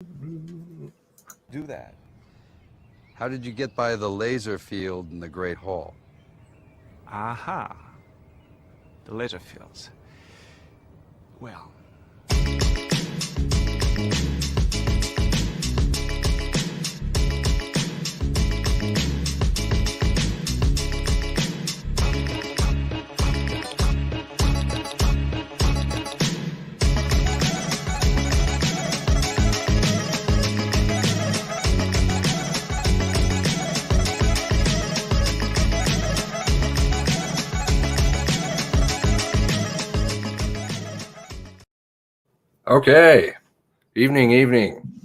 do that. How did you get by the laser field in the Great Hall? Aha. The laser fields. Well. Okay. Evening.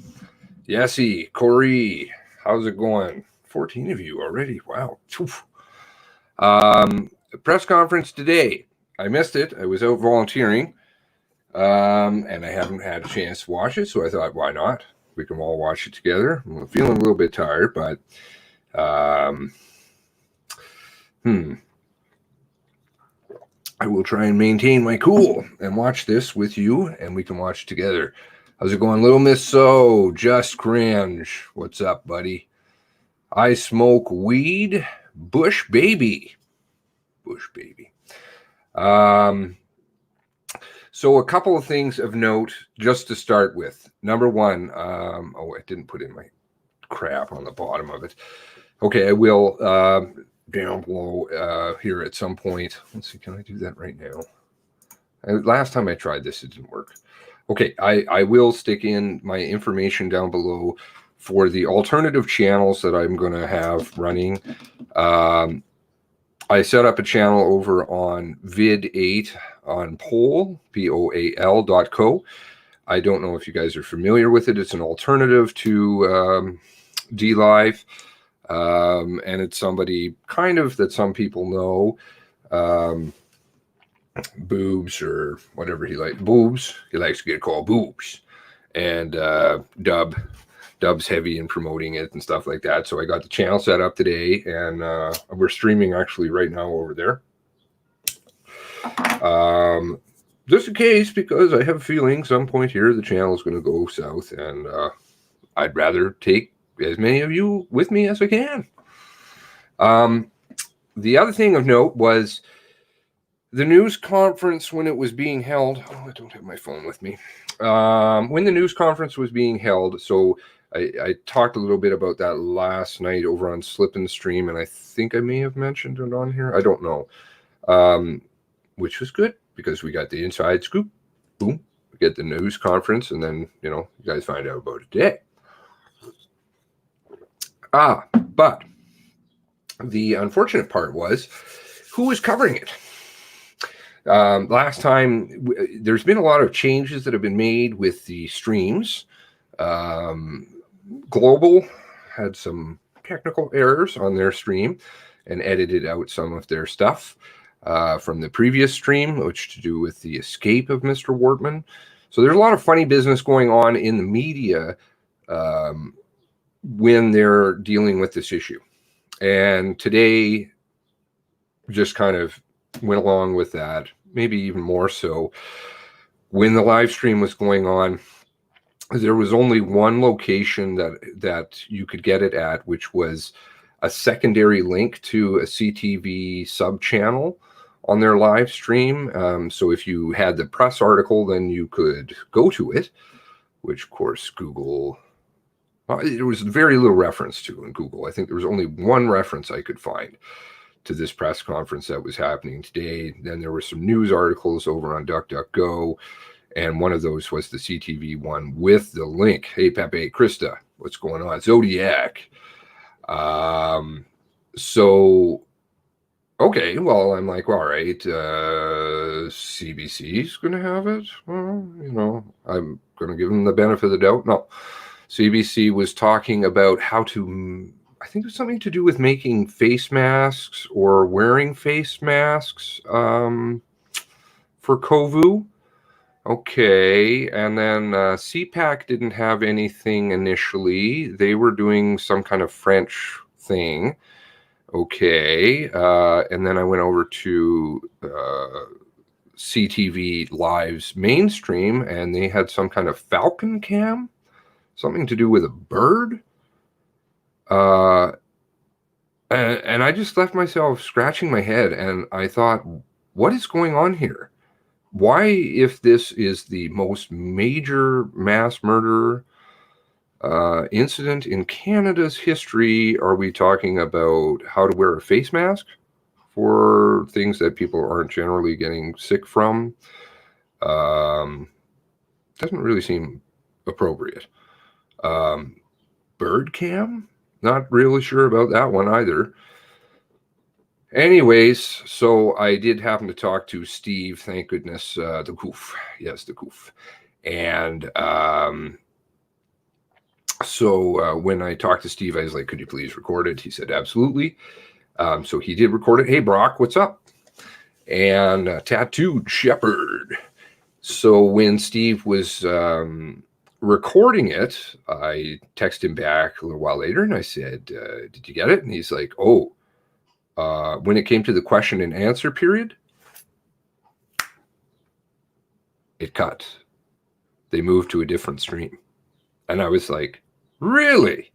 Yessie, Corey, how's it going? 14 of you already. Wow. Press conference today. I missed it. I was out volunteering, and I haven't had a chance to watch it, so I thought, why not? We can all watch it together. I'm feeling a little bit tired, but I will try and maintain my cool and watch this with you, and we can watch together. How's it going, Little Miss So? Just Cringe. What's up, buddy? I smoke weed. Bush baby. So a couple of things of note just to start with. Number one, I didn't put in my crap on the bottom of it. Okay, I will down below here at some point. Let's see, can I do that right now? Last time I tried this, it didn't work. Okay, I will stick in my information down below for the alternative channels that I'm going to have running. I set up a channel over on vid8 on poal.co. I don't know if you guys are familiar with it. It's an alternative to DLive, and it's somebody kind of that some people know. Boobs or whatever he likes. Boobs. He likes to get called Boobs. And Dub's heavy in promoting it and stuff like that. So I got the channel set up today, and we're streaming actually right now over there. Just in case, because I have a feeling some point here the channel is going to go south, and I'd rather take as many of you with me as I can. The other thing of note was the news conference when it was being held. Oh, I don't have my phone with me. When the news conference was being held, so I talked a little bit about that last night over on Slip and Stream, and I think I may have mentioned it on here. I don't know. Which was good because we got the inside scoop. Boom. We get the news conference, and then, you guys find out about it today. But the unfortunate part was who was covering it. Last time, there's been a lot of changes that have been made with the streams. Global had some technical errors on their stream and edited out some of their stuff from the previous stream, which to do with the escape of Mr. Wortman. So there's a lot of funny business going on in the media when they're dealing with this issue. And today just kind of went along with that, maybe even more so. When the live stream was going on, there was only one location that you could get it at, which was a secondary link to a CTV sub-channel on their live stream. So if you had the press article, then you could go to it, which, of course, Google... there was very little reference to in Google. I think there was only one reference I could find to this press conference that was happening today. Then there were some news articles over on DuckDuckGo, and one of those was the CTV one with the link. Hey, Pepe, Krista, what's going on? Zodiac. So, okay, well, I'm like, all right, CBC's going to have it. Well, I'm going to give them the benefit of the doubt. No, CBC was talking about how to... I think it was something to do with making face masks or wearing face masks for Kovu. Okay, and then CPAC didn't have anything initially. They were doing some kind of French thing. Okay, and then I went over to CTV Live's mainstream, and they had some kind of Falcon Cam. something to do with a bird. And I just left myself scratching my head, and I thought, what is going on here? Why, if this is the most major mass murder incident in Canada's history, are we talking about how to wear a face mask for things that people aren't generally getting sick from? Doesn't really seem appropriate. Bird cam? Not really sure about that one either. Anyways, so I did happen to talk to Steve, thank goodness, the Goof. Yes, the Goof. And so when I talked to Steve, I was like, could you please record it? He said, absolutely. So he did record it. Hey, Brock, what's up? And Tattooed Shepherd. So when Steve was recording it, I texted him back a little while later, and I said, did you get it? And he's like, oh, when it came to the question and answer period, it cut. They moved to a different stream. And I was like, really?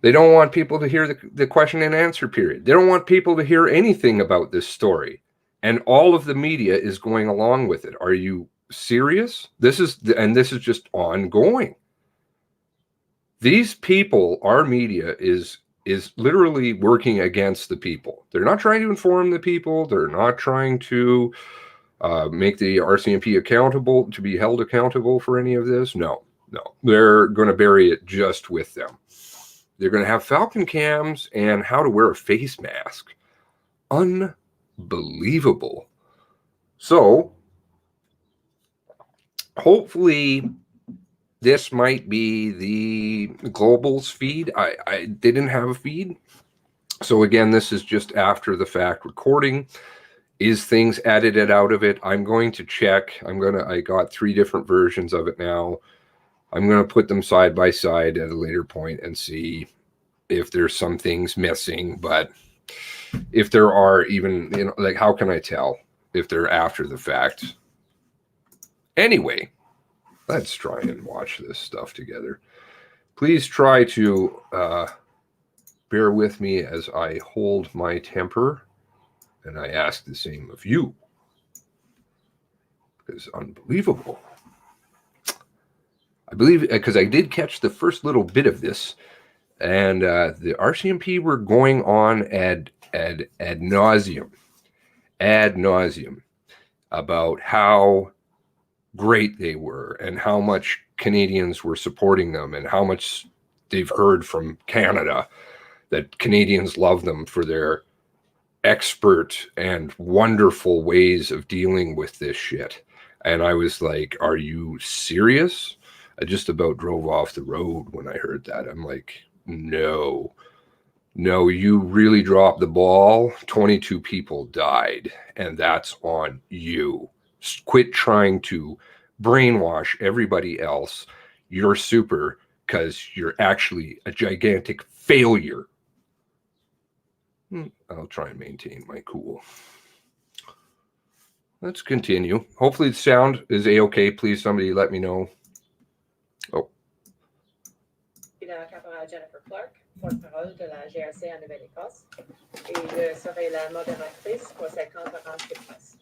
They don't want people to hear the question and answer period. They don't want people to hear anything about this story. And all of the media is going along with it. Are you serious? This is just ongoing. These people, our media is literally working against the people. They're not trying to inform the people. They're not trying to make the RCMP accountable, to be held accountable for any of this. No. They're going to bury it just with them. They're going to have Falcon cams and how to wear a face mask. Unbelievable. So, hopefully, this might be the Global's feed. I didn't have a feed. So again, this is just after the fact recording. Is things edited out of it? I'm going to check. I got 3 different versions of it now. I'm going to put them side by side at a later point and see if there's some things missing. But if there are, even, like, how can I tell if they're after the fact? Anyway, let's try and watch this stuff together. Please try to bear with me as I hold my temper, and I ask the same of you. It's unbelievable. I believe, because I did catch the first little bit of this, and the RCMP were going on ad nauseum about how great they were and how much Canadians were supporting them and how much they've heard from Canada that Canadians love them for their expert and wonderful ways of dealing with this shit. And I was like, are you serious? I just about drove off the road when I heard that. I'm like, no, you really dropped the ball. 22 people died, and that's on you. Quit trying to brainwash everybody else. You're super because you're actually a gigantic failure. I'll try and maintain my cool. Let's continue. Hopefully the sound is a-okay. Please, somebody let me know. Oh. Caporal Jennifer Clark, porte-parole de la GRC en Nouvelle-Écosse, et je serai la modératrice pour cette conférence de presse.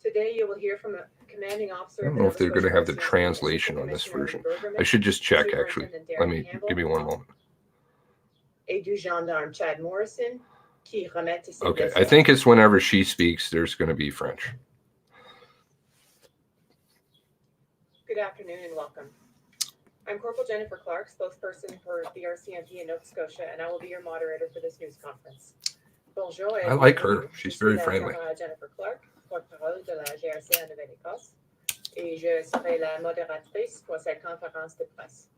Today you will hear from a commanding officer. I don't know if they're going to have the translation on this version. I should just check, actually. Give me one moment. Et du gendarme Chad Morrison, qui remet ses Okay, I think it's whenever she speaks, there's going to be French. Good afternoon and welcome. I'm Corporal Jennifer Clark, spokesperson for the RCMP in Nova Scotia, and I will be your moderator for this news conference. Bonjour. I like her. She's very friendly. Jennifer Clark, porte-parole de la GRC en Nouvelle-Écosse, et je serai la modératrice pour cette conférence de presse.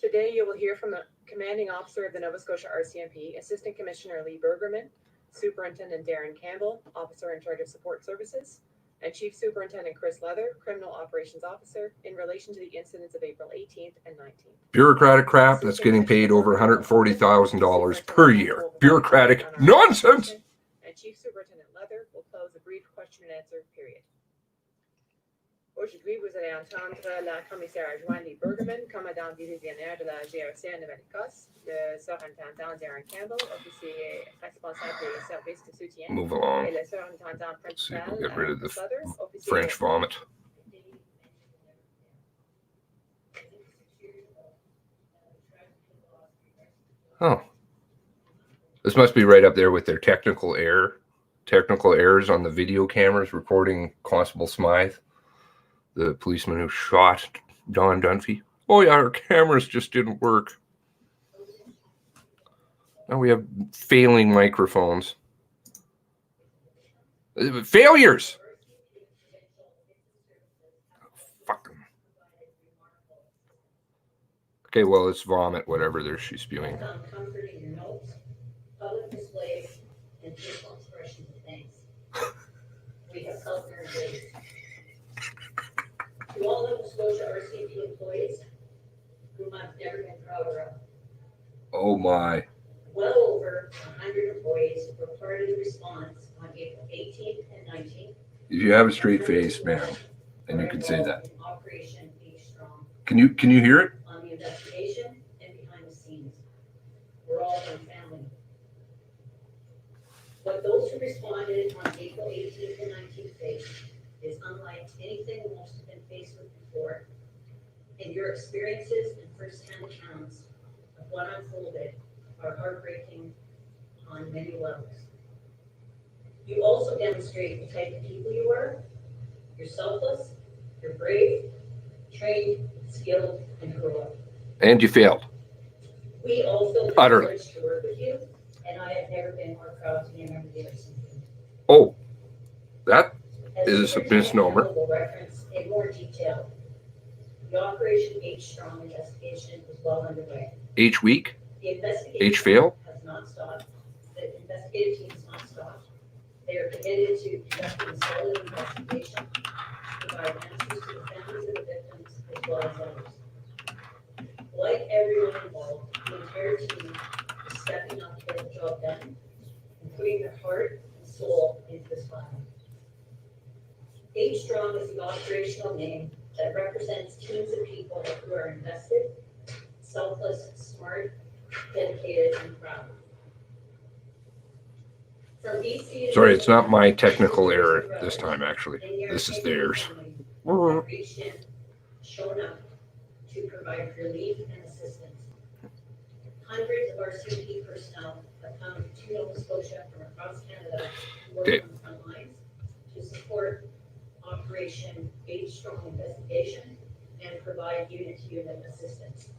Today, you will hear from a commanding officer of the Nova Scotia RCMP, Assistant Commissioner Lee Bergerman, Superintendent Darren Campbell, Officer in charge of Support Services, and Chief Superintendent Chris Leather, Criminal Operations Officer, in relation to the incidents of April 18th and 19th. Bureaucratic crap that's getting paid over $140,000 per year. Bureaucratic nonsense! And Chief Superintendent Leather will close a brief question and answer period. Aujourd'hui, vous allez entendre la commissaire adjointe Lee Bergerman, commandant divisionnaire de la GRC en Nouvelle-Écosse, le surintendant Darren Campbell, officier responsable des services de soutien, Move along. et le surintendant Let's see if principal we'll get rid of the Sutter, officier French vomit. Oh. This must be right up there with their technical errors on the video cameras recording Constable Smythe, the policeman who shot Don Dunphy. Oh yeah, our cameras just didn't work. Now we have failing microphones. Failures! Fuck 'em. Okay, well, it's vomit, whatever she's spewing. Comforting your notes, public displays, and personal expressions of thanks. We have culinary days. To all Nova Scotia RCMP employees, whom I've never been prouder of. Oh my. Well over 100 employees were part of the response on April 18th and 19th. If you have a straight face, ma'am, and you can say that. Operation Be Strong. Can you hear it? On the investigation and behind the scenes. We're all one family. What those who responded on April 18th and 19th faced is unlike anything most have been faced with before. And your experiences and firsthand accounts of what unfolded are heartbreaking on many levels. You also demonstrate the type of people you are. You're selfless, you're brave, trained, skilled, and heroic. And you failed. We all feel Utterly. privileged to work with you, and I have never been more proud to be a member of the RCMP. Oh, that As is a Superintendent misnomer. Campbell will reference in more detail, the Operation H Strong investigation is well underway. H weak? The investigation H fail? has not stopped. The investigative team has not stopped. They are committed to conducting a solid investigation, to provide answers to the families of the victims as well as others. Like everyone involved, the entire team is stepping up to get the job done and putting their heart and soul into this file. H Strong is the operational name that represents teams of people who are invested, selfless, smart, dedicated, and proud. From BC, Sorry, it's not my technical error this time, actually. This is theirs. have reached in, shown up to provide relief and assistance. Hundreds of RCMP personnel have come to Nova Scotia from across Canada to work Okay. on the front lines to support Operation H Strong investigation and provide unit-to-unit assistance.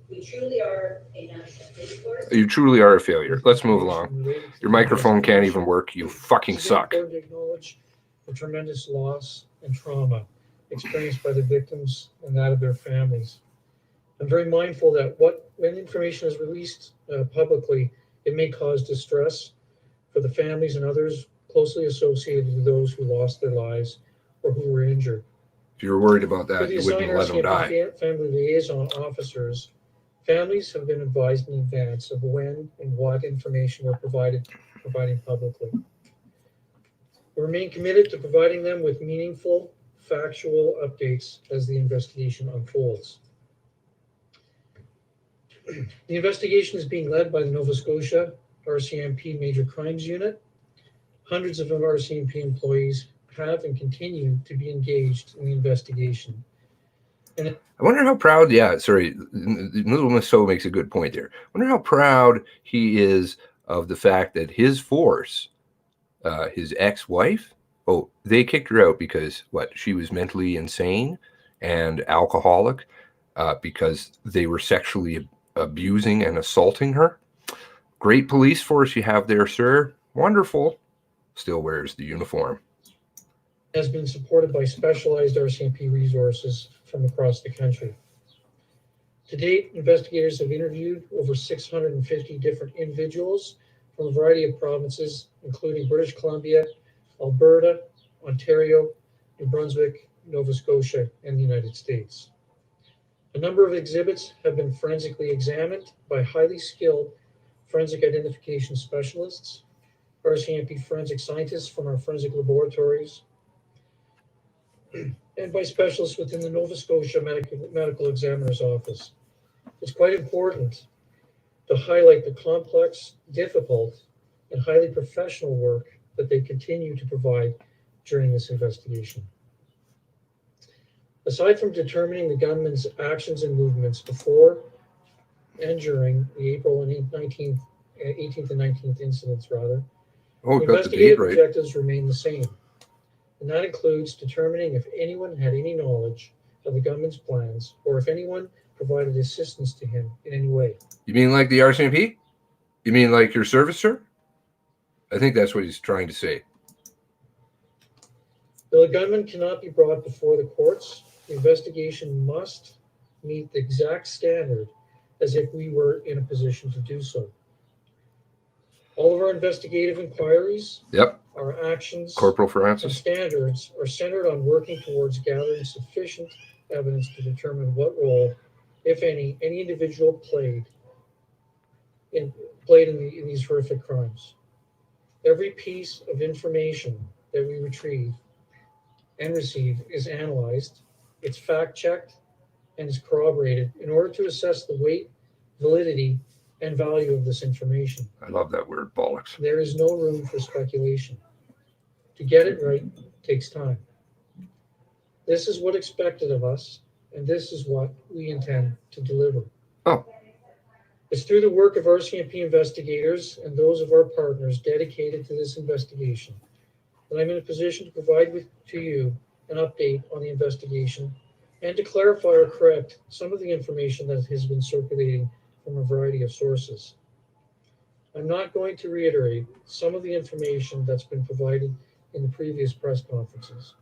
We truly are a national police force. You truly are a failure. Let's move along. Your microphone can't even work. You fucking suck. It's important to acknowledge the tremendous loss and trauma experienced by the victims and that of their families. I'm very mindful that when information is released publicly, it may cause distress for the families and others closely associated with those who lost their lives or who were injured. If you were worried about For that, the you wouldn't assigned let them die. RCMP family liaison officers, families have been advised in advance of when and what information we're providing publicly. We remain committed to providing them with meaningful, factual updates as the investigation unfolds. The investigation is being led by the Nova Scotia RCMP Major Crimes Unit. Hundreds of RCMP employees have and continue to be engaged in the investigation. I wonder how proud, Little Miss So makes a good point there. I wonder how proud he is of the fact that his force, his ex-wife, they kicked her out because, she was mentally insane and alcoholic because they were sexually abusing and assaulting her. Great police force you have there, sir. Wonderful. Still wears the uniform. Has been supported by specialized RCMP resources from across the country. To date, investigators have interviewed over 650 different individuals from a variety of provinces, including British Columbia, Alberta, Ontario, New Brunswick, Nova Scotia, and the United States. A number of exhibits have been forensically examined by highly skilled forensic identification specialists, RCMP forensic scientists from our forensic laboratories, and by specialists within the Nova Scotia Medical Examiner's Office. It's quite important to highlight the complex, difficult, and highly professional work that they continue to provide during this investigation. Aside from determining the gunman's actions and movements before and during the April and 18th and 19th incidents, Oh, the got the date investigative right. objectives remain the same. And that includes determining if anyone had any knowledge of the gunman's plans or if anyone provided assistance to him in any way. You mean like the RCMP? You mean like your servicer? I think that's what he's trying to say. Though the gunman cannot be brought before the courts, the investigation must meet the exact standard as if we were in a position to do so. All of our investigative inquiries, Yep. our actions, Corporal and Francis. standards are centered on working towards gathering sufficient evidence to determine what role, if any individual played in these horrific crimes. Every piece of information that we retrieve and receive is analyzed, it's fact-checked, and is corroborated in order to assess the weight, validity, and value of this information. I love that word, bollocks. There is no room for speculation. To get it right takes time. This is what's expected of us, and this is what we intend to deliver. Oh. It's through the work of RCMP investigators and those of our partners dedicated to this investigation that I'm in a position to provide to you an update on the investigation and to clarify or correct some of the information that has been circulating from a variety of sources. I'm not going to reiterate some of the information that's been provided in the previous press conferences.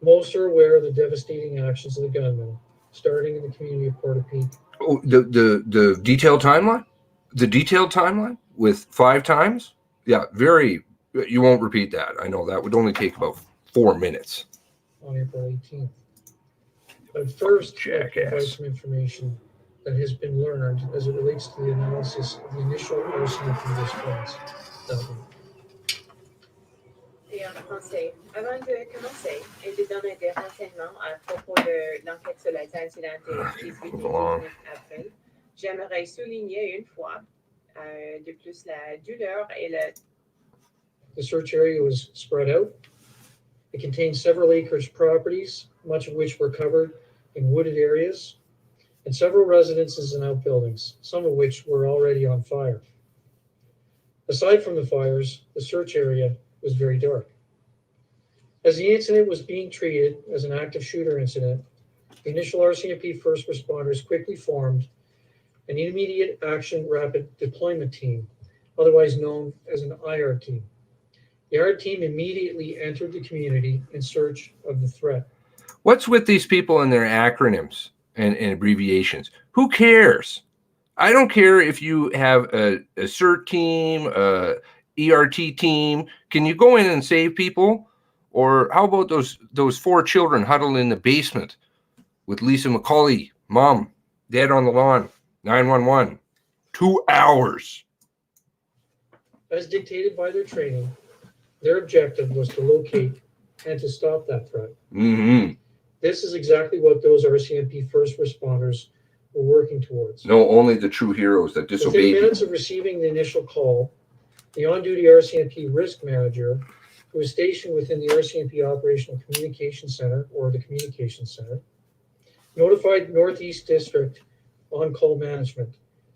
Most are aware of the devastating actions of the gunman, starting in the community of Portapique. Oh, the detailed timeline? The detailed timeline with 5 times? Yeah, very. You won't repeat that. I know that would only take about 4 minutes. On April 18th. But first, I'll provide Jackass. some information that has been learned as it relates to the analysis of the initial RCMP response. Et en français, avant de commencer, et de donner des renseignements à propos de l'enquête sur les incidents de 18 et 19 avril, j'aimerais souligner une fois de plus la douleur et le... The search area was spread out. It contained several acres properties, much of which were covered in wooded areas, and several residences and outbuildings, some of which were already on fire. Aside from the fires, the search area was very dark. As the incident was being treated as an active shooter incident, the initial RCMP first responders quickly formed an immediate action rapid deployment team, otherwise known as an IR team. The IR team immediately entered the community in search of the threat. What's with these people and their acronyms and abbreviations? Who cares? I don't care if you have a CERT team, a ERT team. Can you go in and save people? Or how about those 4 children huddled in the basement with Lisa McCauley, mom, dead on the lawn, 911, 2 hours. As dictated by their training, their objective was to locate and to stop that threat. Mm-hmm. This is exactly what those RCMP first responders were working towards. No, only the true heroes that Within disobeyed. minutes of receiving the initial call, the on-duty RCMP risk manager, who was stationed within the RCMP Operational Communication Center, or the Communication Center, notified Northeast District on-call management,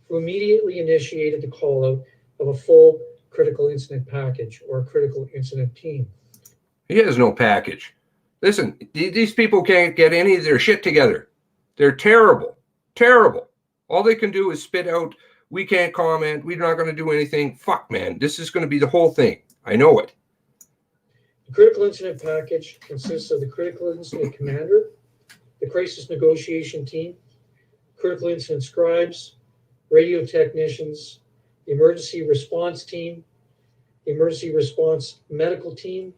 who immediately initiated the call-out of a full critical incident package, or a critical incident team. He has no package. Listen, these people can't get any of their shit together. They're terrible. Terrible. All they can do is spit out, we can't comment, we're not going to do anything. Fuck, man. This is going to be the whole thing. I know it. The critical incident package consists of the critical incident commander, the crisis negotiation team, critical incident scribes, radio technicians, the emergency response team, the emergency response medical team,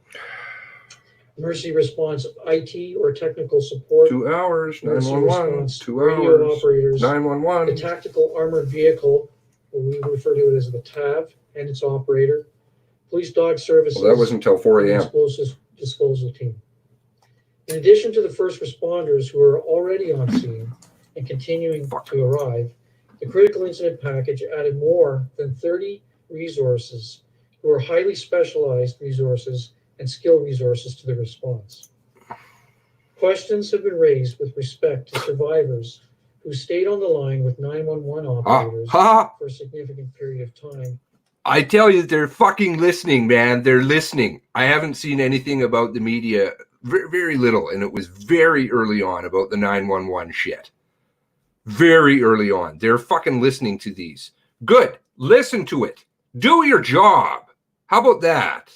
emergency response IT or technical support, 2 hours, emergency 911, response 2 radio hours, operators, the 911. tactical armored vehicle, or we refer to it as the TAV, and its operator, police dog services. Well, that was until 4 and the a.m. explosives disposal team. In addition to the first responders who are already on scene and continuing to arrive, the critical incident package added more than 30 resources who are highly specialized resources and skill resources to the response. Questions have been raised with respect to survivors who stayed on the line with 911 operators for a significant period of time. I tell you, they're fucking listening, man. They're listening. I haven't seen anything about the media, very little, and it was very early on about the 911 shit. Very early on. They're fucking listening to these. Good. Listen to it. Do your job. How about that?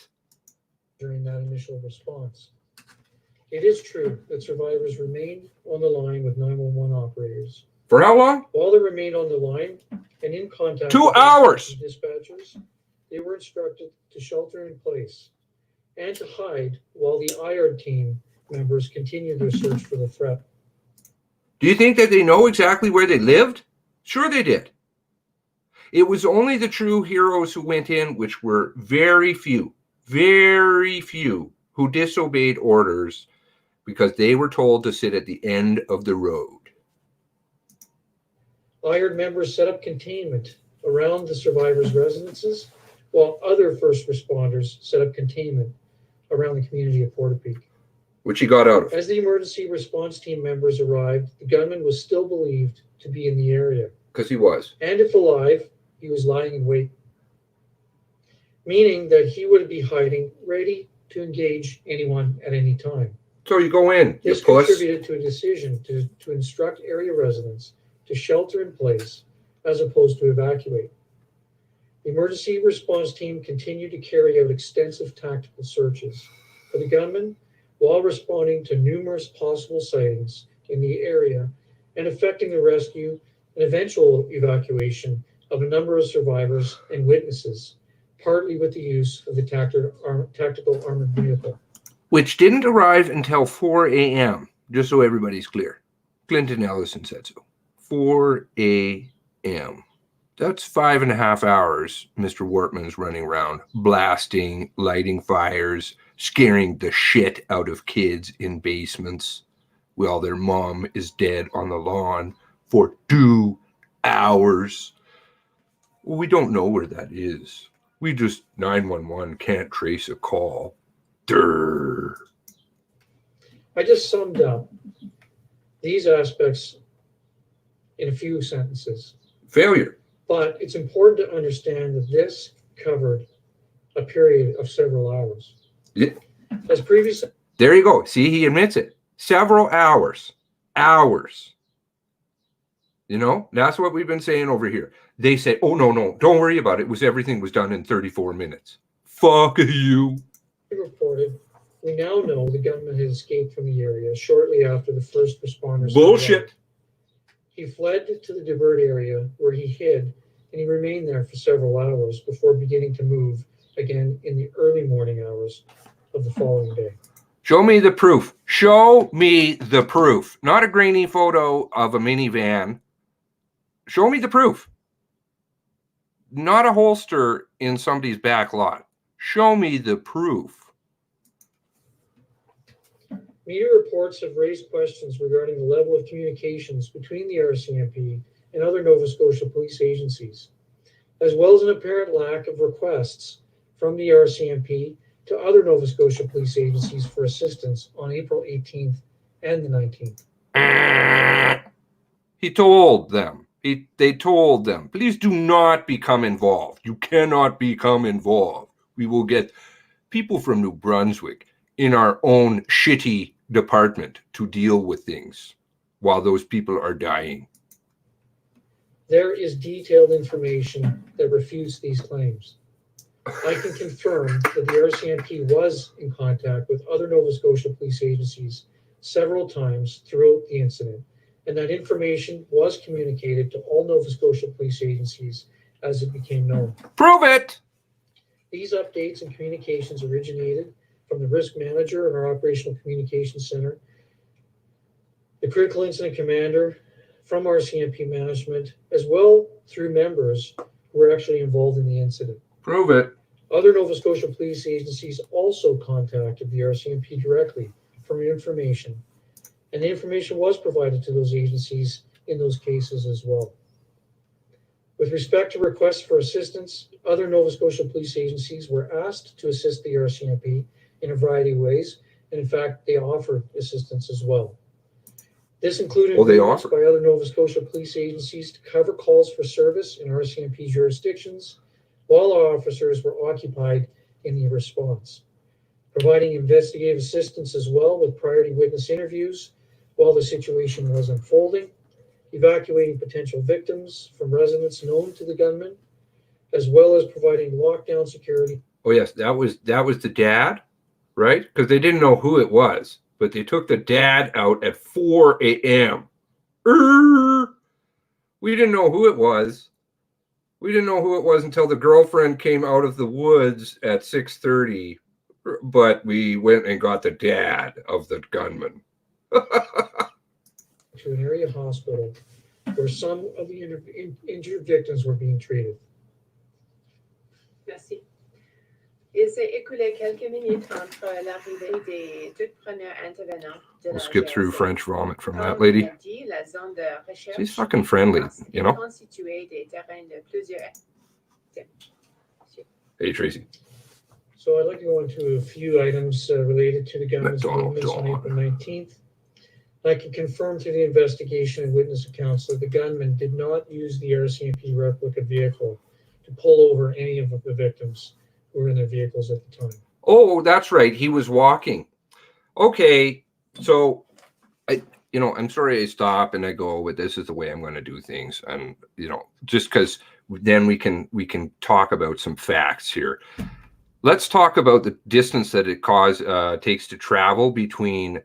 During that initial response. It is true that survivors remained on the line with 911 operators. For how long? While they remained on the line and in contact 2 with hours. Dispatchers, they were instructed to shelter in place and to hide while the IARD team members continued their search for the threat. Do you think that they know exactly where they lived? Sure they did. It was only the true heroes who went in, which were very few, who disobeyed orders because they were told to sit at the end of the road. IARD members set up containment around the survivors' residences, while other first responders set up containment around the community of Portapique. Which he got out of. As the emergency response team members arrived, the gunman was still believed to be in the area. Because he was. And if alive, he was lying in wait, meaning that he would be hiding, ready to engage anyone at any time. So you go in, This contributed to a decision to instruct area residents to shelter in place as opposed to evacuate. The emergency response team continued to carry out extensive tactical searches for the gunman while responding to numerous possible sightings in the area and effecting the rescue and eventual evacuation of a number of survivors and witnesses, partly with the use of the tactical armored vehicle. Which didn't arrive until 4 a.m., just so everybody's clear. Clinton Ellison said so. 4 a.m. That's 5.5 hours Mr. Wortman's running around, blasting, lighting fires, scaring the shit out of kids in basements while their mom is dead on the lawn for 2 hours. Well, we don't know where that is. We just 911 can't trace a call. Durr. I just summed up these aspects in a few sentences. Failure. But it's important to understand that this covered a period of several hours. Yeah. As previously, there you go. See, he admits it. Several hours. Hours. You know, that's what we've been saying over here. They say, oh, no, don't worry about it. Everything was done in 34 minutes. Fuck you. Reported, we now know the gunman had escaped from the area shortly after the first responders. Bullshit. He fled to the divert area where he hid, and he remained there for several hours before beginning to move again in the early morning hours of the following day. Show me the proof. Show me the proof. Not a grainy photo of a minivan. Show me the proof. Not a holster in somebody's back lot. Show me the proof. Media reports have raised questions regarding the level of communications between the RCMP and other Nova Scotia police agencies, as well as an apparent lack of requests from the RCMP to other Nova Scotia police agencies for assistance on April 18th and the 19th. He told them. They told them, please do not become involved. You cannot become involved. We will get people from New Brunswick in our own shitty department to deal with things while those people are dying. There is detailed information that refutes these claims. I can confirm that the RCMP was in contact with other Nova Scotia police agencies several times throughout the incident, and that information was communicated to all Nova Scotia police agencies as it became known. Prove it! These updates and communications originated from the risk manager in our operational communications center, the critical incident commander, from RCMP management, as well through members who were actually involved in the incident. Prove it. Other Nova Scotia police agencies also contacted the RCMP directly for information, and the information was provided to those agencies in those cases as well. With respect to requests for assistance, other Nova Scotia police agencies were asked to assist the RCMP in a variety of ways, and in fact, they offered assistance as well. This included agreements by other Nova Scotia police agencies to cover calls for service in RCMP jurisdictions while our officers were occupied in the response, providing investigative assistance as well with priority witness interviews while the situation was unfolding, evacuating potential victims from residents known to the gunman, as well as providing lockdown security. Oh yes, that was the dad, right? Because they didn't know who it was, but they took the dad out at 4 a.m. We didn't know who it was. We didn't know who it was until the girlfriend came out of the woods at 6:30, but we went and got the dad of the gunman. To an area hospital where some of the injured victims were being treated. Merci. Il s'est écoulé quelques minutes entre l'arrivée des deux premiers intervenants de We'll la skip through GRC. French vomit from Comme that on lady. l'a dit, la zone de recherche She's fucking friendly, you know? constituée des terrains de plusieurs. Hey, Tracy. So I'd like to go into a few items related to the gunman's movements on April 19th. I can confirm through the investigation and witness accounts that the gunman did not use the RCMP replica vehicle to pull over any of the victims who were in their vehicles at the time. Oh, that's right. He was walking. Okay, so I'm sorry I stop and I go, but this is the way I'm going to do things, and just because then we can talk about some facts here. Let's talk about the distance that it takes to travel between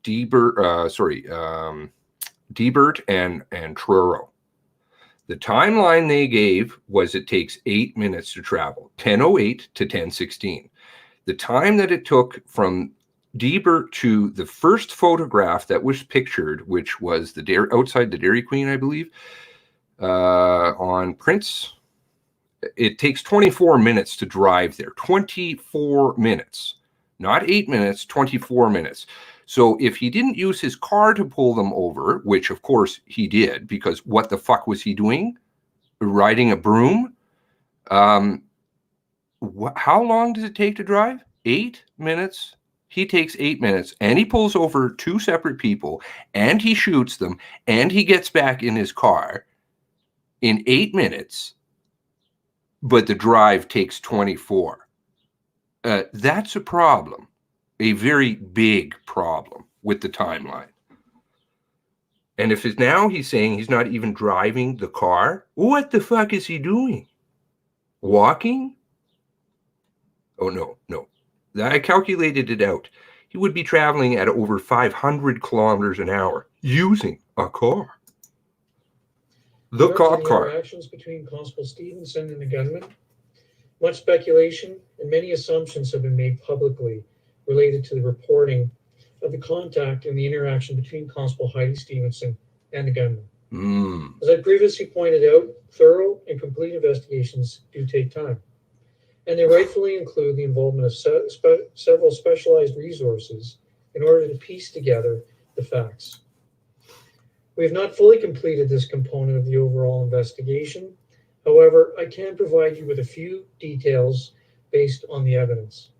Debert and Truro. The timeline they gave was it takes 8 minutes to travel, 10:08 to 10:16. The time that it took from Debert to the first photograph that was pictured, which was outside the Dairy Queen, I believe, on Prince, it takes 24 minutes to drive there. 24 minutes, not 8 minutes, 24 minutes. So if he didn't use his car to pull them over, which of course he did, because what the fuck was he doing? Riding a broom? How long does it take to drive? 8 minutes. He takes 8 minutes and he pulls over two separate people and he shoots them and he gets back in his car in 8 minutes, but the drive takes 24. That's a problem. A very big problem with the timeline. And if now he's saying he's not even driving the car, what the fuck is he doing? Walking? Oh, no. I calculated it out. He would be traveling at over 500 kilometers an hour using a car. The cop car. Interactions between Constable Stevenson and the gunman. Much speculation and many assumptions have been made publicly related to the reporting of the contact and the interaction between Constable Heidi Stevenson and the gunman. As I previously pointed out, thorough and complete investigations do take time, and they rightfully include the involvement of several specialized resources in order to piece together the facts. We have not fully completed this component of the overall investigation. However, I can provide you with a few details based on the evidence.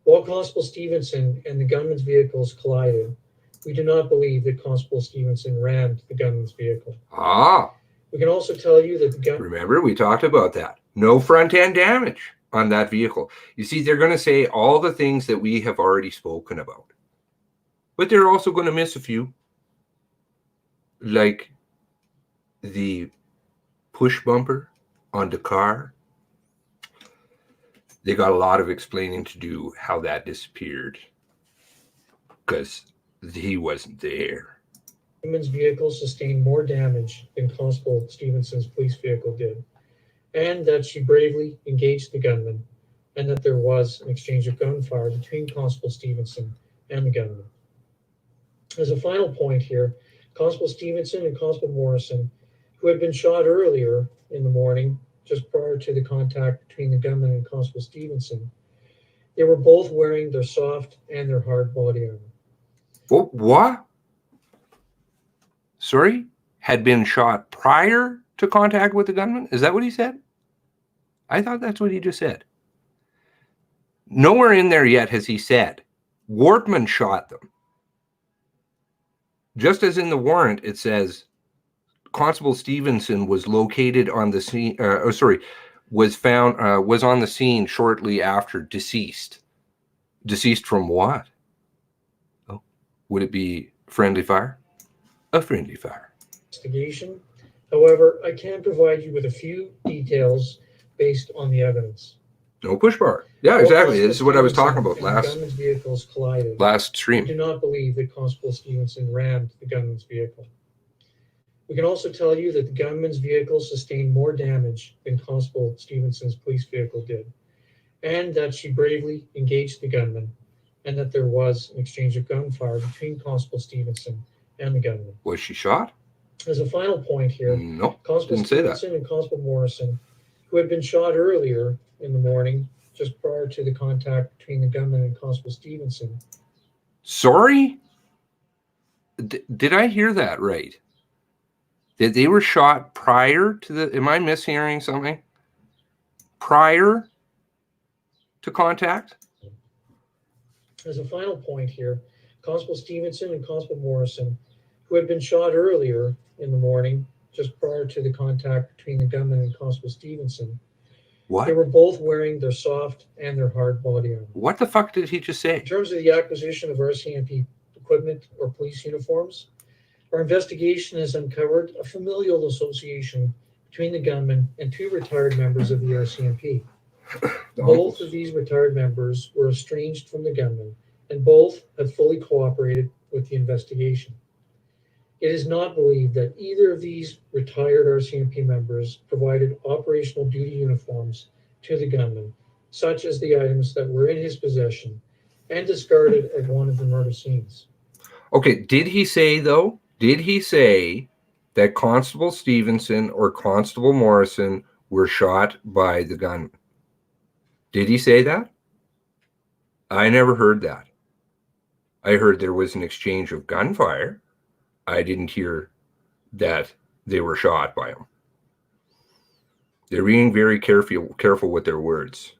While Constable Stevenson and the gunman's vehicles collided, we do not believe that Constable Stevenson rammed the gunman's vehicle. We can also tell you that the gunman... Remember, we talked about that. No front-end damage on that vehicle. You see, they're going to say all the things that we have already spoken about. But they're also going to miss a few. Like the push bumper on the car. They got a lot of explaining to do how that disappeared because he wasn't there. The gunman's vehicle sustained more damage than Constable Stevenson's police vehicle did, and that she bravely engaged the gunman, and that there was an exchange of gunfire between Constable Stevenson and the gunman. As a final point here, Constable Stevenson and Constable Morrison, who had been shot earlier in the morning, just prior to the contact between the gunman and Constable Stevenson, They were both wearing their soft and their hard body armor. What? Sorry? Had been shot prior to contact with the gunman? Is that what he said? I thought that's what he just said. Nowhere in there yet has he said Wortman shot them. Just as in the warrant, it says Constable Stevenson was located on the scene, was on the scene shortly after deceased. Deceased from what? Oh, would it be friendly fire? A friendly fire. Investigation. However, I can provide you with a few details based on the evidence. No push bar. Yeah, exactly. This is what I was talking about The gunman's vehicles collided. last I stream. do not believe that Constable Stevenson rammed the gunman's vehicle. We can also tell you that the gunman's vehicle sustained more damage than Constable Stevenson's police vehicle did, and that she bravely engaged the gunman, and that there was an exchange of gunfire between Constable Stevenson and the gunman. Was she shot? As a final point here, No, Constable didn't say that. Stevenson and Constable Morrison, who had been shot earlier in the morning, just prior to the contact between the gunman and Constable Stevenson. Sorry? Did I hear that right? That they were shot prior to the... Am I mishearing something? Prior to contact? As a final point here, Constable Stevenson and Constable Morrison, who had been shot earlier in the morning, just prior to the contact between the gunman and Constable Stevenson, What? they were both wearing their soft and their hard body armor. What the fuck did he just say? In terms of the acquisition of RCMP equipment or police uniforms, our investigation has uncovered a familial association between the gunman and two retired members of the RCMP. Both of these retired members were estranged from the gunman, and both have fully cooperated with the investigation. It is not believed that either of these retired RCMP members provided operational duty uniforms to the gunman, such as the items that were in his possession and discarded at one of the murder scenes. Okay, did he say, though? Did he say that Constable Stevenson or Constable Morrison were shot by the gunman? Did he say that? I never heard that. I heard there was an exchange of gunfire. I didn't hear that they were shot by him. They're being very careful with their words.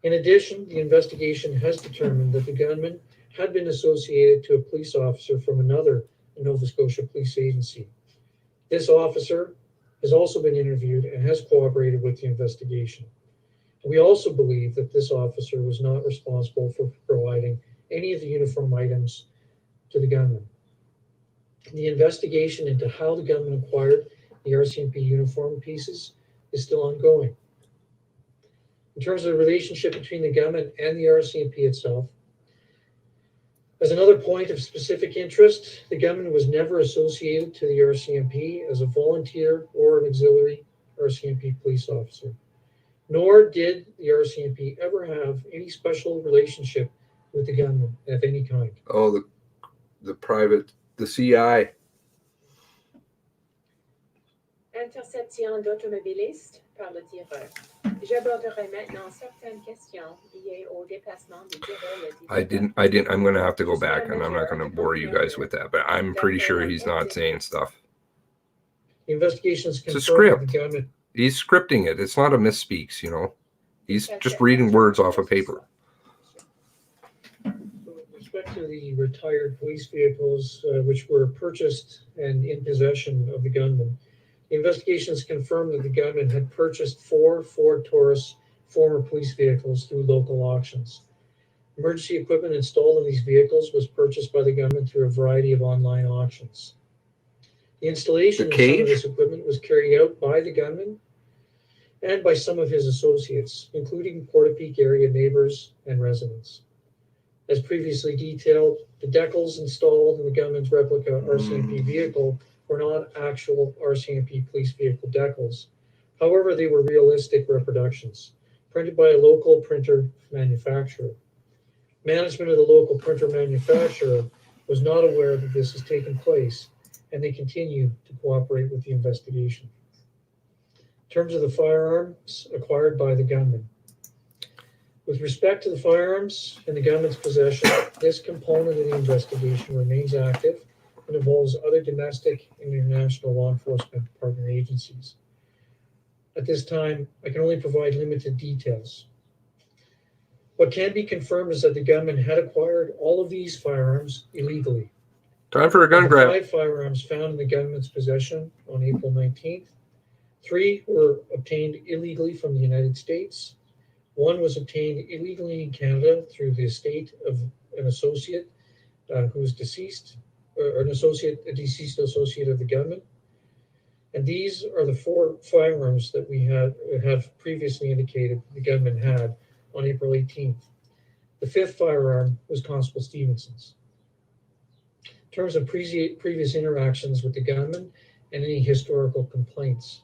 In addition, the investigation has determined that the gunman had been associated to a police officer from another Nova Scotia police agency. This officer has also been interviewed and has cooperated with the investigation. We also believe that this officer was not responsible for providing any of the uniform items to the gunman. The investigation into how the gunman acquired the RCMP uniform pieces is still ongoing. In terms of the relationship between the gunman and the RCMP itself, as another point of specific interest, the gunman was never associated to the RCMP as a volunteer or an auxiliary RCMP police officer, nor did the RCMP ever have any special relationship with the gunman of any kind. Oh, the CI. Interception d'automobilistes par le tireur. J'aborderai maintenant certaines questions liées au déplacement des tireurs. I didn't. I'm going to have to go back, and I'm not going to bore you guys with that, but I'm pretty sure he's not saying stuff. The investigations It's a confirmed that script. the gunman. He's scripting it. It's not a misspeaks, you know. He's just reading words off of paper. With respect to the retired police vehicles, which were purchased and in possession of the gunman, the investigations confirmed that the gunman had purchased 4 Ford Taurus former police vehicles through local auctions. Emergency equipment installed in these vehicles was purchased by the gunman through a variety of online auctions. The installation of some of this equipment was carried out by the gunman and by some of his associates, including Portapeak area neighbors and residents. As previously detailed, the decals installed in the gunman's replica RCMP vehicle were not actual RCMP police vehicle decals. However, they were realistic reproductions, printed by a local printer manufacturer. Management of the local printer manufacturer was not aware that this has taken place, and they continue to cooperate with the investigation. In terms of the firearms acquired by the gunman, With respect to the firearms in the government's possession, this component of the investigation remains active and involves other domestic and international law enforcement partner agencies. At this time, I can only provide limited details. What can be confirmed is that the gunman had acquired all of these firearms illegally. Time for a gun Of the grab. 5 firearms found in the government's possession on April 19th, 3 were obtained illegally from the United States. 1 was obtained illegally in Canada through the estate of an associate who's deceased, or a deceased associate of the gunman. And these are the 4 firearms that we have previously indicated the gunman had on April 18th. The 5th firearm was Constable Stevenson's. In terms of previous interactions with the gunman and any historical complaints.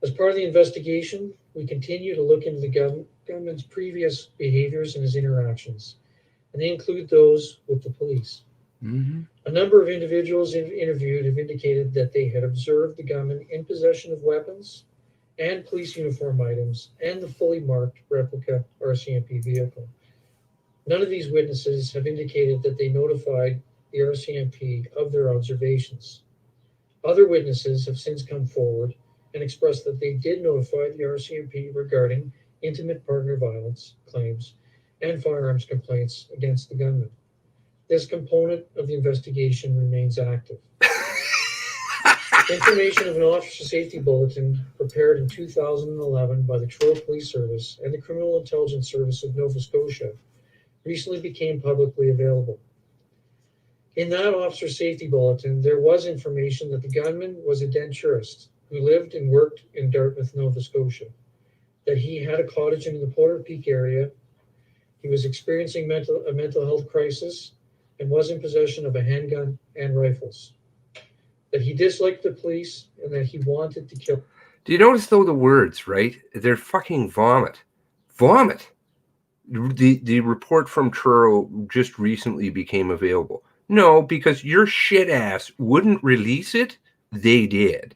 As part of the investigation, we continue to look into the gunman's previous behaviors and his interactions, and they include those with the police. Mm-hmm. A number of individuals interviewed have indicated that they had observed the gunman in possession of weapons and police uniform items and the fully marked replica RCMP vehicle. None of these witnesses have indicated that they notified the RCMP of their observations. Other witnesses have since come forward and expressed that they did notify the RCMP regarding intimate partner violence claims and firearms complaints against the gunman. This component of the investigation remains active. Information of an officer safety bulletin prepared in 2011 by the Truro Police Service and the Criminal Intelligence Service of Nova Scotia recently became publicly available. In that officer safety bulletin, there was information that the gunman was a denturist who lived and worked in Dartmouth, Nova Scotia, that he had a cottage in the Porter Peak area, he was experiencing a mental health crisis, and was in possession of a handgun and rifles, that he disliked the police and that he wanted to kill. Do you notice, though, the words, right? They're fucking vomit. Vomit. The report from Truro just recently became available. No, because your shit ass wouldn't release it. They did.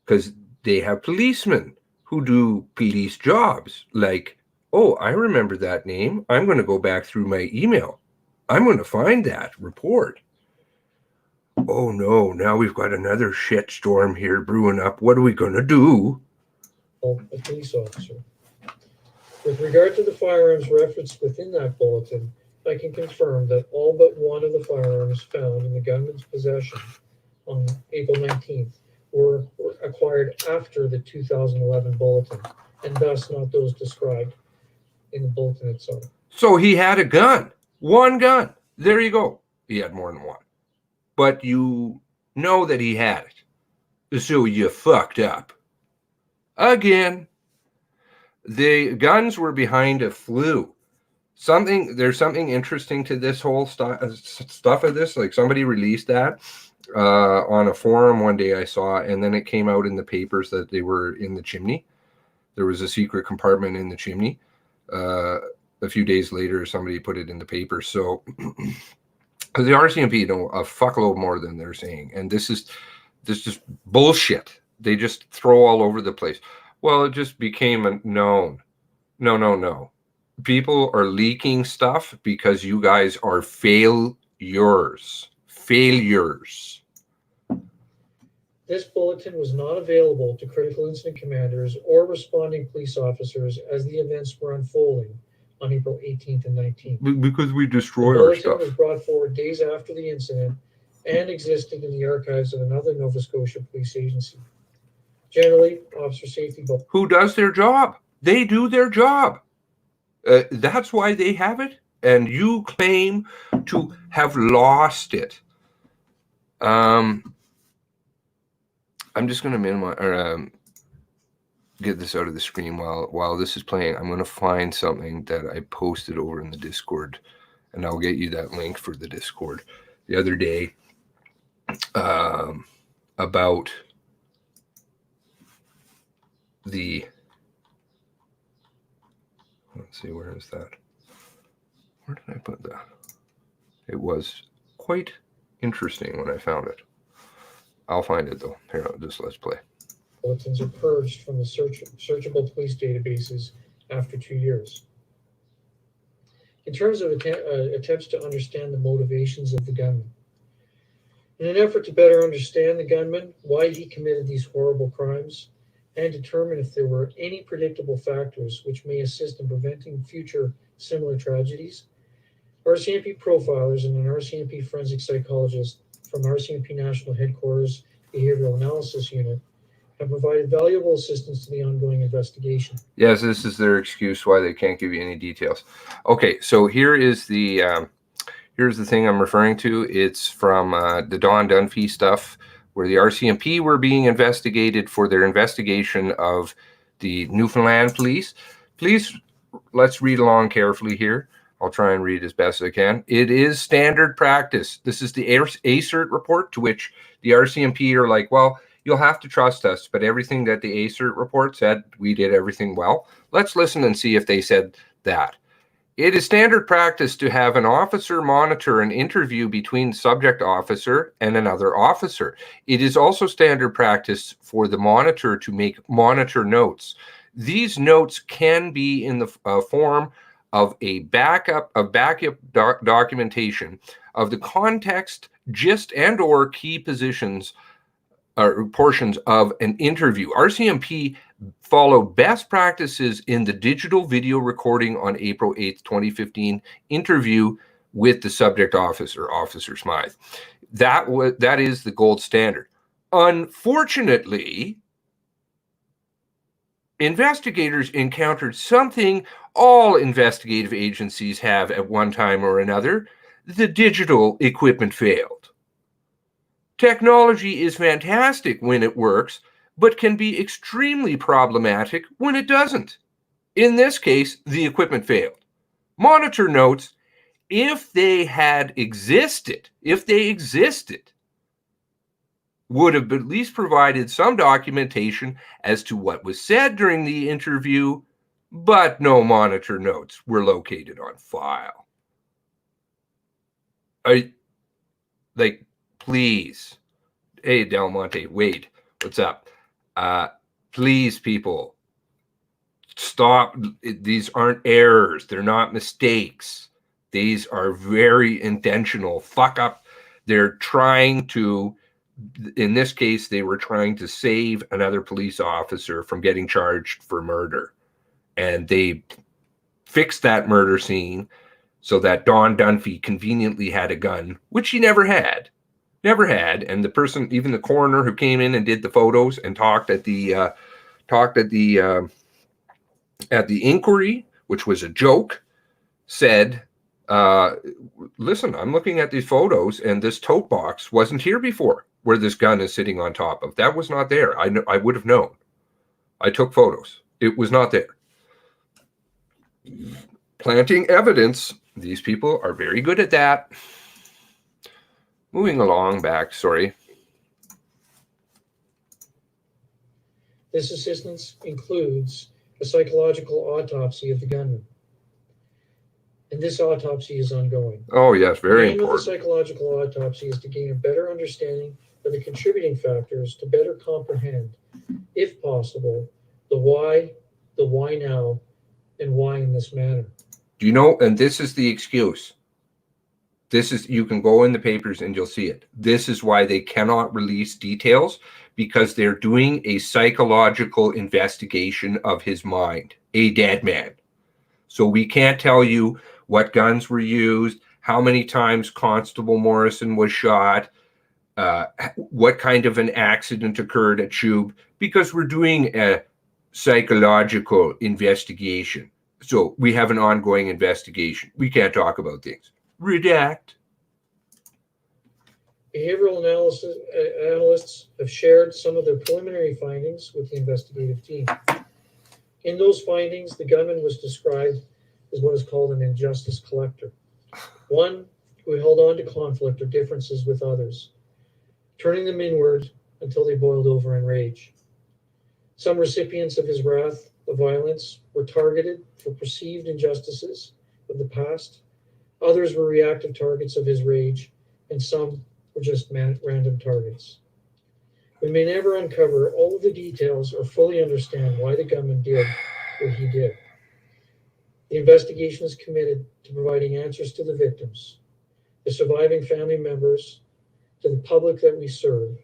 Because they have policemen who do police jobs. Like, oh, I remember that name. I'm going to go back through my email. I'm going to find that report. Oh, no, now we've got another shit storm here brewing up. What are we going to do? A police officer. With regard to the firearms referenced within that bulletin, I can confirm that all but one of the firearms found in the gunman's possession on April 19th were acquired after the 2011 bulletin, and thus not those described in the bulletin itself. So he had a gun. One gun. There you go. He had more than one. But you know that he had it. So you fucked up. Again. The guns were behind a flue. There's something interesting to this whole stuff of this. Like, somebody released that on a forum one day I saw, and then it came out in the papers that they were in the chimney. There was a secret compartment in the chimney. A few days later, somebody put it in the paper. So the RCMP know a fuckload more than they're saying. And this is just bullshit. They just throw all over the place. Well, it just became known. No. People are leaking stuff because you guys are failures. This bulletin was not available to critical incident commanders or responding police officers as the events were unfolding on April 18th and 19th. Because we destroy the our bulletin stuff. was brought forward days after the incident and existed in the archives of another Nova Scotia police agency. Generally, officer safety bulletin. Who does their job? They do their job. That's why they have it. And you claim to have lost it. I'm just going to minimize or get this out of the screen while this is playing. I'm going to find something that I posted over in the Discord, and I'll get you that link for the Discord the other day about the. Let's see, where is that? Where did I put that? It was quite interesting when I found it. I'll find it though. Here, let's play. Bulletins are purged from the searchable police databases after 2 years. In terms of attempts to understand the motivations of the gunman, in an effort to better understand the gunman, why he committed these horrible crimes, and determine if there were any predictable factors which may assist in preventing future similar tragedies, RCMP profilers and an RCMP forensic psychologist from RCMP National Headquarters Behavioral Analysis Unit have provided valuable assistance to the ongoing investigation. Yes, this is their excuse why they can't give you any details. Okay, so here's the thing I'm referring to. It's from the Don Dunphy stuff, where the RCMP were being investigated for their investigation of the Newfoundland police. Please, let's read along carefully here. I'll try and read as best as I can. It is standard practice. This is the ACERT report, to which the RCMP are like, well, you'll have to trust us, but everything that the ACERT report said, we did everything well. Let's listen and see if they said that. It is standard practice to have an officer monitor an interview between subject officer and another officer. It is also standard practice for the monitor to make monitor notes. These notes can be in the form of a backup documentation of the context, gist, and or key positions or portions of an interview. RCMP followed best practices in the digital video recording on April 8th, 2015 interview with the subject officer, Officer Smythe. That is the gold standard. Unfortunately, investigators encountered something all investigative agencies have at one time or another. The digital equipment failed. Technology is fantastic when it works, but can be extremely problematic when it doesn't. In this case, the equipment failed. Monitor notes, if they existed, would have at least provided some documentation as to what was said during the interview, but no monitor notes were located on file. Please. Hey, Del Monte, Wade, what's up? Please, people, stop. These aren't errors. They're not mistakes. These are very intentional fuck up. They're trying to, in this case, they were trying to save another police officer from getting charged for murder. And they fixed that murder scene so that Don Dunphy conveniently had a gun, which he never had. And the person, even the coroner who came in and did the photos and talked at the inquiry, which was a joke, said, listen, I'm looking at these photos and this tote box wasn't here before, where this gun is sitting on top of. That was not there. I would have known. I took photos. It was not there. Planting evidence. These people are very good at that. Moving along back, sorry. This assistance includes a psychological autopsy of the gunman. And this autopsy is ongoing. Oh, yes, very important. The aim of the psychological autopsy is to gain a better understanding of the contributing factors to better comprehend, if possible, the why now, and why in this manner. Do you know, and this is the excuse. You can go in the papers and you'll see it. This is why they cannot release details, because they're doing a psychological investigation of his mind, a dead man. So we can't tell you what guns were used, how many times Constable Morrison was shot, what kind of an accident occurred at Shub, because we're doing a psychological investigation. So we have an ongoing investigation. We can't talk about things. Redact. Behavioral analysts have shared some of their preliminary findings with the investigative team. In those findings, the gunman was described as what is called an injustice collector, one who held on to conflict or differences with others, turning them inward until they boiled over in rage. Some recipients of his wrath of violence were targeted for perceived injustices of the past. Others were reactive targets of his rage, and some were just random targets. We may never uncover all of the details or fully understand why the gunman did what he did. The investigation is committed to providing answers to the victims, the surviving family members, to the public that we serve,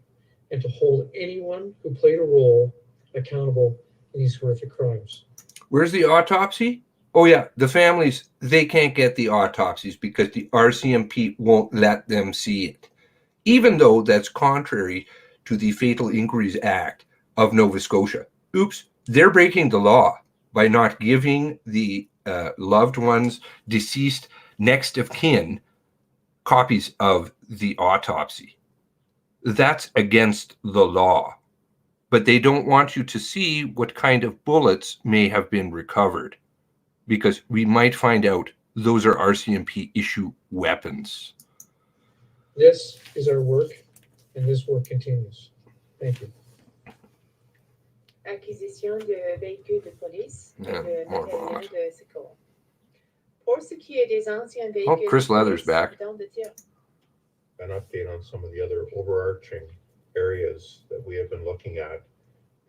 and to hold anyone who played a role accountable in these horrific crimes. Where's the autopsy? Oh yeah, the families, they can't get the autopsies because the RCMP won't let them see it, even though that's contrary to the Fatal Inquiries Act of Nova Scotia. Oops, they're breaking the law by not giving the loved ones, deceased next of kin, copies of the autopsy. That's against the law. But they don't want you to see what kind of bullets may have been recovered, because we might find out those are RCMP issue weapons. This is our work, and this work continues. Thank you. Acquisition de véhicules de police et Yeah, de more matériel bombs. de secours. Pour ce qui est des anciens véhicules Oh, Chris de Leather's police, back. dont de tir. An update on some of the other overarching areas that we have been looking at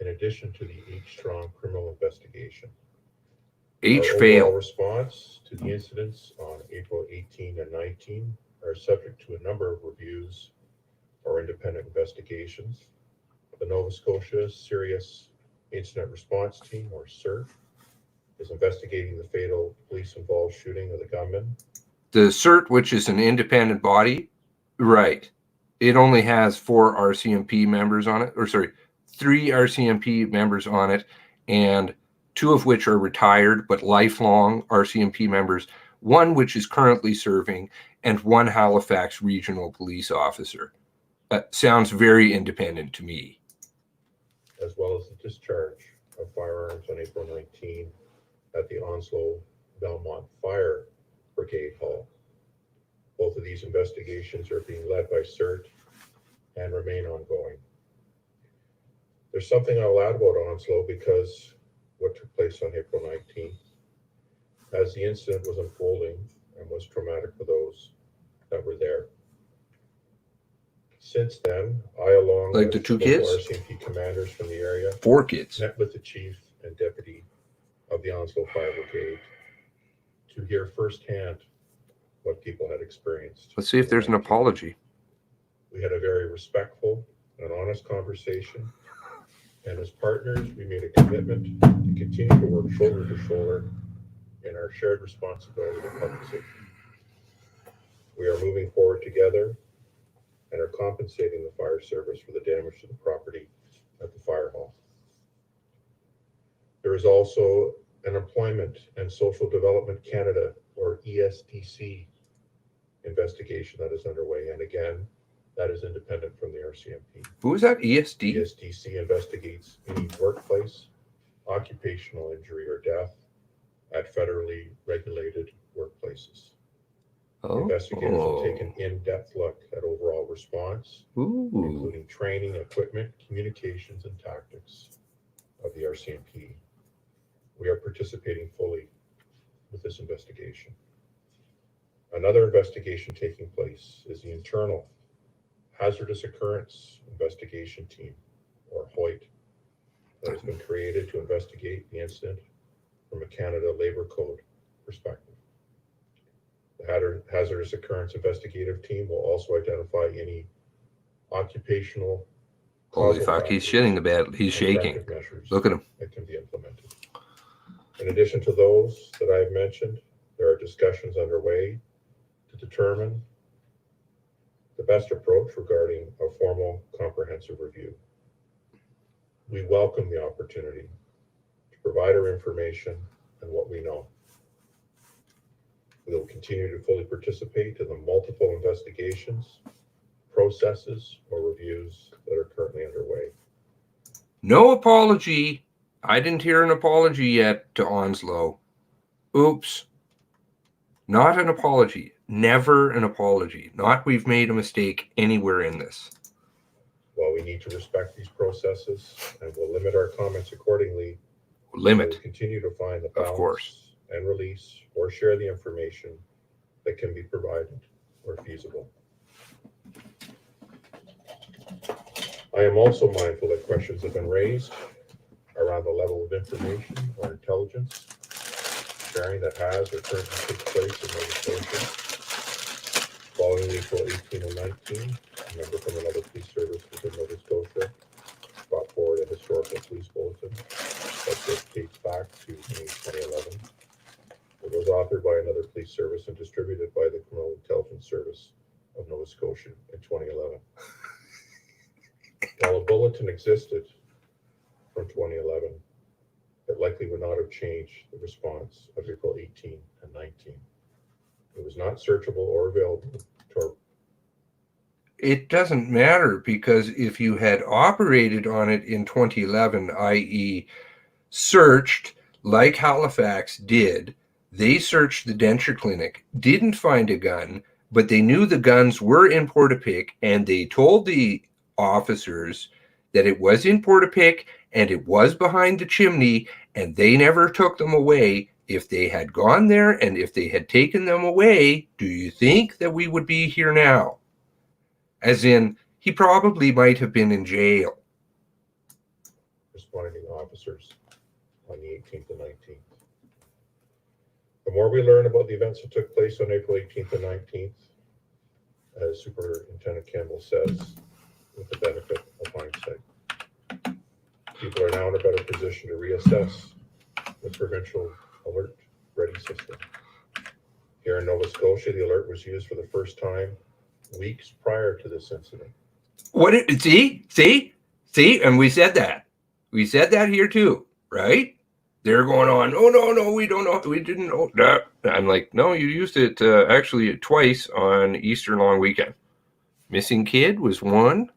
in addition to the H-strong criminal investigation. H Our fail. overall response to the incidents on April 18 and 19 are subject to a number of reviews or independent investigations. The Nova Scotia Serious Incident Response Team, or CERT, is investigating the fatal police-involved shooting of the gunman. The CERT, which is an independent body, right. It only has 4 RCMP members on it, or sorry, 3 RCMP members on it, and 2 of which are retired but lifelong RCMP members, 1 which is currently serving, and 1 Halifax regional police officer. Sounds very independent to me. As well as the discharge of firearms on April 19 at the Onslow Belmont Fire Brigade Hall. Both of these investigations are being led by CERT and remain ongoing. There's something I'll add about Onslow because what took place on April 19th, as the incident was unfolding and was traumatic for those that were there. Since then, I, along Like with the 2 local kids? RCMP commanders from the area, 4 kids. met with the chief and deputy of the Onslow Fire Brigade to hear firsthand what people had experienced. Let's see if there's an apology. We had a very respectful and honest conversation, and as partners, we made a commitment to continue to work shoulder to shoulder in our shared responsibility to public safety. We are moving forward together and are compensating the fire service for the damage to the property at the fire hall. There is also an Employment and Social Development Canada, or ESDC, investigation that is underway, and again, that is independent from the RCMP. Who is that? ESD? ESDC investigates any workplace, occupational injury or death at federally regulated workplaces. Investigators have taken in-depth look at overall response, Ooh. including training, equipment, communications, and tactics of the RCMP. We are participating fully with this investigation. Another investigation taking place is the internal Hazardous Occurrence Investigation Team, or HOIT, that has been created to investigate the incident from a Canada Labour Code perspective. The Hazardous Occurrence Investigative Team will also identify any occupational Holy causal fuck, he's factors shitting the bed. He's and shaking. corrective measures Look at him. that can be implemented. In addition to those that I have mentioned, there are discussions underway to determine the best approach regarding a formal comprehensive review. We welcome the opportunity to provide our information and what we know. We will continue to fully participate in the multiple investigations, processes, or reviews that are currently underway. No apology. I didn't hear an apology yet to Onslow. Oops. Not an apology. Never an apology. Not we've made a mistake anywhere in this. While we need to respect these processes and will limit our comments accordingly, we will Limit. continue to find the Of balance course. and release or share the information that can be provided where feasible. I am also mindful that questions have been raised around the level of information or intelligence sharing that has or currently takes place in Nova Scotia. Following April 18 and 19, a member from another police service within Nova Scotia brought forward a historical police bulletin that dates back to May 2011. It was authored by another police service and distributed by the Criminal Intelligence Service of Nova Scotia in 2011. While a bulletin existed from 2011, it likely would not have changed the response of April 18 and 19. It was not searchable or available to our. It doesn't matter, because if you had operated on it in 2011, i.e. searched like Halifax did, they searched the denture clinic, didn't find a gun, but they knew the guns were in Portapique, and they told the officers that it was in Portapique and it was behind the chimney, and they never took them away. If they had gone there and if they had taken them away, do you think that we would be here now? As in, he probably might have been in jail. Responding officers on the 18th and 19th. The more we learn about the events that took place on April 18th and 19th, as Superintendent Campbell says, with the benefit of hindsight, people are now in a better position to reassess the provincial alert ready system. Here in Nova Scotia, the alert was used for the first time weeks prior to this incident. See, and we said that. We said that here too, right? They're going on, oh, no, we don't know. We didn't know that. I'm like, no, you used it actually twice on Easter long weekend. Missing kid was one.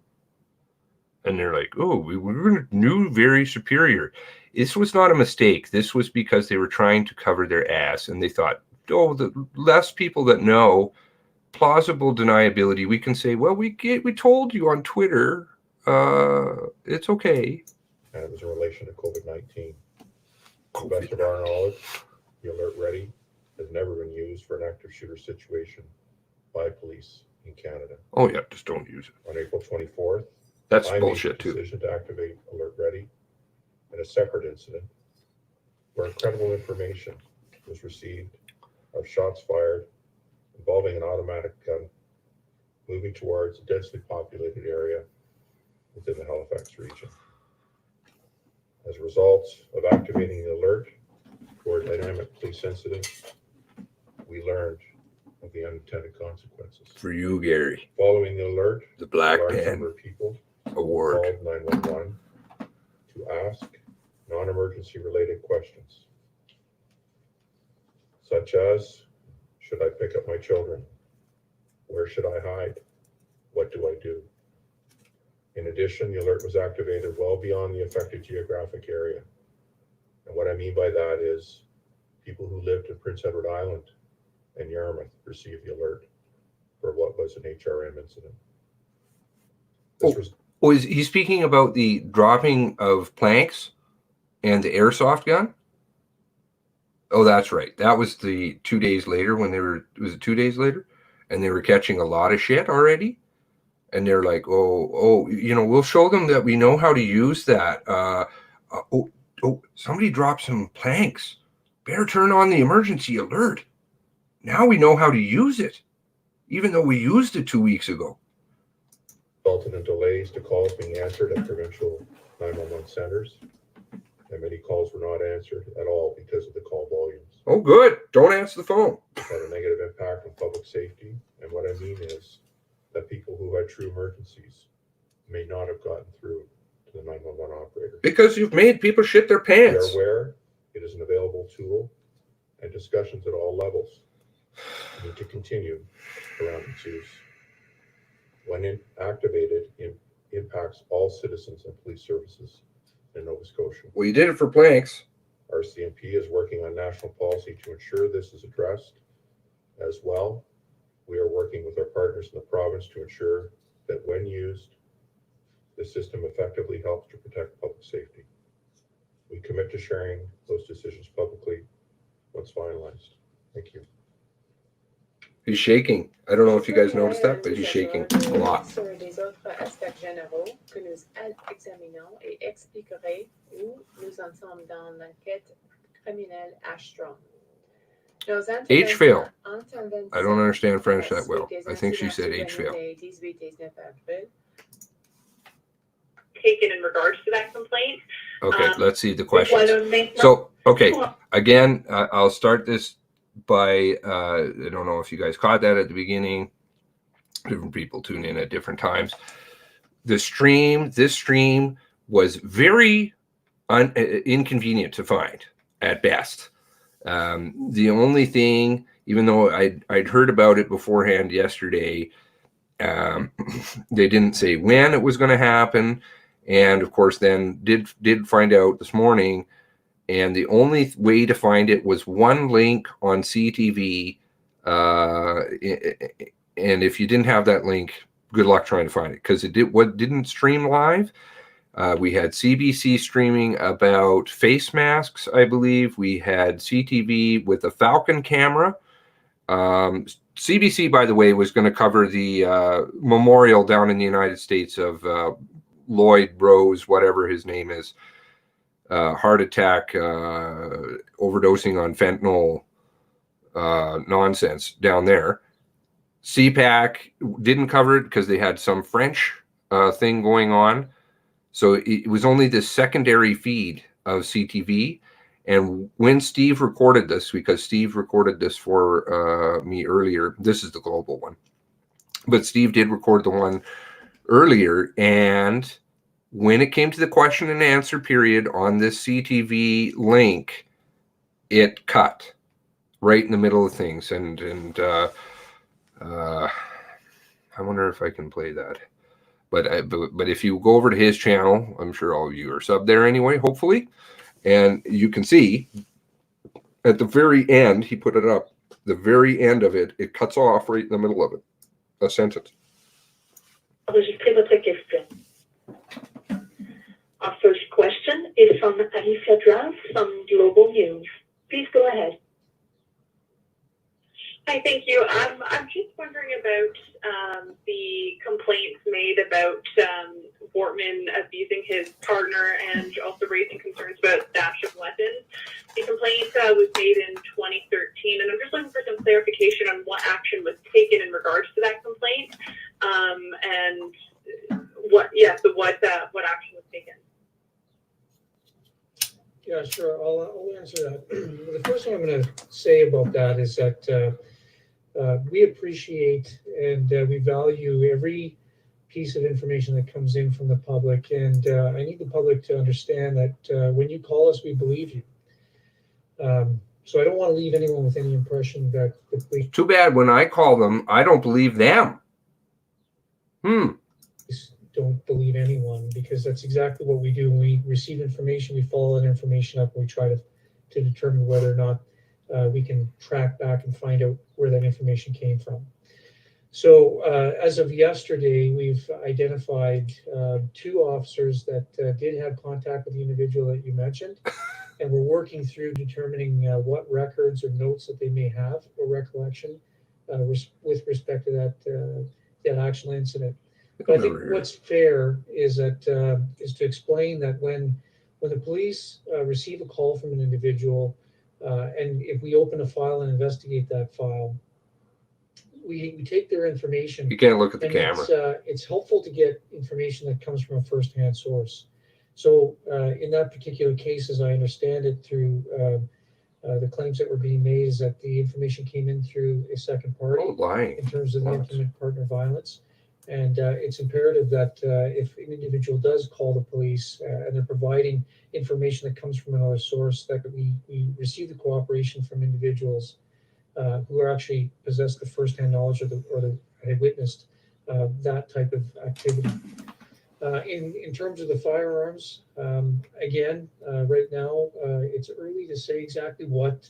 And they're like, oh, we were new, very superior. This was not a mistake. This was because they were trying to cover their ass. And they thought, oh, the less people that know, plausible deniability, we can say, well, we told you on Twitter, it's okay. And it was in relation to COVID-19. To the best of our knowledge, the alert ready has never been used for an active shooter situation by police in Canada. Oh yeah, just don't use it. On April 24th, that's I bullshit made the too. decision to activate alert ready in a separate incident where incredible information was received of shots fired involving an automatic gun moving towards a densely populated area within the Halifax region. As a result of activating the alert for a dynamic police incident, we learned of the unintended consequences. For you, Gary. Following the alert, The Black a large Pen number of people Award. called 911 to ask non-emergency related questions, such as, should I pick up my children? Where should I hide? What do I do? In addition, the alert was activated well beyond the affected geographic area. And what I mean by that is people who lived in Prince Edward Island and Yarmouth received the alert for what was an HRM incident. Is he speaking about the dropping of planks and the airsoft gun? Oh, that's right. That was the 2 days later when they were, was it 2 days later? And they were catching a lot of shit already. And they're like, oh, we'll show them that we know how to use that. Somebody dropped some planks. Better turn on the emergency alert. Now we know how to use it, even though we used it 2 weeks ago. Resulted in delays to calls being answered at provincial 911 centers. And many calls were not answered at all because of the call volumes. Oh, good. Don't answer the phone. It had a negative impact on public safety. And what I mean is that people who had true emergencies may not have gotten through to the 911 operator. Because you've made people shit their We pants. are aware it is an available tool, and discussions at all levels need to continue around its use. When activated, it impacts all citizens and police services in Nova Scotia. Well, you did it for planks. RCMP is working on national policy to ensure this is addressed as well. We are working with our partners in the province to ensure that when used, the system effectively helps to protect public safety. We commit to sharing those decisions publicly once finalized. Thank you. He's shaking. I don't know if you guys noticed that, but he's shaking a lot. Sur les autres aspects généraux que nous examinons et expliquerai où nous en sommes dans l'enquête criminelle Ashstrom. Nos H fail. interventions I don't understand French that suite well. des I think she incidents said H survenus fail. les 18 et 19 avril. Taken in regards to that complaint. Okay, let's see the questions. Voilà, maintenant. So, okay, again, I'll start this by, I don't know if you guys caught that at the beginning. Different people tune in at different times. This stream was very inconvenient to find at best. The only thing, even though I'd heard about it beforehand yesterday, they didn't say when it was going to happen. And of course, then did find out this morning. And the only way to find it was one link on CTV. And if you didn't have that link, good luck trying to find it, because it didn't stream live. We had CBC streaming about face masks, I believe. We had CTV with a Falcon camera. CBC, by the way, was going to cover the memorial down in the United States of Lloyd Rose, whatever his name is, heart attack, overdosing on fentanyl nonsense down there. CPAC didn't cover it because they had some French thing going on. So it was only the secondary feed of CTV. And when Steve recorded this, because Steve recorded this for me earlier, this is the global one. But Steve did record the one earlier. And when it came to the question and answer period on this CTV link, it cut right in the middle of things. And I wonder if I can play that. But if you go over to his channel, I'm sure all of you are subbed there anyway, hopefully. And you can see at the very end, he put it up, the very end of it, it cuts off right in the middle of it, a sentence. Enregistrer votre question. Our first question is from Alicia Drav from Global News. Please go ahead. Hi, thank you. I'm just wondering about the complaints made about Wortman abusing his partner and also raising concerns about stash of weapons. The complaint was made in 2013, and I'm just looking for some clarification on what action was taken in regards to that complaint, and what action was taken. Yeah, sure. I'll answer that. The first thing I'm going to say about that is that we appreciate and we value every piece of information that comes in from the public. And I need the public to understand that when you call us, we believe you. So I don't want to leave anyone with any impression that the police Too bad when I call them, I don't believe them. don't believe anyone, because that's exactly what we do. When we receive information, we follow that information up, and we try to determine whether or not we can track back and find out where that information came from. So as of yesterday, we've identified 2 officers that did have contact with the individual that you mentioned, and we're working through determining what records or notes that they may have or recollection with respect to that actual incident. But I think what's fair is that is to explain that when the police receive a call from an individual, and if we open a file and investigate that file, we take their information. You can't look at the and camera. It's helpful to get information that comes from a first-hand source. So in that particular case, as I understand it, through the claims that were being made, is that the information came in through a second party in terms of the intimate partner violence. And it's imperative that if an individual does call the police and they're providing information that comes from another source, that we receive the cooperation from individuals who are actually possess the first-hand knowledge or have witnessed that type of activity. In terms of the firearms, again, right now it's early to say exactly what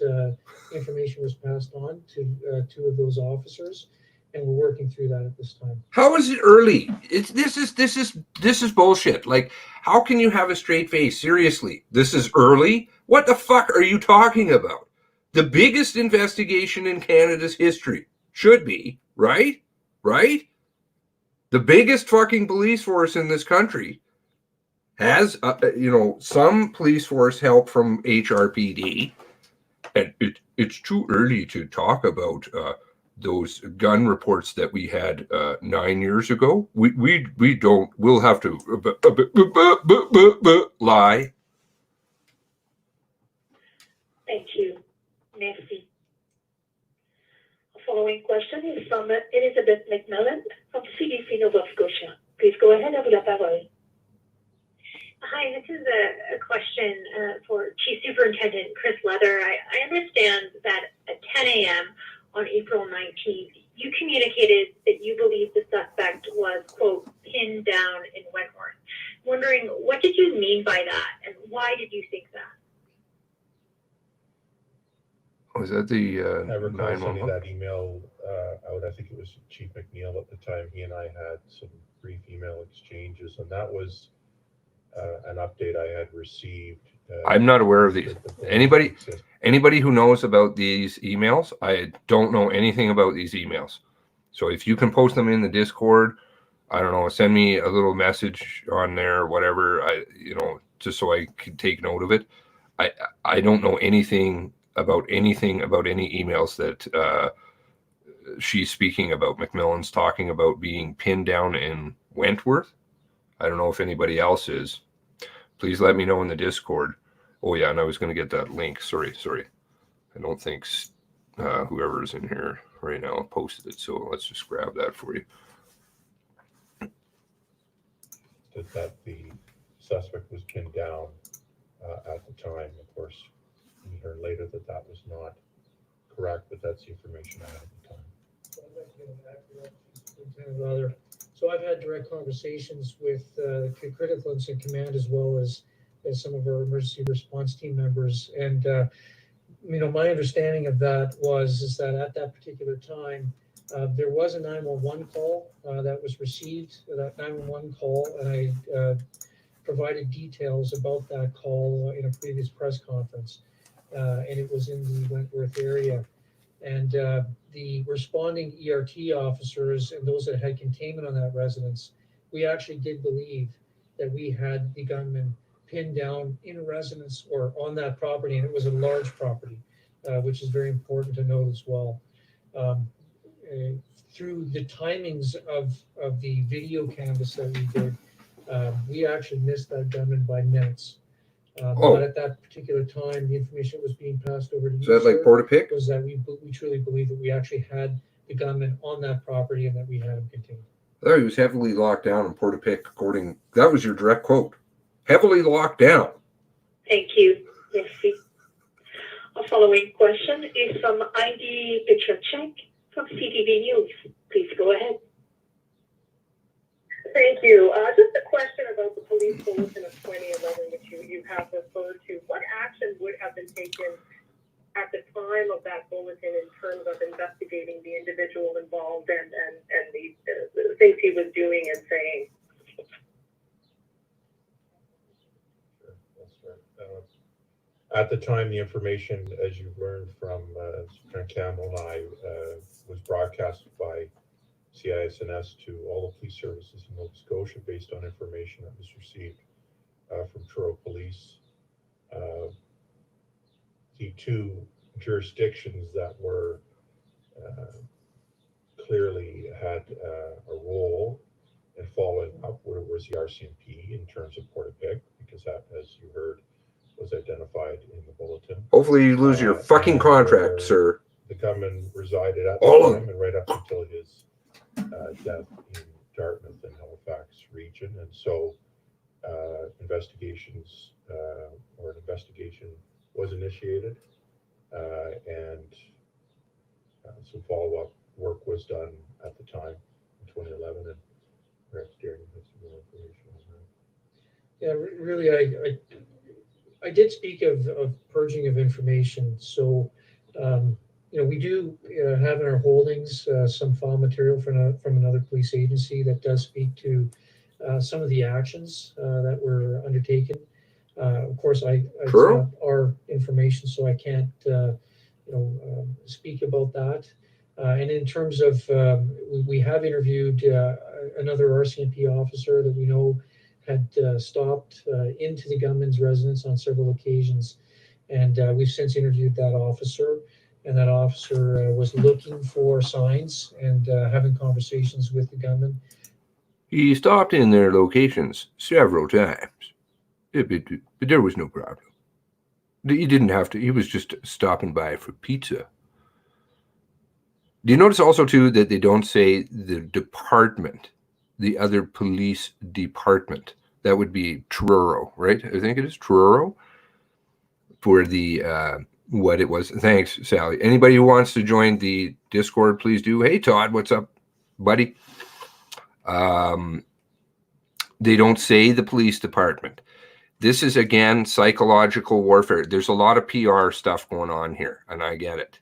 information was passed on to 2 of those officers. And we're working through that at this time. How is it early? This is bullshit. Like, how can you have a straight face? Seriously, this is early? What the fuck are you talking about? The biggest investigation in Canada's history should be, right? Right? The biggest fucking police force in this country has, some police force help from HRPD, And it's too early to talk about those gun reports that we had 9 years ago. We don't. We'll have to lie. Thank you. Merci. The following question is from Elizabeth McMillan from CDC Nova Scotia. Please go ahead, à vous la parole. Hi, this is a question for Chief Superintendent Chris Leather. I understand that at 10 a.m. on April 19th, you communicated that you believe the suspect was, quote, pinned down in Wentworth. Wondering, what did you mean by that, and why did you think that? Was that the I recall sending 911? that email out. I think it was Chief McNeil at the time. He and I had some brief email exchanges, and that was an update I had received. I'm not aware of these. Anybody who knows about these emails, I don't know anything about these emails. So if you can post them in the Discord, I don't know, send me a little message on there, whatever, just so I can take note of it. I don't know anything about any emails that she's speaking about. McMillan's talking about being pinned down in Wentworth. I don't know if anybody else is. Please let me know in the Discord. Oh yeah, and I was going to get that link. Sorry. I don't think whoever is in here right now posted it. So let's just grab that for you. That the suspect was pinned down at the time. Of course, we heard later that that was not correct, but that's the information I had at the time. So I've had direct conversations with critical incident command as well as some of our emergency response team members, and my understanding of that is that at that particular time there was a 911 call that was received. That 911 call, and I provided details about that call in a previous press conference, and it was in the Wentworth area. And the responding ERT officers and those that had containment on that residence, we actually did believe that we had the gunman pinned down in a residence or on that property, and it was a large property, which is very important to note as well. Through the timings of the video canvas that we did, we actually missed that gunman by minutes. But at that particular time, the information that was being passed over to you, Is that like Portapic? was that we truly believe that we actually had the gunman on that property and that we had him contained. I thought he was heavily locked down in Portapic, that was your direct quote. Heavily locked down. Thank you. Merci. Our following question is from ID Petracek from CTV News. Please go ahead. Thank you. Just a question about the police bulletin of 2011, which you have referred to. What action would have been taken at the time of that bulletin in terms of investigating the individual involved and the things he was doing and saying? Sure, that's right. At the time, the information, as you've learned from Superintendent Campbell and I, was broadcasted by CISNS to all the police services in Nova Scotia based on information that was received from Truro Police. The two jurisdictions that were clearly had a role in following up was the RCMP in terms of Portapic, because that, as you heard, was identified in the bulletin. Hopefully you lose your fucking contract, sir. The gunman resided at the time and right up until his death in Dartmouth and Halifax region, and so investigation was initiated, and some follow-up work was done at the time in 2011, and perhaps Darren has some more information on that. Yeah, really, I did speak of purging of information. So, we do have in our holdings some file material from another police agency that does speak to some of the actions that were undertaken. Of course, it's not our information, so I can't, speak about that. And in terms of, we have interviewed another RCMP officer that we know had stopped into the gunman's residence on several occasions And we've since interviewed that officer, and that officer was looking for signs and having conversations with the gunman. He stopped in their locations several times, but there was no problem. He didn't have to. He was just stopping by for pizza. Do you notice also, too, that they don't say the department, the other police department? That would be Truro, right? I think it is Truro for the what it was. Thanks, Sally. Anybody who wants to join the Discord, please do. Hey, Todd, what's up, buddy? They don't say the police department. This is, again, psychological warfare. There's a lot of PR stuff going on here, and I get it.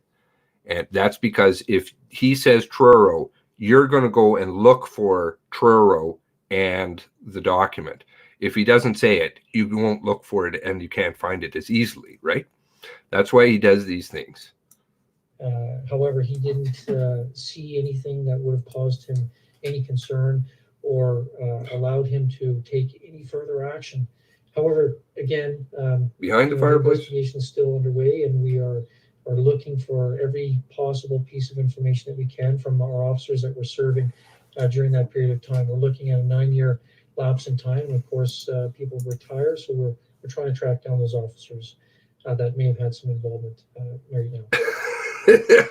And that's because if he says Truro, you're going to go and look for Truro and the document. If he doesn't say it, you won't look for it and you can't find it as easily, right? That's why he does these things. However, he didn't see anything that would have caused him any concern or allowed him to take any further action. However, again, behind the fireplace, the investigation is still underway, and we are looking for every possible piece of information that we can from our officers that were serving during that period of time. We're looking at a 9-year lapse in time. And of course, people retire, so we're trying to track down those officers that may have had some involvement right now.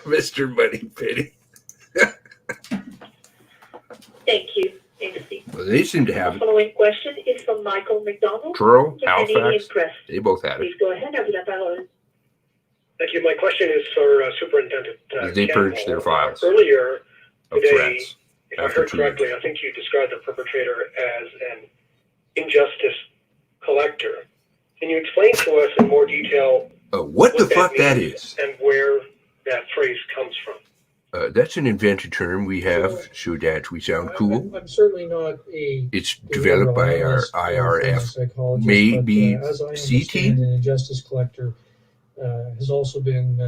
Mr. Money Pity. Thank you, Nancy. Well, they seem to have The it. following question is from Michael McDonald. Truro, from the Canadian Halifax, Press. they both had it. Please go ahead, have la parole. Thank you. My question is for Superintendent They Campbell. purged their files Earlier of today, threats if I after heard 2 years. correctly, I think you described the perpetrator as an injustice collector. Can you explain to us in more detail What the fuck that is? and where that phrase comes from? That's an invented term we have so that we sound cool. I'm certainly not a. It's developed by our IRF, maybe as I CT. understand, an injustice collector has also been,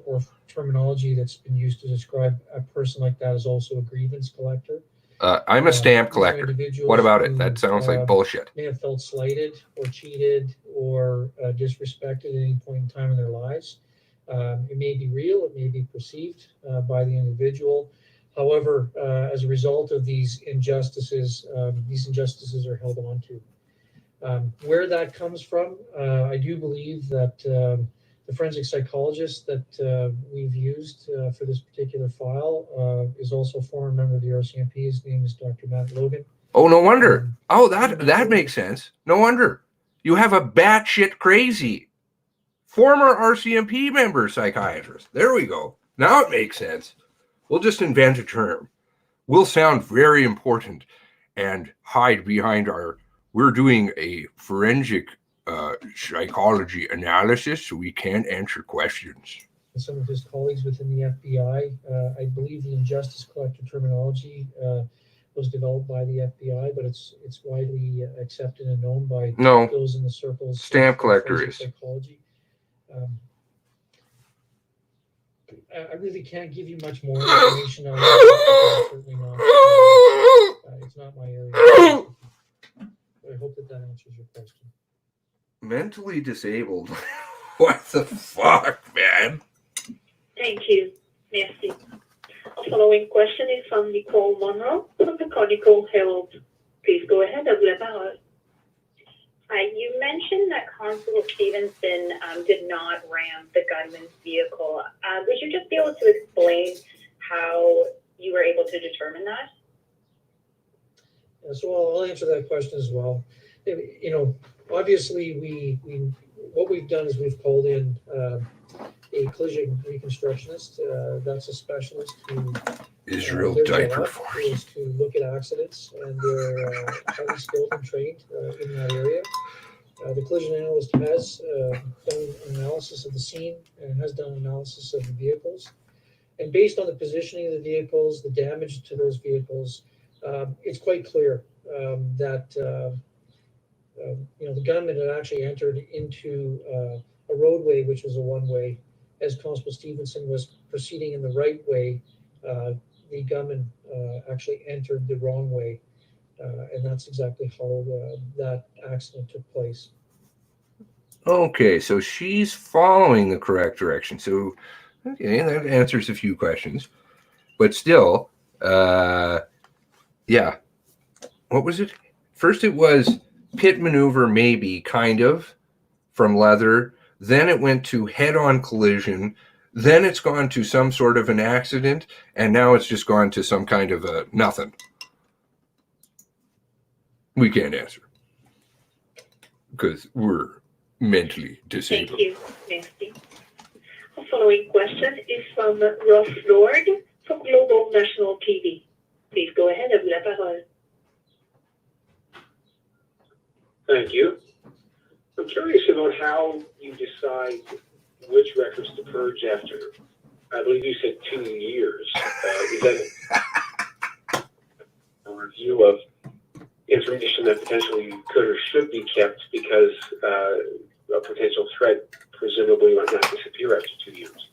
or terminology that's been used to describe a person like that is also a grievance collector. I'm a stamp These are collector. individuals What about it? who, That sounds like bullshit. May have felt slighted or cheated or disrespected at any point in time in their lives. It may be real, it may be perceived by the individual. However, as a result of these injustices are held on to. Where that comes from, I do believe that the forensic psychologist that we've used for this particular file is also a former member of the RCMP. His name is Dr. Matt Logan. Oh, no wonder. That makes sense. No wonder. You have a batshit crazy former RCMP member psychiatrist. There we go. Now it makes sense. We'll just invent a term. We'll sound very important and hide behind we're doing a forensic psychology analysis, so we can't answer questions. Some of his colleagues within the FBI, I believe the injustice collector terminology was developed by the FBI, but it's widely accepted and known by those in the circles. Stamp collector is. Psychology. I really can't give you much more information on that. Certainly not. It's not my area. But I hope that answers your question. Mentally disabled. What the fuck, man? Thank you. Merci. The following question is from Nicole Monroe from the Chronicle Herald. Please go ahead, have la parole. Hi, you mentioned that Constable Stevenson did not ram the gunman's vehicle. Would you just be able to explain how you were able to determine that? So I'll answer that question as well. Obviously, what we've done is we've called in a collision reconstructionist. That's a specialist who Israel diaper force to look at accidents, and they're highly skilled and trained in that area. The collision analyst has done an analysis of the scene and has done analysis of the vehicles. And based on the positioning of the vehicles, the damage to those vehicles, it's quite clear that the gunman had actually entered into a roadway, which was a one-way. As Constable Stevenson was proceeding in the right way, the gunman actually entered the wrong way. And that's exactly how that accident took place. Okay, so she's following the correct direction. So, okay, that answers a few questions. But still, yeah. What was it? First it was pit maneuver, maybe, kind of, from leather. Then it went to head-on collision. Then it's gone to some sort of an accident. And now it's just gone to some kind of a nothing. We can't answer. Because we're mentally disabled. Thank you, Nancy. Our following question is from Ross Lord from Global National TV. Please go ahead, à vous la parole. Thank you. I'm curious about how you decide which records to purge after, I believe you said 2 years. Is that a review of information that potentially could or should be kept because a potential threat presumably might not disappear after 2 years?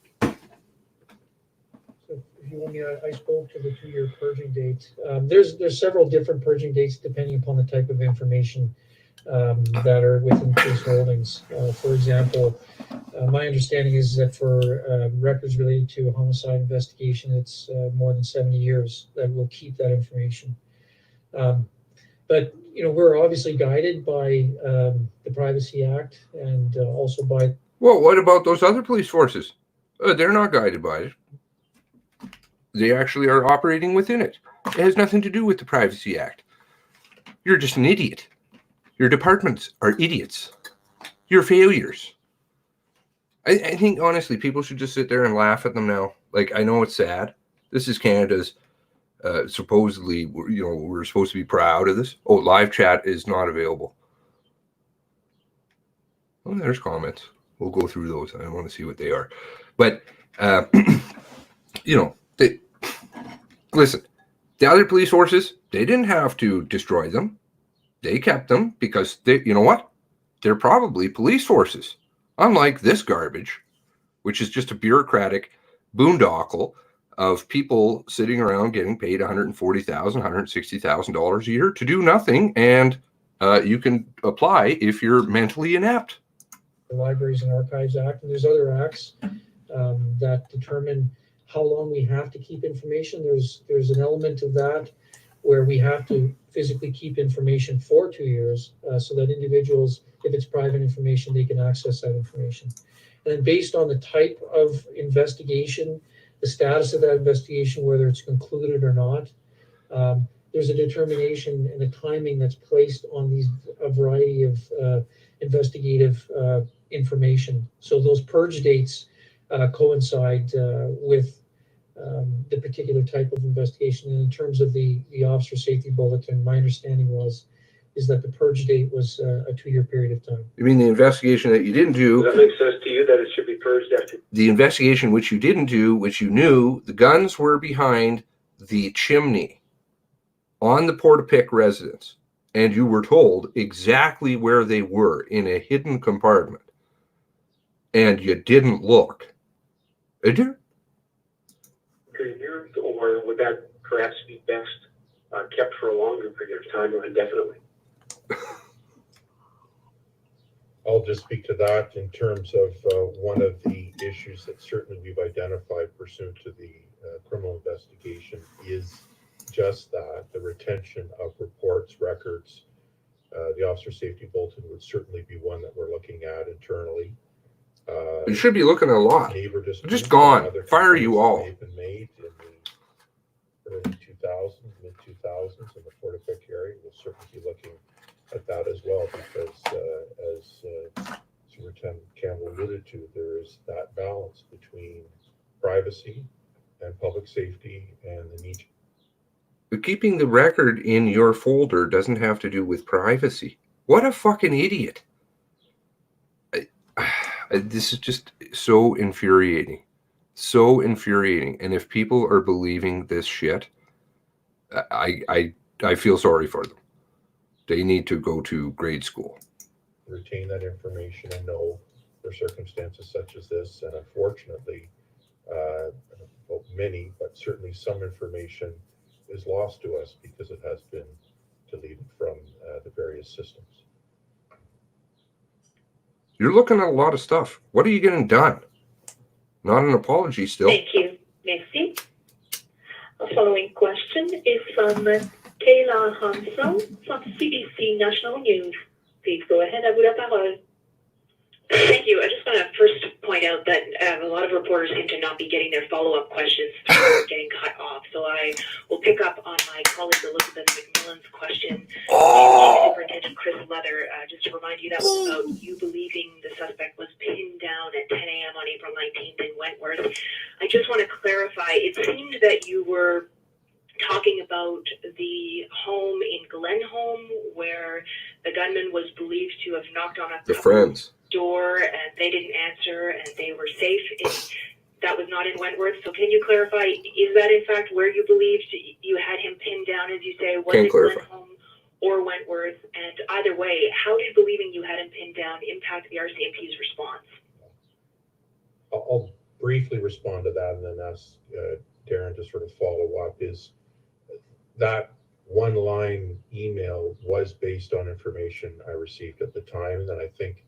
So if you want me, I spoke to the 2-year purging date. There's several different purging dates depending upon the type of information that are within police holdings. For example, my understanding is that for records related to a homicide investigation, it's more than 70 years that we'll keep that information. But we're obviously guided by the Privacy Act and also by. Well, what about those other police forces? They're not guided by it. They actually are operating within it. It has nothing to do with the Privacy Act. You're just an idiot. Your departments are idiots. You're failures. I think, honestly, people should just sit there and laugh at them now. Like, I know it's sad. This is Canada's, supposedly, we're supposed to be proud of this. Oh, live chat is not available. Oh, there's comments. We'll go through those. I want to see what they are. But, listen, the other police forces, they didn't have to destroy them. They kept them because you know what? They're probably police forces. Unlike this garbage, which is just a bureaucratic boondoggle of people sitting around getting paid $140,000, $160,000 a year to do nothing, and you can apply if you're mentally inept. The Libraries and Archives Act, and there's other acts that determine how long we have to keep information. There's an element of that where we have to physically keep information for 2 years so that individuals, if it's private information, they can access that information. And then based on the type of investigation, the status of that investigation, whether it's concluded or not, there's a determination and a timing that's placed on a variety of investigative information. So those purge dates coincide with the particular type of investigation. And in terms of the officer safety bulletin, my understanding is that the purge date was a 2-year period of time. You mean the investigation that you didn't do? Does that make sense to you that it should be purged after? The investigation which you didn't do, which you knew the guns were behind the chimney on the Portapique residence, and you were told exactly where they were in a hidden compartment, and you didn't look. Did you? Or would that perhaps be best kept for a longer period of time or indefinitely? I'll just speak to that in terms of one of the issues that certainly we've identified pursuant to the criminal investigation is just that, the retention of reports, records. The officer safety bulletin would certainly be one that we're looking at internally. You should be looking at a lot. Just gone. Fire you all. They've been made in the early 2000s, mid 2000s in the Portapique area. We'll certainly be looking at that as well because, as Superintendent Campbell alluded to, there is that balance between privacy and public safety and the need. But keeping the record in your folder doesn't have to do with privacy. What a fucking idiot. This is just so infuriating. So infuriating. And if people are believing this shit, I feel sorry for them. They need to go to grade school. Retain that information and know for circumstances such as this. And unfortunately, well, many, but certainly some information is lost to us because it has been deleted from the various systems. You're looking at a lot of stuff. What are you getting done? Not an apology still. Thank you. Merci. Our following question is from Kayla Hansel from CBC National News. Please go ahead, à vous la parole. Thank you. I just want to first point out that a lot of reporters seem to not be getting their follow-up questions getting cut off. So I will pick up on my colleague Elizabeth McMillan's question. Superintendent Chris Leather, just to remind you, that was about you believing the suspect was pinned down at 10 a.m. on April 19th in Wentworth. I just want to clarify, it seemed that you were talking about the home in Glenholm where the gunman was believed to have knocked on The friends. door and they didn't answer and they were safe. That was not in Wentworth. So can you clarify, is that in fact where you believed you had him pinned down, as you say? Was it Glenholm or Wentworth? And either way, how did believing you had him pinned down impact the RCMP's response? I'll briefly respond to that and then ask Darren to sort of follow up. Is that one line email was based on information I received at the time, and I think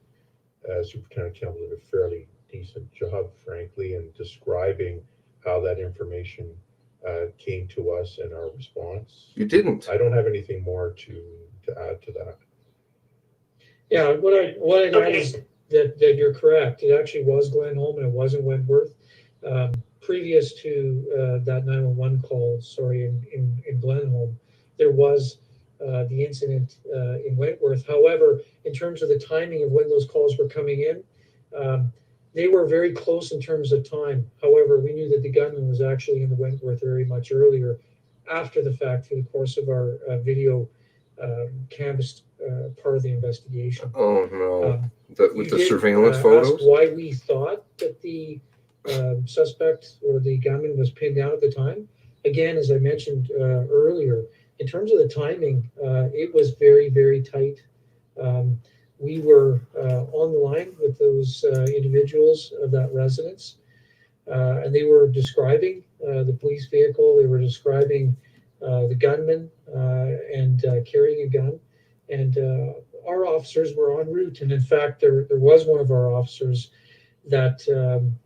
Superintendent Campbell did a fairly decent job, frankly, in describing how that information came to us and our response. You didn't. I don't have anything more to add to that. Yeah, what I'd add is that you're correct. It actually was Glenholm and it wasn't Wentworth. Previous to that 911 call, in Glenholm, there was the incident in Wentworth. However, in terms of the timing of when those calls were coming in, they were very close in terms of time. However, we knew that the gunman was actually in the Wentworth area much earlier, after the fact, through the course of our video canvassed part of the investigation. Oh no! With the surveillance ask photos. Why we thought that the suspect or the gunman was pinned down at the time? Again, as I mentioned earlier, in terms of the timing, it was very, very tight. We were on the line with those individuals of that residence, and they were describing the police vehicle. They were describing the gunman and carrying a gun. And our officers were en route. And in fact, there was one of our officers that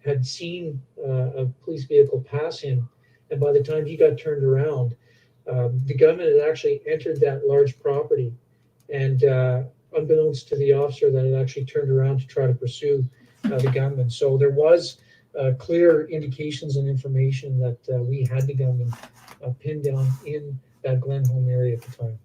had seen a police vehicle pass him. And by the time he got turned around, the gunman had actually entered that large property. And unbeknownst to the officer, that had actually turned around to try to pursue the gunman. So there was clear indications and information that we had the gunman pinned down in that Glenholm area at the time.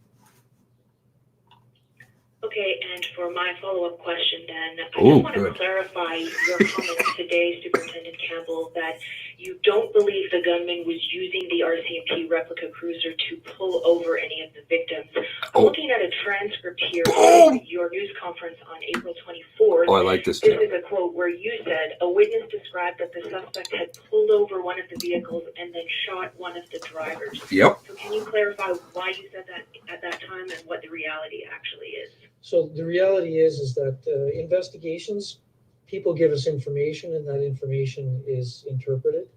Okay, and for my follow-up question then, I just want to clarify your comments today, Superintendent Campbell, that you don't believe the gunman was using the RCMP replica cruiser to pull over any of the victims. I'm looking at a transcript here of your news conference on April 24th. Oh, I like this. This is a quote where you said, a witness described that the suspect had pulled over one of the vehicles and then shot one of the drivers. Yep. So can you clarify why you said that at that time and what the reality actually is? So the reality is that investigations, people give us information and that information is interpreted.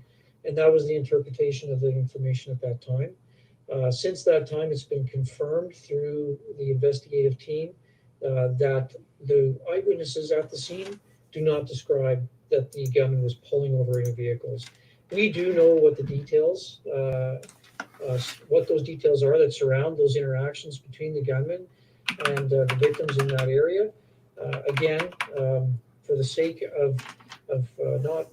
And that was the interpretation of the information at that time. Since that time, it's been confirmed through the investigative team that the eyewitnesses at the scene do not describe that the gunman was pulling over any vehicles. We do know what the details, what those details are that surround those interactions between the gunman and the victims in that area. Again, for the sake of not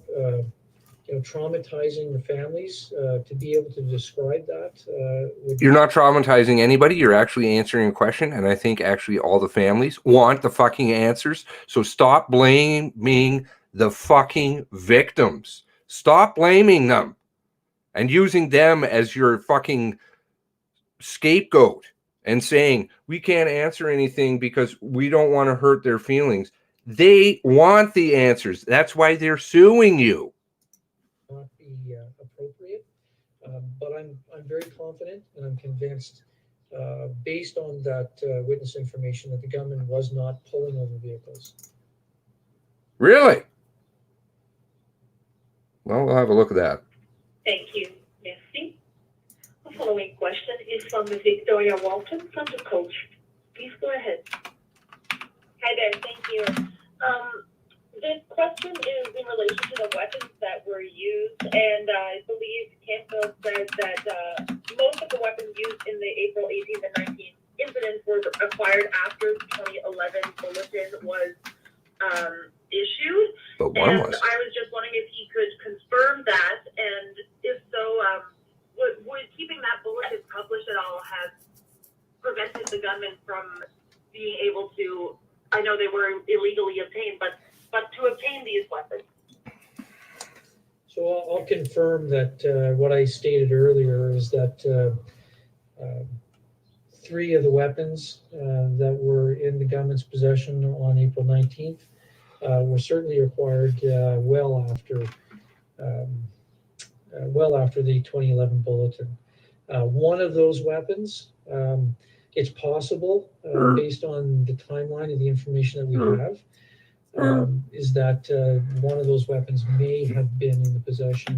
traumatizing the families, to be able to describe that. You're not traumatizing anybody. You're actually answering a question, and I think actually all the families want the fucking answers. So stop blaming the fucking victims. Stop blaming them and using them as your fucking scapegoat. And saying, we can't answer anything because we don't want to hurt their feelings. They want the answers. That's why they're suing you. Not be appropriate, but I'm very confident and I'm convinced, based on that witness information, that the gunman was not pulling over vehicles. Really? Well, we'll have a look at that. Thank you. Merci. The following question is from Victoria Walton from the Coach. Please go ahead. Hi there, thank you. This question is in relation to the weapons that were used, and I believe Canfield said that most of the weapons used in the April 18th and 19th incidents were acquired after the 2011 bulletin was issued. But one and was. I was just wondering if he could confirm that, and if so, would keeping that bulletin published at all have prevented the gunman from being able to, I know they were illegally obtained, but to obtain these weapons? So I'll confirm that what I stated earlier is that 3 of the weapons that were in the gunman's possession on April 19th were certainly acquired well after the 2011 bulletin. One of those weapons, it's possible, based on the timeline of the information that we have, is that one of those weapons may have been in the possession,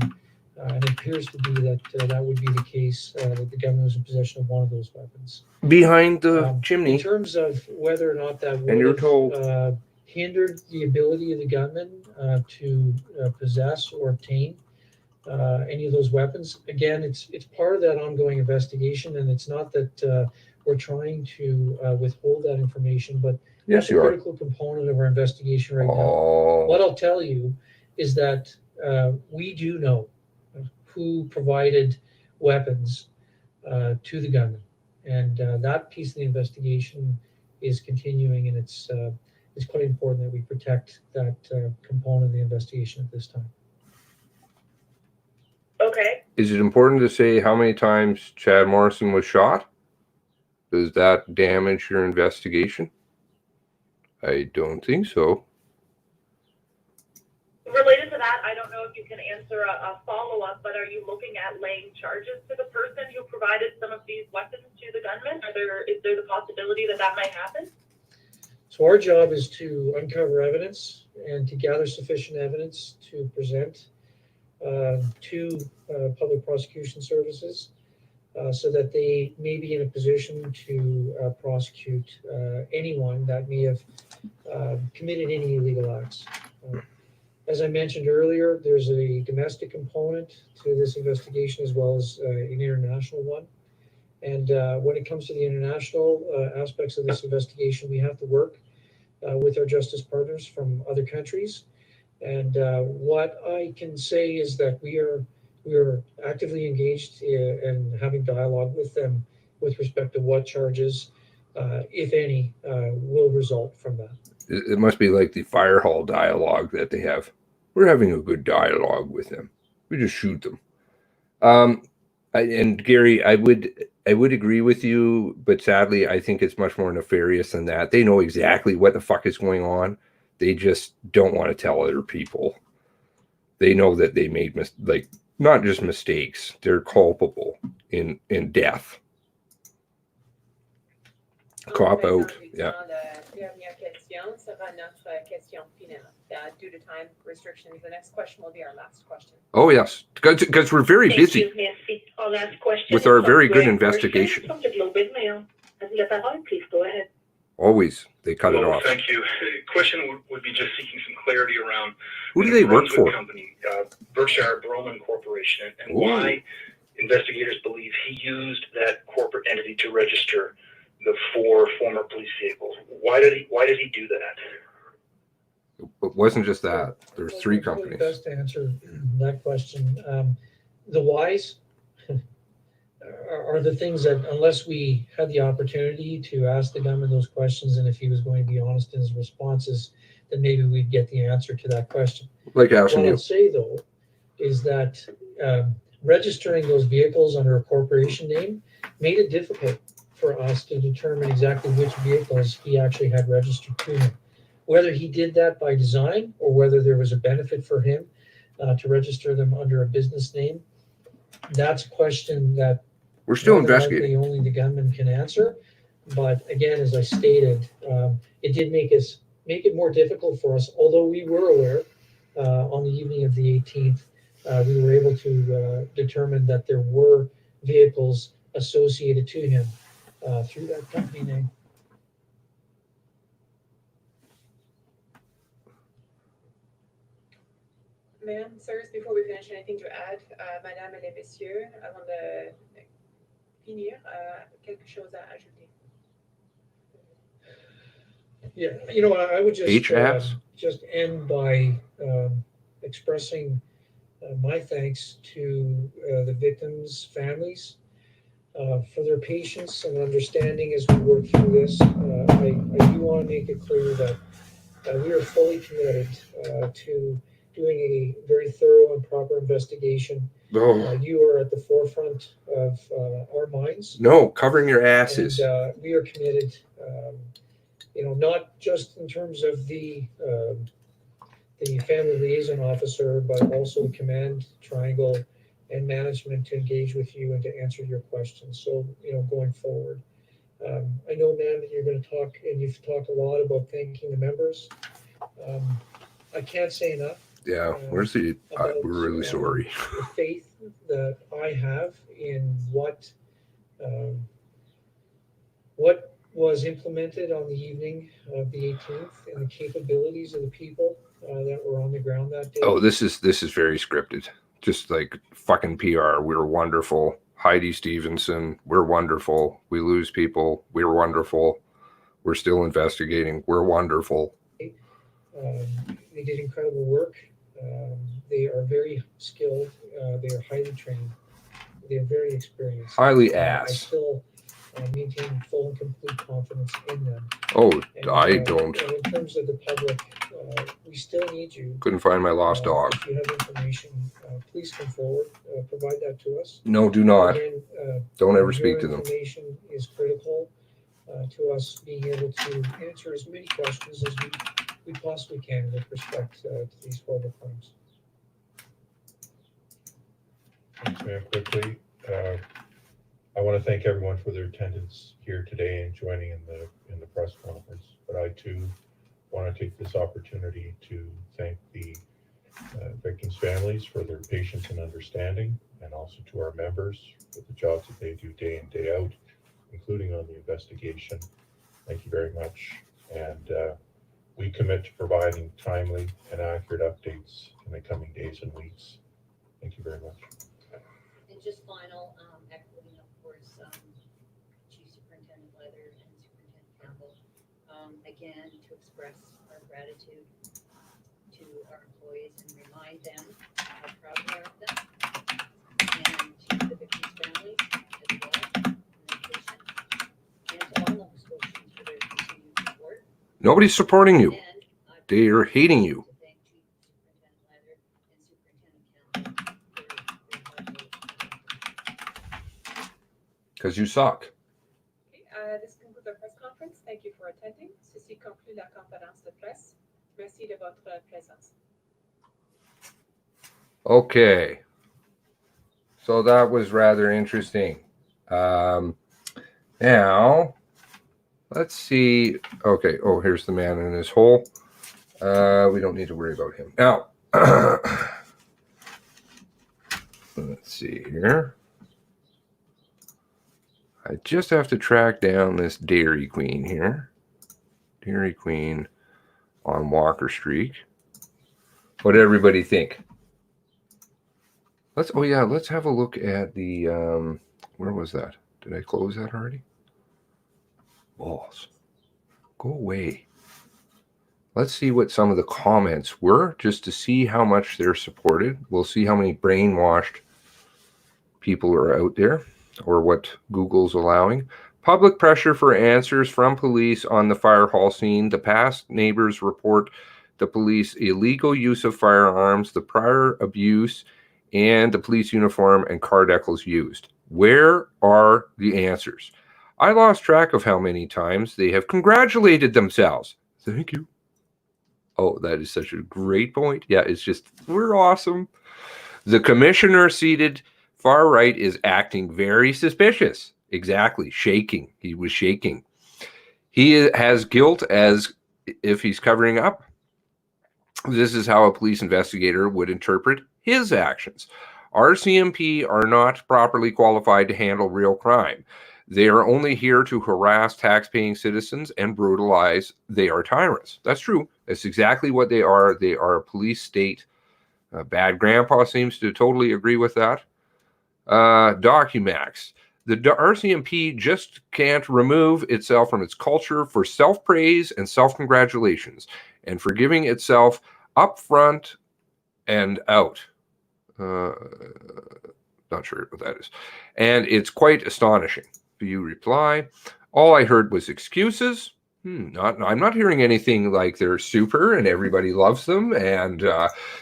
and it appears to be that that would be the case, that the gunman was in possession of one of those weapons. Behind the chimney. In terms of whether or not that And you're would told. have hindered the ability of the gunman to possess or obtain any of those weapons, again, it's part of that ongoing investigation, and it's not that we're trying to withhold that information, but Yes, that's a you are. critical component of our investigation right now. Oh. What I'll tell you is that we do know who provided weapons to the gunman, and that piece of the investigation is continuing, and it's quite important that we protect that component of the investigation at this time. Okay. Is it important to say how many times Chad Morrison was shot? Does that damage your investigation? I don't think so. Related to that, I don't know if you can answer a follow-up, but are you looking at laying charges to the person who provided some of these weapons to the gunman? Is there the possibility that that might happen? So our job is to uncover evidence and to gather sufficient evidence to present to public prosecution services so that they may be in a position to prosecute anyone that may have committed any illegal acts. As I mentioned earlier, there's a domestic component to this investigation as well as an international one. And when it comes to the international aspects of this investigation, we have to work with our justice partners from other countries. And what I can say is that we are actively engaged in having dialogue with them with respect to what charges, if any, will result from that. It must be like the fire hall dialogue that they have. We're having a good dialogue with them. We just shoot them. And Gary, I would agree with you, but sadly, I think it's much more nefarious than that. They know exactly what the fuck is going on. They just don't want to tell other people. They know that they made not just mistakes; they're culpable in death. Cop out. Yeah. Dernière question sera notre question finale. Due to time restrictions, the next question will be our last question. Oh yes, because we're very busy Our last question with our is very from good Greg investigation. From the Globe and Mail. Have la parole, please go ahead. Always, they cut it off. Thank you. The question would be just seeking some clarity around who do they work for? Company, Berkshire Broman Corporation, and why investigators believe he used that corporate entity to register the 4 former police vehicles. Why did he do that? It wasn't just that. There's 3 companies. Best to answer that question. The whys are the things that, unless we had the opportunity to ask the gunman those questions, and if he was going to be honest in his responses, then maybe we'd get the answer to that question. Like asking what you. I'll say though is that registering those vehicles under a corporation name made it difficult for us to determine exactly which vehicles he actually had registered to him. Whether he did that by design or whether there was a benefit for him to register them under a business name, that's a question that we're still investigating. Only the gunman can answer. But again, as I stated, it did make it more difficult for us. Although we were aware on the evening of the 18th, we were able to determine that there were vehicles associated to him through that company name. Ma'am, sirs, before we finish, anything to add? Madame et les messieurs, avant de finir, quelque chose à ajouter? Yeah, you know, I would HAS? just end by expressing my thanks to the victims' families for their patience and understanding as we work through this. I do want to make it clear that we are fully committed to doing a very thorough and proper investigation. Oh, You are at the forefront of our minds. no, covering your asses. And we are committed, you know, not just in terms of the family liaison officer, but also the command triangle and management to engage with you and to answer your questions. So, you know, going forward, I know, ma'am, that you're going to talk, and you've talked a lot about thanking the members. I can't say enough. Yeah, where's the? We're really sorry. The faith that I have in what was implemented on the evening of the 18th and the capabilities of the people that were on the ground that day. Oh, this is very scripted. Just like fucking PR. We're wonderful. Heidi Stevenson, we're wonderful. We lose people. We're wonderful. We're still investigating. We're wonderful. They did incredible work. They are very skilled. They are highly trained. They are very experienced. Highly I ass. still maintain full and complete confidence in them. Oh, And, I don't. And in terms of the public, we still need you. Couldn't find my lost dog. If you have information, please come forward. Provide that to us. No, do not. Again, Don't ever your speak to them. Information is critical to us being able to answer as many questions as we possibly can with respect to these horrible crimes. Thanks, ma'am. Quickly, I want to thank everyone for their attendance here today and joining in the press conference. But I too want to take this opportunity to thank the victims' families for their patience and understanding, and also to our members for the jobs that they do day in, day out, including on the investigation. Thank you very much. And we commit to providing timely and accurate updates in the coming days and weeks. Thank you very much. And just final, echoing, of course, Chief Superintendent Leather and Superintendent Campbell, again, to express our gratitude to our employees and remind them how proud we are of them, and to the victims' families as well, and their patients, and to all Nova Scotians for their continued support. Nobody's supporting you. And They are hating you. to thank Chief Superintendent Leather and Superintendent Campbell for their hard work. Because you suck. Okay, this concludes our press conference. Thank you for attending. Ceci conclut la conférence de presse. Merci de votre présence. Okay. So that was rather interesting. Now, let's see. Okay. Oh, here's the man in his hole. We don't need to worry about him. Now, let's see here. I just have to track down this Dairy Queen here. Dairy Queen on Walker Street. What did everybody think? Let's have a look at the where was that? Did I close that already? Balls. Go away. Let's see what some of the comments were, just to see how much they're supported. We'll see how many brainwashed people are out there, or what Google's allowing. Public pressure for answers from police on the fire hall scene. The past neighbors report the police illegal use of firearms, the prior abuse, and the police uniform and car decals used. Where are the answers? I lost track of how many times they have congratulated themselves. Thank you. Oh, that is such a great point. Yeah, it's just, we're awesome. The commissioner seated far right is acting very suspicious. Exactly. Shaking. He was shaking. He has guilt as if he's covering up. This is how a police investigator would interpret his actions. RCMP are not properly qualified to handle real crime. They are only here to harass tax-paying citizens and brutalize. They are tyrants. That's true. That's exactly what they are. They are a police state Bad Grandpa seems to totally agree with that. Documax. The RCMP just can't remove itself from its culture for self-praise and self-congratulations and for giving itself up front and out. Not sure what that is. And it's quite astonishing. You reply, all I heard was excuses. I'm not hearing anything like they're super and everybody loves them. And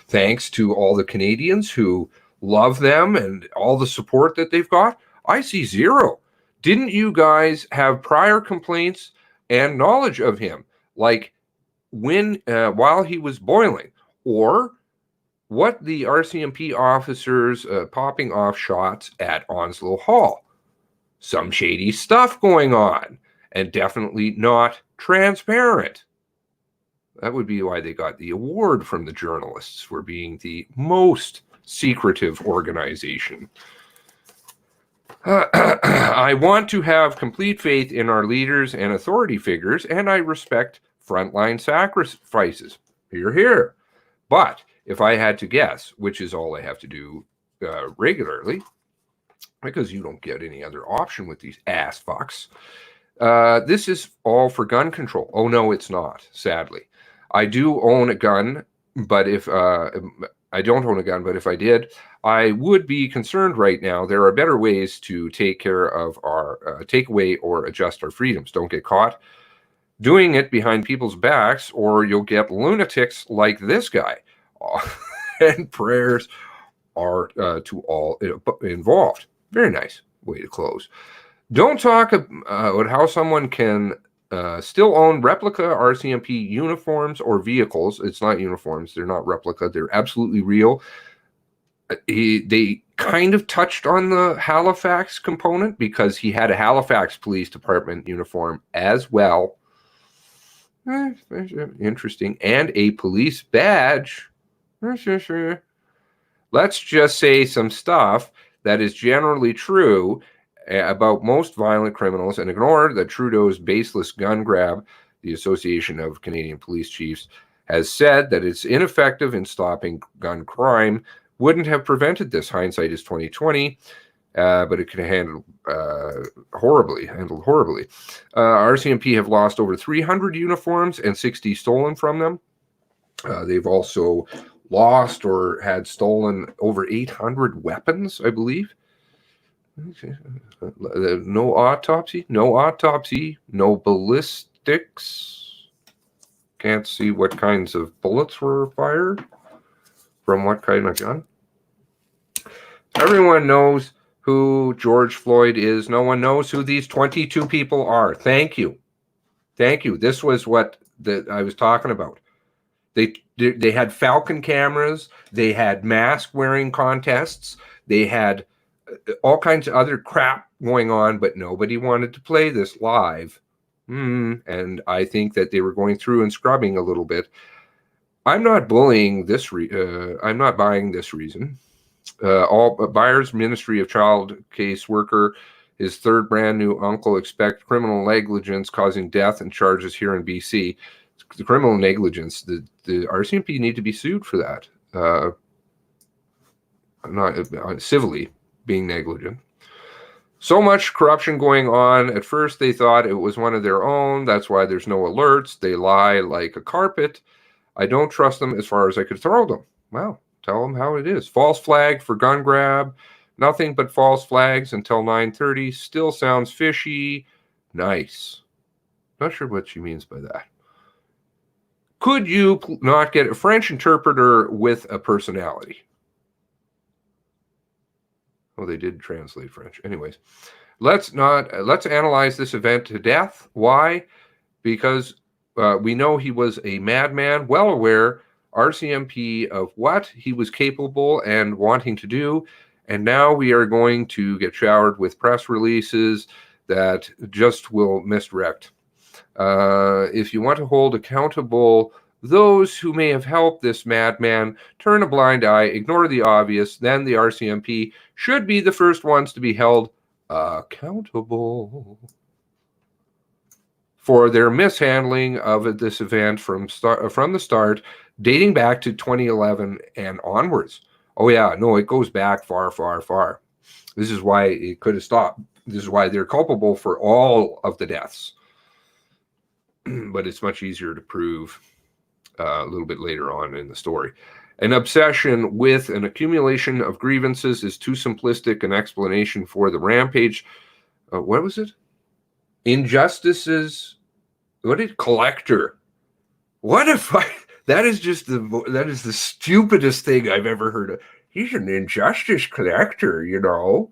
thanks to all the Canadians who love them and all the support that they've got. I see zero. Didn't you guys have prior complaints and knowledge of him? Like when, while he was boiling, or what the RCMP officers popping off shots at Onslow Hall? Some shady stuff going on, and definitely not transparent. That would be why they got the award from the journalists for being the most secretive organization. I want to have complete faith in our leaders and authority figures, and I respect frontline sacrifices. Hear, hear. But if I had to guess, which is all I have to do regularly, because you don't get any other option with these ass fucks, this is all for gun control. Oh, no, it's not, sadly. I do own a gun, but if I don't own a gun, but if I did, I would be concerned right now. There are better ways to take care of our, take away or adjust our freedoms. Don't get caught doing it behind people's backs, or you'll get lunatics like this guy. And prayers are to all involved. Very nice way to close. Don't talk about how someone can still own replica RCMP uniforms or vehicles. It's not uniforms. They're not replica. They're absolutely real. They kind of touched on the Halifax component because he had a Halifax Police Department uniform as well. Interesting. And a police badge. Let's just say some stuff that is generally true about most violent criminals and ignore that Trudeau's baseless gun grab. The Association of Canadian Police Chiefs has said that it's ineffective in stopping gun crime. Wouldn't have prevented this. Hindsight is 2020, but it could have handled horribly. RCMP have lost over 300 uniforms and 60 stolen from them. They've also lost or had stolen over 800 weapons, I believe. Okay. No autopsy, no ballistics. Can't see what kinds of bullets were fired from what kind of gun. Everyone knows who George Floyd is. No one knows who these 22 people are. Thank you. Thank you. This was what I was talking about. They had Falcon cameras. They had mask wearing contests. They had all kinds of other crap going on, but nobody wanted to play this live. And I think that they were going through and scrubbing a little bit. I'm not bullying this. I'm not buying this reason. All Byers Ministry of Child Case Worker, his third brand new uncle, expect criminal negligence causing death and charges here in BC. The criminal negligence, the RCMP need to be sued for that. Not civilly being negligent. So much corruption going on. At first, they thought it was one of their own. That's why there's no alerts. They lie like a carpet. I don't trust them as far as I could throw them. Well, tell them how it is. False flag for gun grab. Nothing but false flags until 9:30. Still sounds fishy. Nice. Not sure what she means by that. Could you not get a French interpreter with a personality? Oh, they did translate French. Anyways, let's analyze this event to death. Why? Because we know he was a madman, well aware, RCMP, of what he was capable and wanting to do. And now we are going to get showered with press releases that just will misdirect. If you want to hold accountable those who may have helped this madman, turn a blind eye, ignore the obvious, then the RCMP should be the first ones to be held accountable for their mishandling of this event from the start. dating back to 2011 and onwards. Oh yeah, no, it goes back far, far, far. This is why it could have stopped. This is why they're culpable for all of the deaths. But it's much easier to prove a little bit later on in the story. An obsession with an accumulation of grievances is too simplistic an explanation for the rampage. What was it? Injustices. What did collector? What if I? That is the stupidest thing I've ever heard of. He's an injustice collector, you know.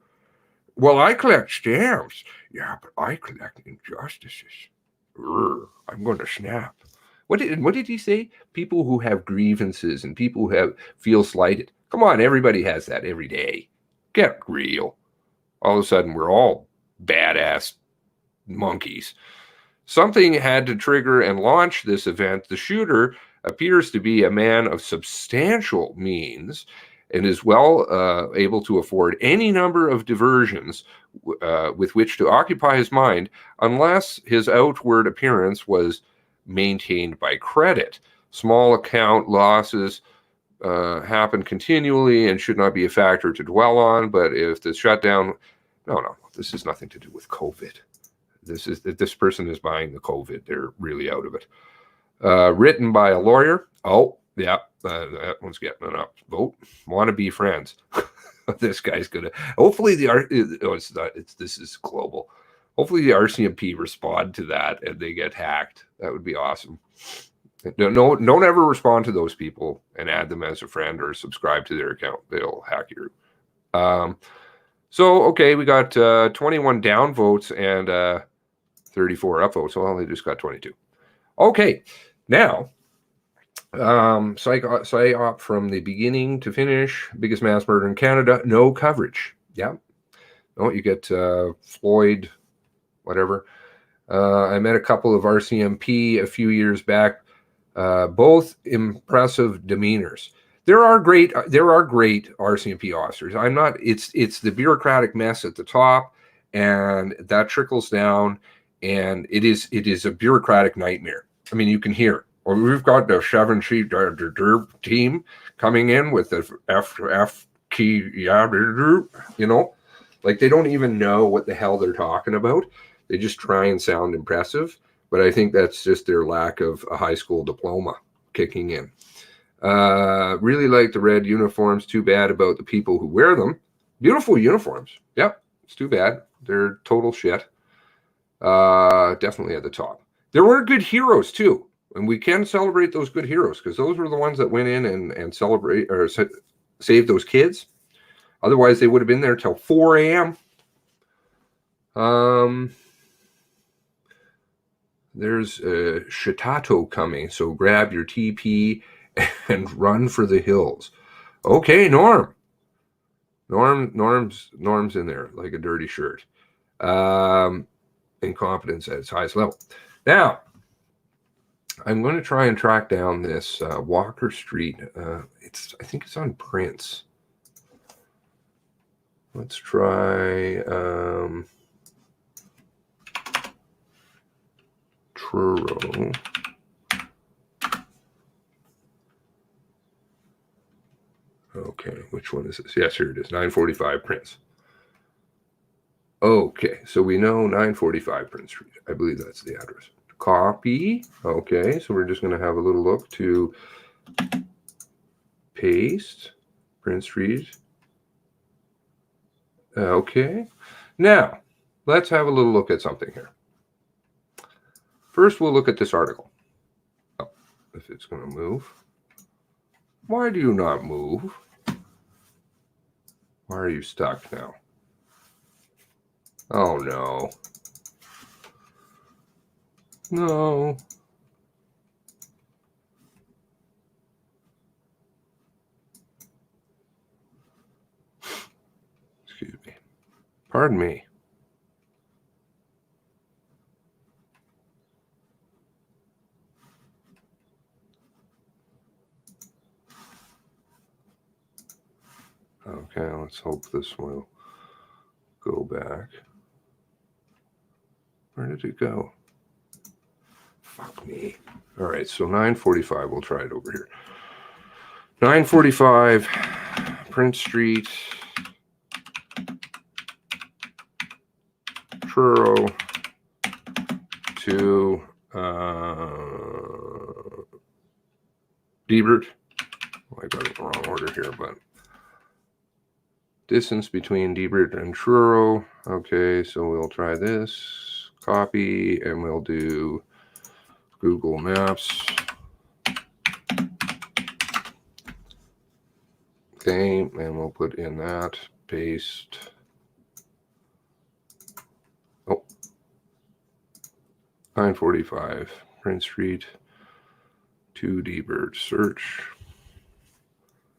Well, I collect stamps. Yeah, but I collect injustices. I'm going to snap. What did he say? People who have grievances and people who feel slighted. Come on, everybody has that every day. Get real. All of a sudden, we're all badass monkeys. Something had to trigger and launch this event. The shooter appears to be a man of substantial means and is well able to afford any number of diversions with which to occupy his mind, unless his outward appearance was maintained by credit. Small account losses happen continually and should not be a factor to dwell on, but if the shutdown... No, this has nothing to do with COVID. This person is buying the COVID. They're really out of it. Written by a lawyer. Oh, yeah, that one's getting an upvote. Want to be friends. This guy's gonna. Hopefully this is global. Hopefully the RCMP respond to that and they get hacked. That would be awesome. Don't ever respond to those people and add them as a friend or subscribe to their account. They'll hack you. So okay, we got 21 downvotes and 34 upvotes. Well, they just got 22. Okay, now psyop from the beginning to finish. Biggest mass murder in Canada. No coverage. Yeah. No, you get Floyd, whatever. I met a couple of RCMP a few years back. Both impressive demeanors. There are great RCMP officers. I'm not. It's the bureaucratic mess at the top, and that trickles down, and it is a bureaucratic nightmare. I mean, you can hear. Well, we've got the 7 sheet team coming in with the F key, you know, like they don't even know what the hell they're talking about. They just try and sound impressive, but I think that's just their lack of a high school diploma kicking in. Really like the red uniforms. Too bad about the people who wear them. Beautiful uniforms. Yep, it's too bad. They're total shit. Definitely at the top. There were good heroes too, and we can celebrate those good heroes because those were the ones that went in and celebrate or saved those kids. Otherwise, they would have been there till 4 a.m. There's a Shitato coming, so grab your TP and run for the hills. Okay, Norm's in there like a dirty shirt. Incompetence at its highest level. Now, I'm going to try and track down this Walker Street. I think it's on Prince. Let's try Truro. Okay, which one is this? Yes, here it is, 945 Prince. Okay, so we know 945 Prince Street. I believe that's the address. Copy. Okay, so we're just going to have a little look to paste Prince Street. Okay, now let's have a little look at something here. First, we'll look at this article. Oh, if it's going to move. Why do you not move? Why are you stuck now? Oh, no. No. Excuse me. Pardon me. Okay, let's hope this will go back. Where did it go? Fuck me. All right, so 945, we'll try it over here. 945 Prince Street, Truro to Debert. Oh, I got it in the wrong order here, but distance between Debert and Truro. Okay, so we'll try this. Copy, and we'll do Google Maps. Okay, and we'll put in that. Paste. Oh. 945 Prince Street to Debert. Search.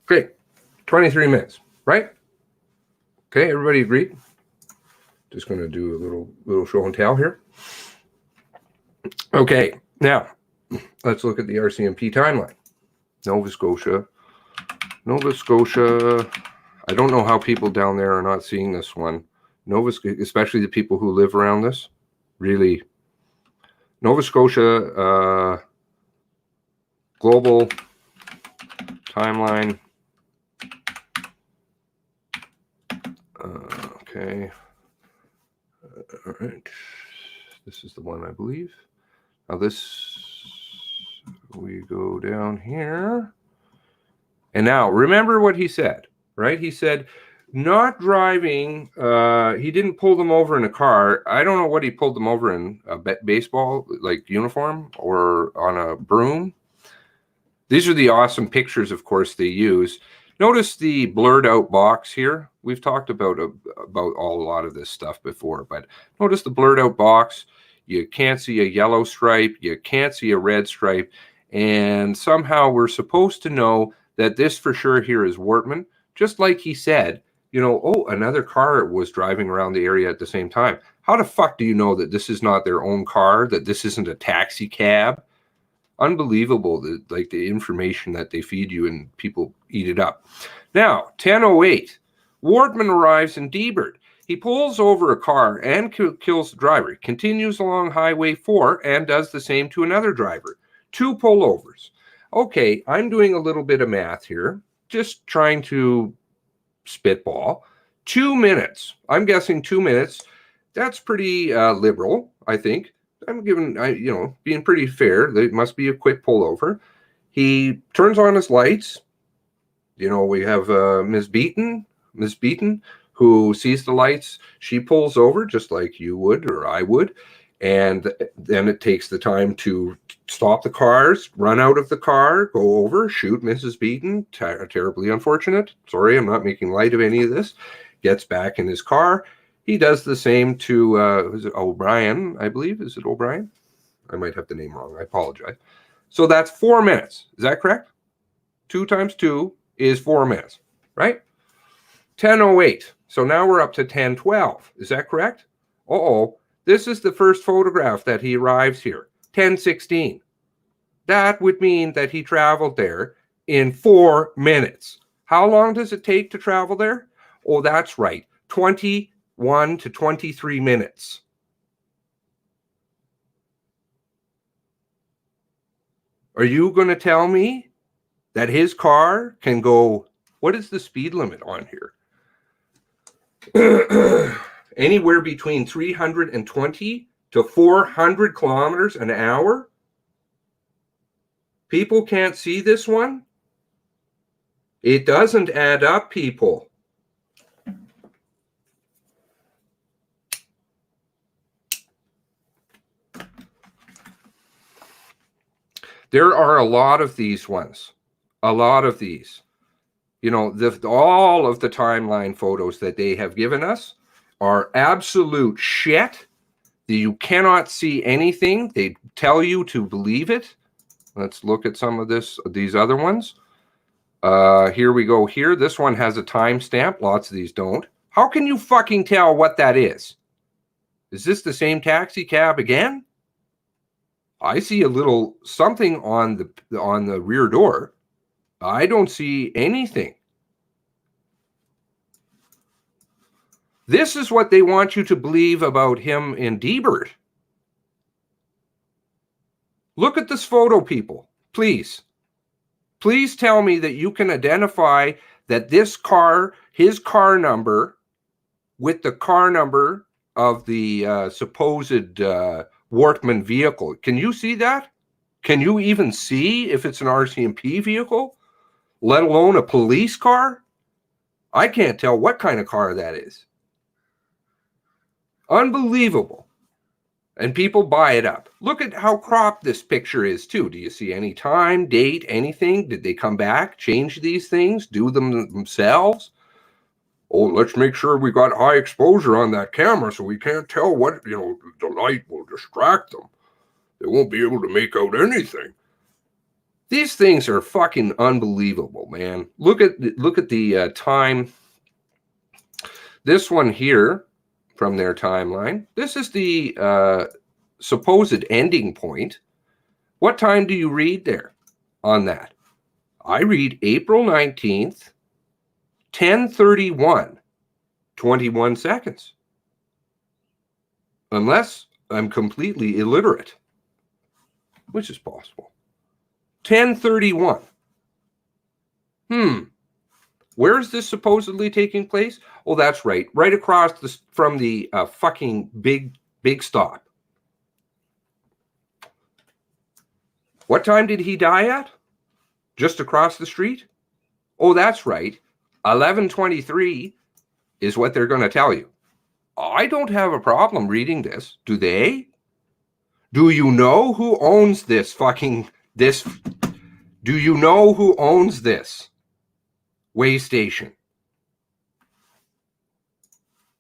Okay, 23 minutes, right? Okay, everybody agreed? Just going to do a little show and tell here. Okay, now let's look at the RCMP timeline. Nova Scotia. I don't know how people down there are not seeing this one. Especially the people who live around this. Really. Nova Scotia global timeline. Okay. All right. This is the one, I believe. Now we go down here. And now, remember what he said, right? He said, not driving, he didn't pull them over in a car. I don't know what he pulled them over in, a baseball, like uniform, or on a broom. These are the awesome pictures, of course, they use. Notice the blurred out box here. We've talked about a lot of this stuff before, but notice the blurred out box. You can't see a yellow stripe. You can't see a red stripe. And somehow we're supposed to know that this for sure here is Wortman. Just like he said, you know, oh, another car was driving around the area at the same time. How the fuck do you know that this is not their own car, that this isn't a taxi cab? Unbelievable, like the information that they feed you and people eat it up. Now, 10:08, Wortman arrives in Debert. He pulls over a car and kills the driver. Continues along Highway 4 and does the same to another driver. 2 pullovers. Okay, I'm doing a little bit of math here, just trying to spitball. 2 minutes. I'm guessing 2 minutes. That's pretty liberal, I think. I'm giving, being pretty fair. There must be a quick pullover. He turns on his lights. You know, we have Ms. Beaton, who sees the lights. She pulls over just like you would or I would. And then it takes the time to stop the cars, run out of the car, go over, shoot Mrs. Beaton. Terribly unfortunate. Sorry, I'm not making light of any of this. Gets back in his car. He does the same to, is it O'Brien, I believe? Is it O'Brien? I might have the name wrong. I apologize. So that's 4 minutes. Is that correct? 2 times 2 is 4 minutes, right? 10:08. So now we're up to 10:12. Is that correct? Uh-oh. This is the first photograph that he arrives here. 10:16. That would mean that he traveled there in 4 minutes. How long does it take to travel there? Oh, that's right. 21 to 23 minutes. Are you going to tell me that his car can go, what is the speed limit on here? Anywhere between 320 to 400 kilometers an hour? People can't see this one? It doesn't add up, people. There are a lot of these ones. A lot of these. You know, all of the timeline photos that they have given us are absolute shit. You cannot see anything. They tell you to believe it. Let's look at some of these other ones. Here we go here. This one has a timestamp. Lots of these don't. How can you fucking tell what that is? Is this the same taxi cab again? I see a little something on the rear door. I don't see anything. This is what they want you to believe about him in Debert. Look at this photo, people, please. Please tell me that you can identify that this car, his car number, with the car number of the supposed Wortman vehicle. Can you see that? Can you even see if it's an RCMP vehicle, let alone a police car? I can't tell what kind of car that is. Unbelievable. And people buy it up. Look at how cropped this picture is too. Do you see any time, date, anything? Did they come back, change these things, do them themselves? Oh, let's make sure we got high exposure on that camera so we can't tell what, the light will distract them. They won't be able to make out anything. These things are fucking unbelievable, man. Look at the time. This one here from their timeline. This is the supposed ending point. What time do you read there on that? I read April 19th, 10:31, 21 seconds. Unless I'm completely illiterate, which is possible. 10:31. Where is this supposedly taking place? Oh, that's right. Right across from the fucking big stop. What time did he die at? Just across the street? Oh, that's right. 11:23 is what they're going to tell you. I don't have a problem reading this. Do they? Do you know who owns this Do you know who owns this way station?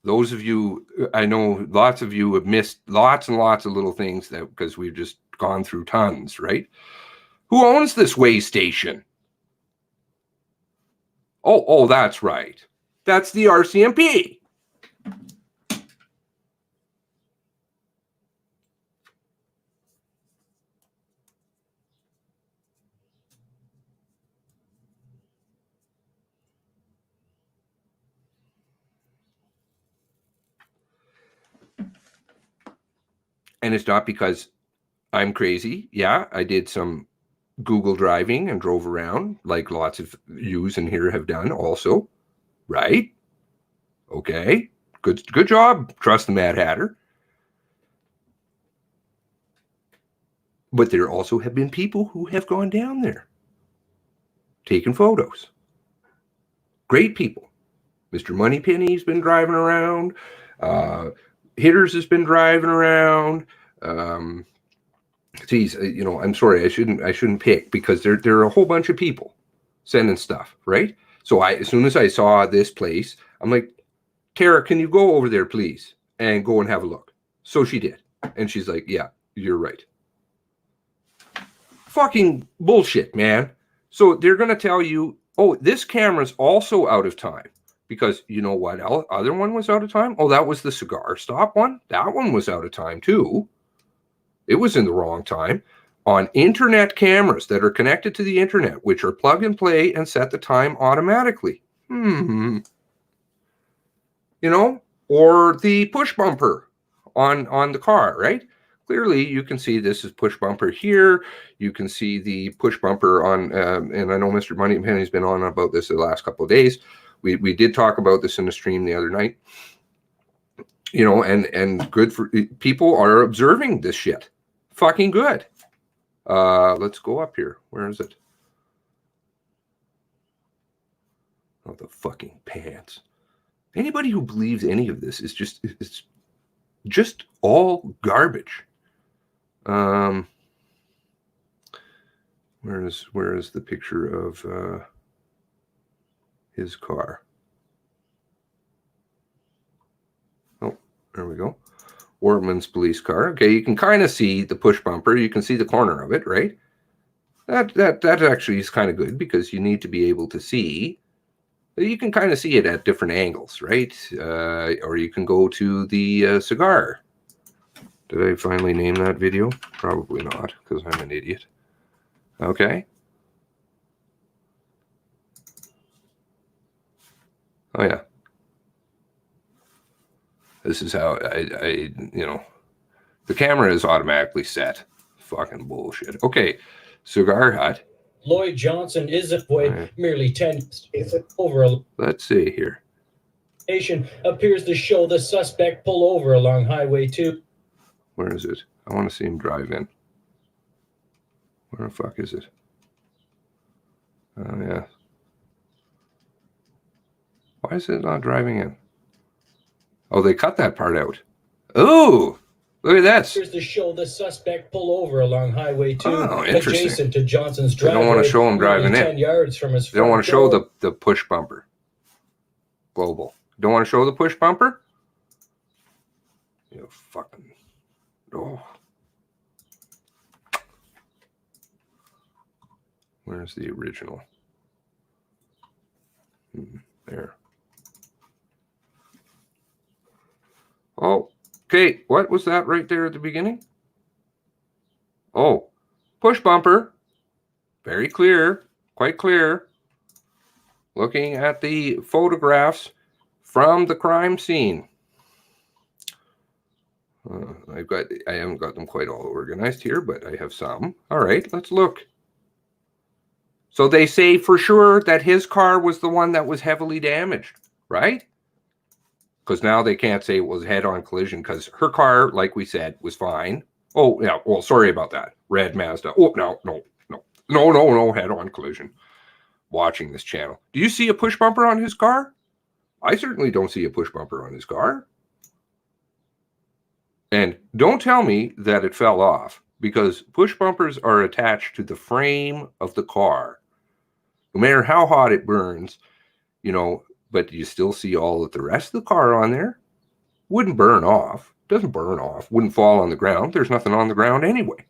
Those of you, I know lots of you have missed lots and lots of little things that because we've just gone through tons, right? Who owns this way station? Oh, that's right. That's the RCMP. And it's not because I'm crazy. Yeah, I did some Google driving and drove around like lots of yous in here have done also. Right? Okay. Good job. Trust the Mad Hatter. But there also have been people who have gone down there, taken photos. Great people. Mr. Moneypenny's been driving around. Hitters has been driving around. Geez, I'm sorry, I shouldn't pick because there are a whole bunch of people sending stuff, right? So as soon as I saw this place, I'm like, Tara, can you go over there, please, and go and have a look? So she did, and she's like, yeah, you're right. Fucking bullshit, man. So they're gonna tell you, oh, this camera's also out of time. Because you know what other one was out of time? Oh, that was the cigar stop one. That one was out of time too. It was in the wrong time. On internet cameras that are connected to the internet, which are plug and play and set the time automatically. Or the push bumper on the car, right? Clearly, you can see this is push bumper here. You can see the push bumper on, and I know Mr. Moneypenny's been on about this the last couple of days. We did talk about this in the stream the other night, and good for people are observing this shit. Fucking good. Let's go up here. Where is it? Oh, the fucking pants. Anybody who believes any of this is it's just all garbage. Where is the picture of his car? Oh, there we go. Wortman's police car. Okay, you can kind of see the push bumper. You can see the corner of it, right? That actually is kind of good because you need to be able to see. You can kind of see it at different angles, right? Or you can go to the cigar. Did I finally name that video? Probably not, because I'm an idiot. Okay. Oh, yeah. This is how I the camera is automatically set. Fucking bullshit. Okay. Cigar Hut. Lloyd Johnson isn't Right. merely 10 over a Let's see here. appears to show the suspect pull over along Highway 2. Where is it? I want to see him drive in. Where the fuck is it? Oh, yeah. Why is it not driving in? Oh, they cut that part out. Oh, look at this. Appears to show the suspect pull over along Highway 2, Oh, interesting. adjacent to Johnson's They driveway. don't want to show him driving nearly in. 10 yards from his They don't front want to show door. the push bumper. Global. Don't want to show the push bumper? You fucking. Oh. Where's the original? There. Oh, okay. What was that right there at the beginning? Oh, push bumper. Very clear. Quite clear. Looking at the photographs from the crime scene. I haven't got them quite all organized here, but I have some. All right, let's look. So they say for sure that his car was the one that was heavily damaged, right? Because now they can't say it was head-on collision because her car, like we said, was fine. Oh, yeah, well, sorry about that. Red Mazda. Oh, no, head-on collision. Watching this channel. Do you see a push bumper on his car? I certainly don't see a push bumper on his car. And don't tell me that it fell off, because push bumpers are attached to the frame of the car. No matter how hot it burns, you know, but you still see all of the rest of the car on there. Wouldn't burn off. Doesn't burn off. Wouldn't fall on the ground. There's nothing on the ground anyway.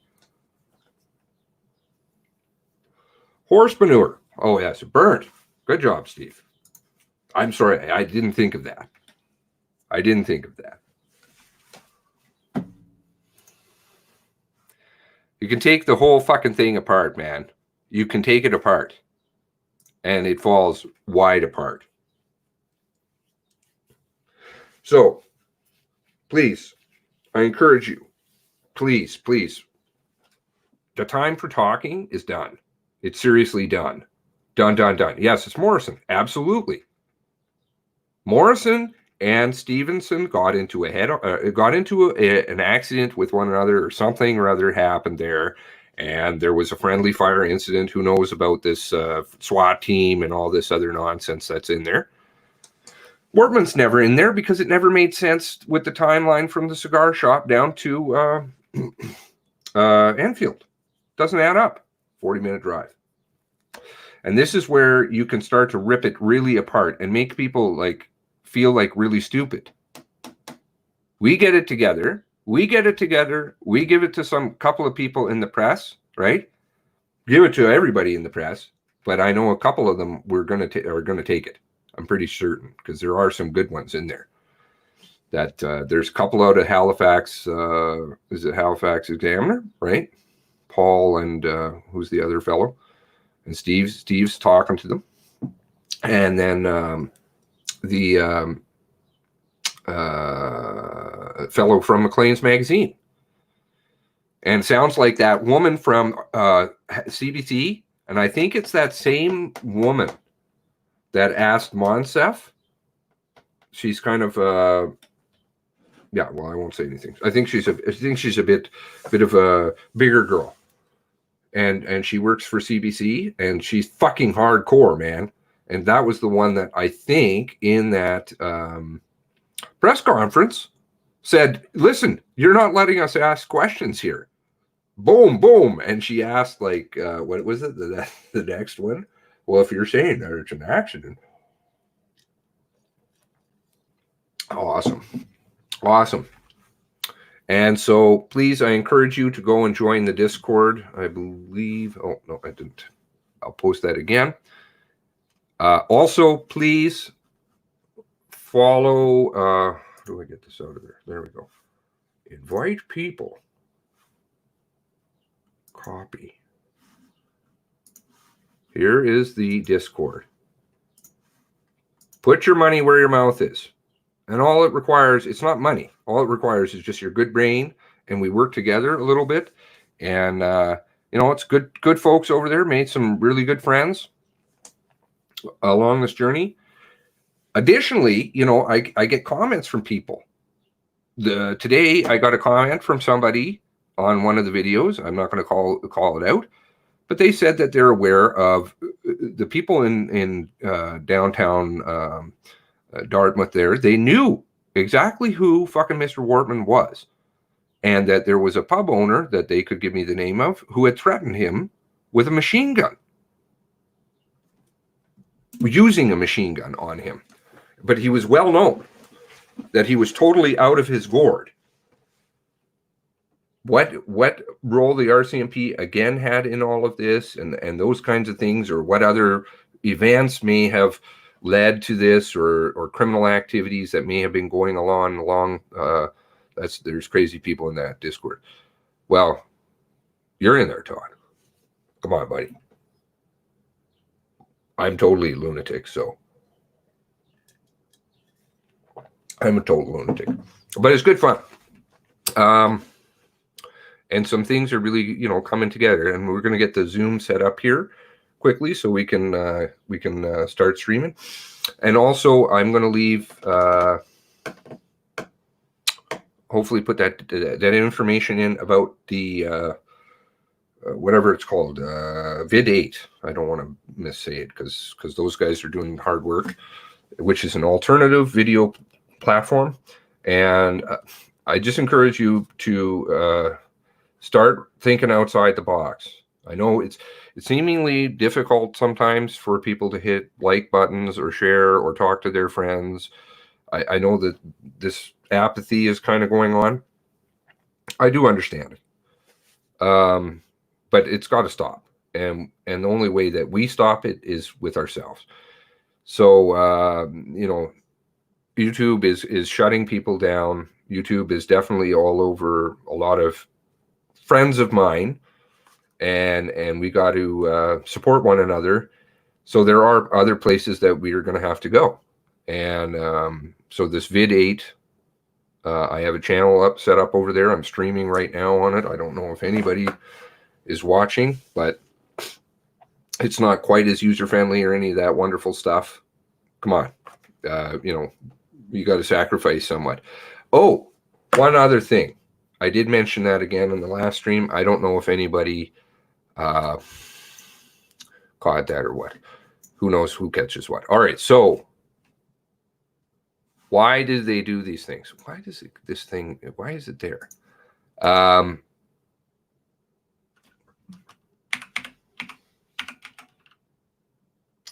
Horse manure. Oh, yes, it burned. Good job, Steve. I'm sorry. I didn't think of that. I didn't think of that. You can take the whole fucking thing apart, man. You can take it apart. And it falls wide apart. So, please, I encourage you, please, please. The time for talking is done. It's seriously done. Done. Yes, it's Morrison. Absolutely. Morrison and Stevenson got into an accident with one another, or something or other happened there, and there was a friendly fire incident. Who knows about this SWAT team and all this other nonsense that's in there. Wortman's never in there because it never made sense with the timeline from the cigar shop down to Enfield. Doesn't add up. 40-minute drive. And this is where you can start to rip it really apart and make people feel like really stupid. We get it together. We give it to some couple of people in the press, right? Give it to everybody in the press, but I know a couple of them are going to take it. I'm pretty certain, because there are some good ones in there. That there's a couple out of Halifax. Is it Halifax Examiner, right? Paul and who's the other fellow? And Steve's talking to them, and then the fellow from Maclean's magazine. And sounds like that woman from CBC, and I think it's that same woman that asked Monsef. She's kind of yeah, well, I won't say anything. I think she's a bit of a bigger girl. And she works for CBC, and she's fucking hardcore, man. And that was the one that I think in that press conference said, listen, you're not letting us ask questions here. Boom, boom. And she asked, what was it? The next one? Well, if you're saying that it's an accident. Awesome. And so please, I encourage you to go and join the Discord. I believe, oh, no, I didn't. I'll post that again. Also, please follow, how do I get this out of there? There we go. Invite people. Copy. Here is the Discord. Put your money where your mouth is. And all it requires, it's not money. All it requires is just your good brain, and we work together a little bit. And you know, it's good folks over there. Made some really good friends along this journey. Additionally, you know, I get comments from people. Today I got a comment from somebody on one of the videos. I'm not going to call it out, but they said that they're aware of the people in downtown Dartmouth there. They knew exactly who fucking Mr. Wortman was, and that there was a pub owner that they could give me the name of who had threatened him with a machine gun, using a machine gun on him. But he was well known that he was totally out of his gourd. What role the RCMP again had in all of this, and those kinds of things, or what other events may have led to this, or criminal activities that may have been going along. There's crazy people in that Discord. Well, you're in there, Todd. Come on, buddy. I'm totally a lunatic, so I'm a total lunatic, but it's good fun. And some things are really, you know, coming together, and we're going to get the Zoom set up here quickly so we can start streaming. And also, I'm going to leave, hopefully put that information in about the whatever it's called, Vid 8. I don't want to missay it because those guys are doing hard work, which is an alternative video platform. And I just encourage you to start thinking outside the box. I know it's seemingly difficult sometimes for people to hit like buttons or share or talk to their friends. I know that this apathy is kind of going on. I do understand it. But it's got to stop. And the only way that we stop it is with ourselves. So, you know, YouTube is shutting people down. YouTube is definitely all over a lot of friends of mine, and we got to support one another. So there are other places that we are going to have to go. And so this Vid 8, I have a channel set up over there. I'm streaming right now on it. I don't know if anybody is watching, but it's not quite as user-friendly or any of that wonderful stuff. Come on. You know, you got to sacrifice somewhat. Oh, one other thing. I did mention that again in the last stream. I don't know if anybody caught that or what. Who knows who catches what. All right, so why do they do these things? Why does why is it there?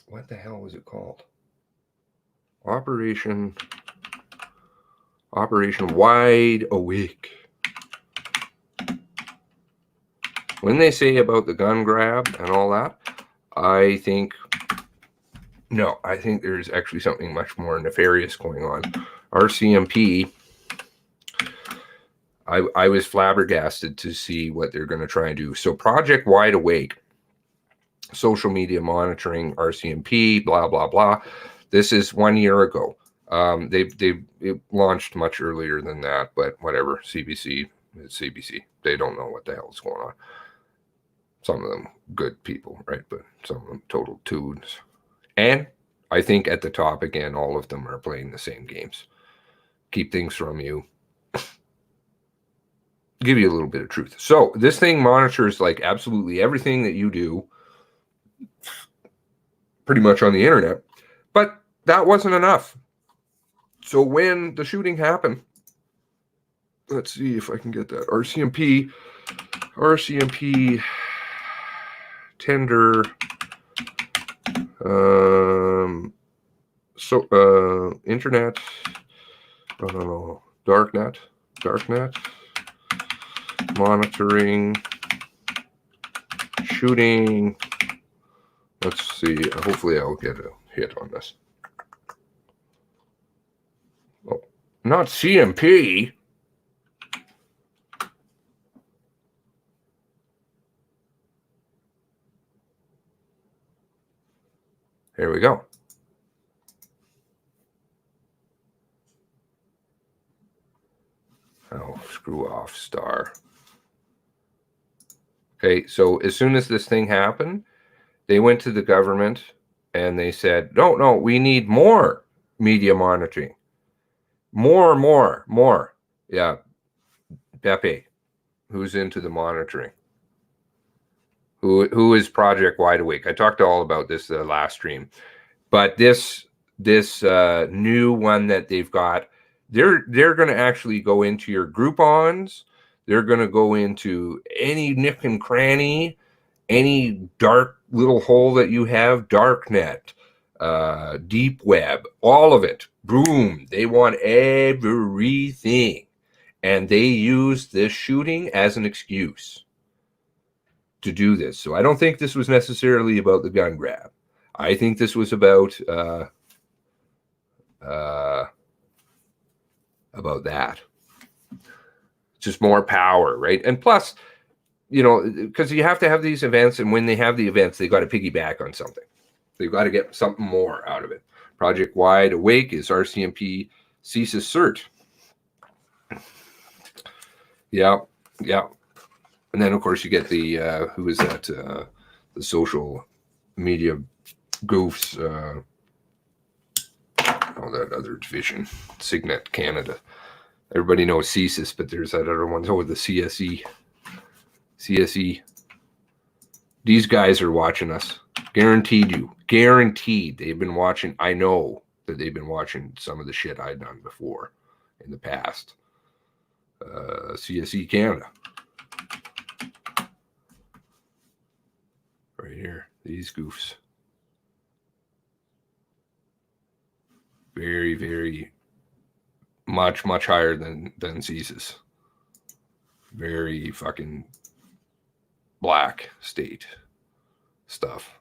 What the hell was it called? Operation Wide Awake. When they say about the gun grab and all that, I think there's actually something much more nefarious going on. RCMP, I was flabbergasted to see what they're going to try and do. So Project Wide Awake, social media monitoring, RCMP, blah, blah, blah. This is 1 year ago. It launched much earlier than that, but whatever. CBC, it's CBC. They don't know what the hell is going on. Some of them good people, right? But some of them total tunes. And I think at the top, again, all of them are playing the same games. Keep things from you. Give you a little bit of truth. So this thing monitors like absolutely everything that you do pretty much on the internet. But that wasn't enough. So when the shooting happened, let's see if I can get that. RCMP tender internet, I don't know, darknet monitoring shooting. Let's see, hopefully I'll get a hit on this. Oh, not CMP. Here we go. Oh, screw off, star. Okay, so as soon as this thing happened, they went to the government and they said, no, we need more media monitoring. More. Yeah, Pepe, who's into the monitoring? Who is Project Wide Awake? I talked all about this last stream, but this new one that they've got, they're going to actually go into your Groupons. They're going to go into any nook and cranny, any dark little hole that you have, darknet, deep web, all of it. Boom! They want everything, and they use this shooting as an excuse to do this. So I don't think this was necessarily about the gun grab. I think this was about that. Just more power, right? And plus, you know, because you have to have these events, and when they have the events, they got to piggyback on something. They've got to get something more out of it. Project Wide Awake is RCMP CSIS cert. Yeah. And then, of course, you get the, who is that? The social media goofs. That other division, Signet Canada. Everybody knows CSIS, but there's that other one. Oh, the CSE. These guys are watching us. Guaranteed. They've been watching. I know that they've been watching some of the shit I've done before in the past. CSE Canada. Right here. These goofs. Very, very much higher than CSIS. Very fucking black state stuff.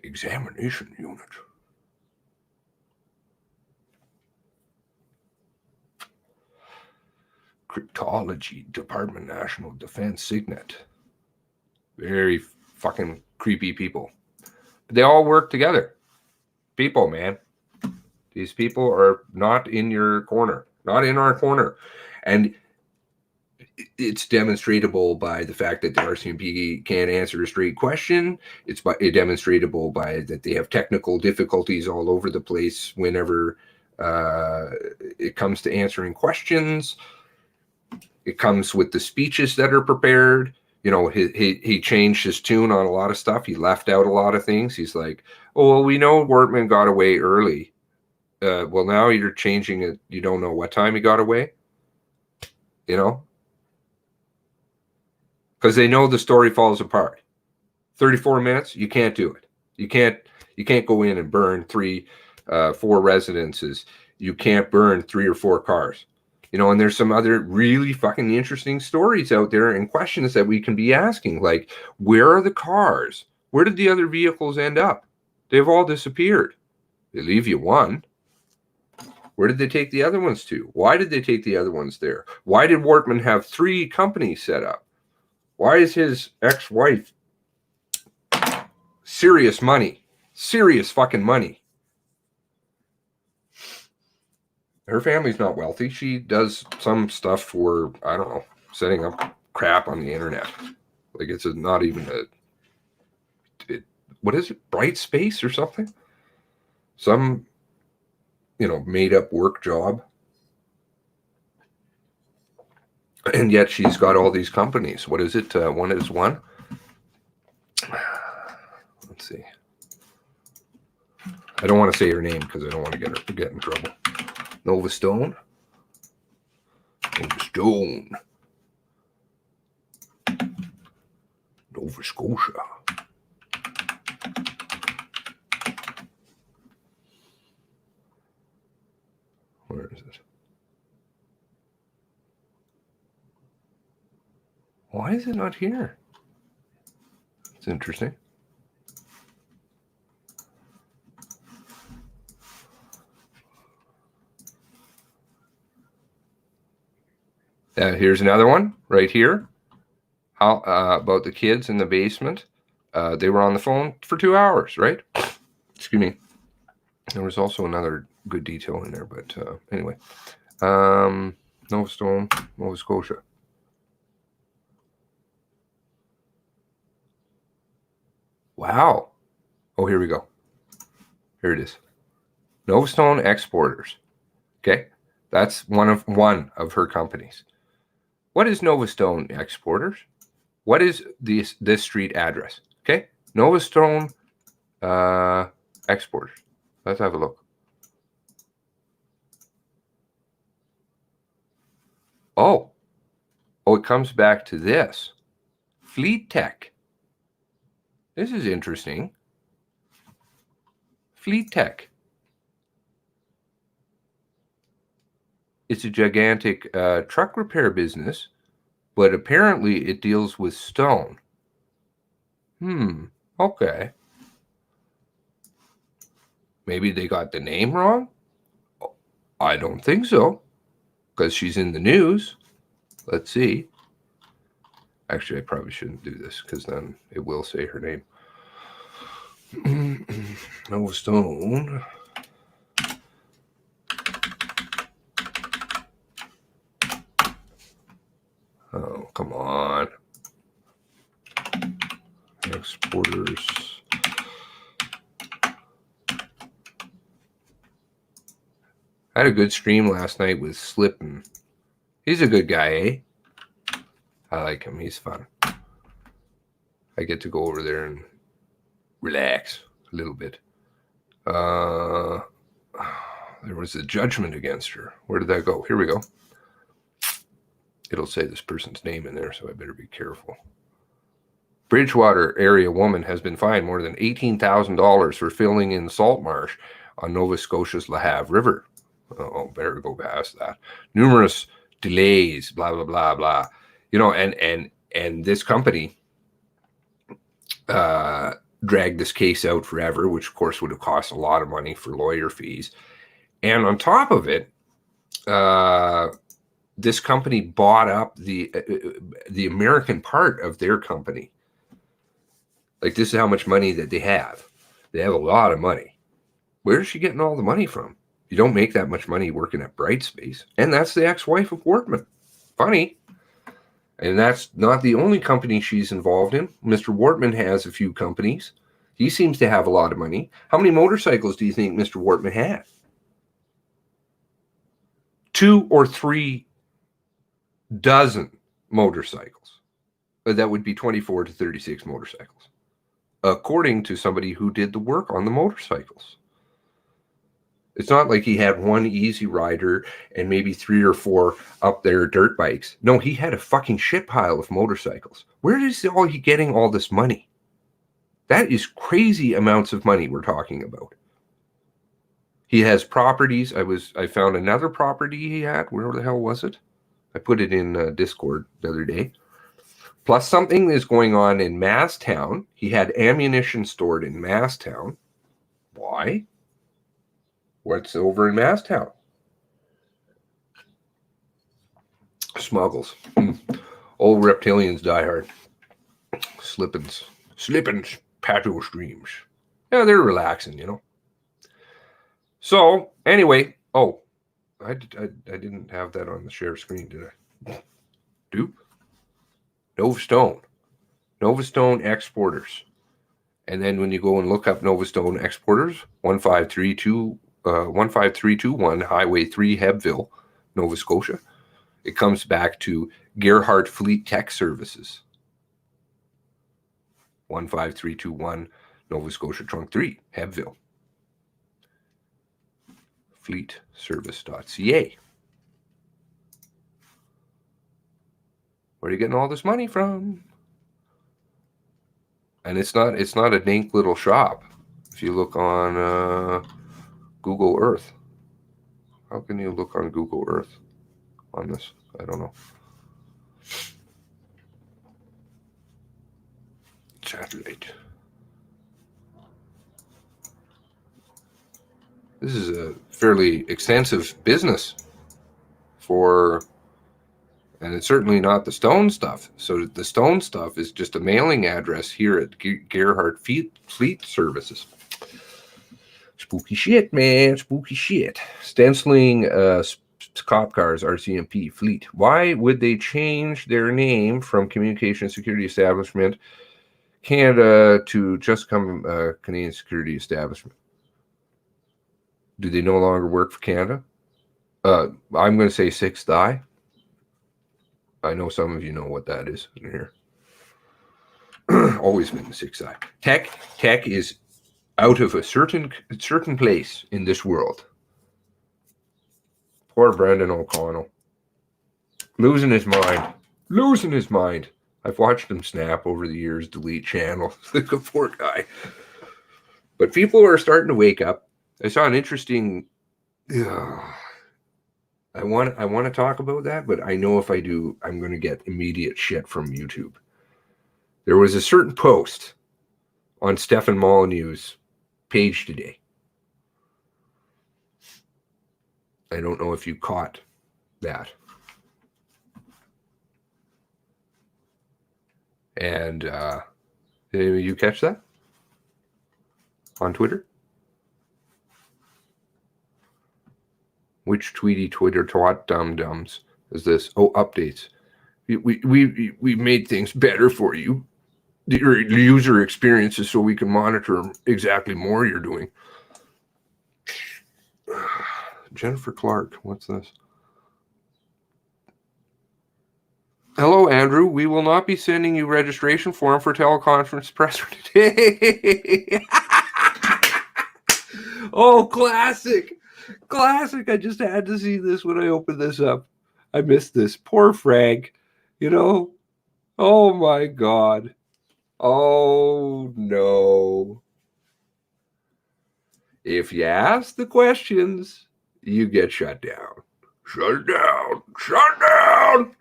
Examination unit. Cryptology Department, National Defense, Signet. Very fucking creepy people. But they all work together. People, man. These people are not in your corner. Not in our corner. And it's demonstratable by the fact that the RCMP can't answer a straight question. It's demonstratable by that they have technical difficulties all over the place whenever it comes to answering questions. It comes with the speeches that are prepared. You know, he changed his tune on a lot of stuff. He left out a lot of things. He's like, oh, well, we know Wortman got away early. Well, now you're changing it. You don't know what time he got away. You know? Because they know the story falls apart. 34 minutes, you can't do it. You can't go in and burn 4 residences. You can't burn 3 or 4 cars. You know, and there's some other really fucking interesting stories out there and questions that we can be asking, like, where are the cars? Where did the other vehicles end up? They've all disappeared. They leave you one. Where did they take the other ones to? Why did they take the other ones there? Why did Wortman have 3 companies set up? Why is his ex-wife serious money? Serious fucking money. Her family's not wealthy. She does some stuff for, I don't know, setting up crap on the internet. Like it's not even what is it? Bright Space or something? Some, you know, made up work job. And yet she's got all these companies. What is it? One is one. Let's see. I don't want to say her name because I don't want to get in trouble. Nova Stone. Nova Scotia. Where is it? Why is it not here? It's interesting. Here's another one right here. How about the kids in the basement? They were on the phone for 2 hours, right? Excuse me. There was also another good detail in there, but anyway. Nova Stone, Nova Scotia. Wow. Oh, here we go. Here it is. Novastone Exporters. Okay. That's one of her companies. What is Novastone Exporters? What is this street address? Okay. Novastone Exporters. Let's have a look. Oh, it comes back to this. Fleet Tech. This is interesting. Fleet Tech. It's a gigantic truck repair business, but apparently it deals with stone. Okay. Maybe they got the name wrong? I don't think so, because she's in the news. Let's see. Actually, I probably shouldn't do this, because then it will say her name. Novastone. Oh, come on. Exporters. I had a good stream last night with Slippin'. He's a good guy, eh? I like him. He's fun. I get to go over there and relax a little bit. There was a judgment against her. Where did that go? Here we go. It'll say this person's name in there, so I better be careful. Bridgewater area woman has been fined more than $18,000 for filling in salt marsh on Nova Scotia's La Have River. Oh, better go past that. Numerous delays, blah, blah, blah, blah. You know, and this company dragged this case out forever, which of course would have cost a lot of money for lawyer fees. And on top of it, this company bought up the American part of their company. Like, this is how much money that they have. They have a lot of money. Where is she getting all the money from? You don't make that much money working at Brightspace. And that's the ex-wife of Wortman. Funny. And that's not the only company she's involved in. Mr. Wortman has a few companies. He seems to have a lot of money. How many motorcycles do you think Mr. Wortman had? 2 or 3 dozen motorcycles. That would be 24 to 36 motorcycles, according to somebody who did the work on the motorcycles. It's not like he had one Easy Rider and maybe 3 or 4 up there dirt bikes. No, he had a fucking shit pile of motorcycles. Where is he getting all this money? That is crazy amounts of money we're talking about. He has properties. I found another property he had. Where the hell was it? I put it in Discord the other day. Plus something is going on in Masstown. He had ammunition stored in Masstown. Why? What's over in Masstown? Smuggles. Old reptilians die hard. Slippins, patio streams. Yeah, they're relaxing, you know. So, anyway. Oh, I didn't have that on the share screen, did I? Dupe. Novastone Exporters. And then when you go and look up Novastone Exporters, 15321 Highway 3, Hebville, Nova Scotia, it comes back to Gerhardt Fleet Tech Services. 15321 Nova Scotia Trunk 3, Hebville. Fleetservice.ca. Where are you getting all this money from? And it's not a dink little shop. If you look on Google Earth. How can you look on Google Earth on this? I don't know. Satellite. This is a fairly extensive business for, and it's certainly not the stone stuff. So the stone stuff is just a mailing address here at Gerhardt Fleet Services. Spooky shit, man. Spooky shit. Stenciling cop cars, RCMP Fleet. Why would they change their name from Communication Security Establishment Canada to just come a Canadian security establishment. Do they no longer work for Canada? I'm going to say sixth eye. I know some of you know what that is in here. Always been the sixth eye. Tech is out of a certain place in this world. Poor Brendan O'Connell. Losing his mind. I've watched him snap over the years, delete channels. The poor guy. But people are starting to wake up. I saw an interesting... I want to talk about that, but I know if I do, I'm going to get immediate shit from YouTube. There was a certain post on Stefan Molyneux's page today. I don't know if you caught that. And did you catch that on Twitter? Which Tweety Twitter twat dum-dums is this? Oh, updates. We made things better for you. Your user experiences so we can monitor exactly more you're doing. Jennifer Clark, what's this? Hello, Andrew. We will not be sending you registration form for teleconference press today. Oh, classic. Classic. I just had to see this when I opened this up. I missed this. Poor Frank. You know? Oh, my God. Oh, no. If you ask the questions, you get shut down. Shut down. Shut down.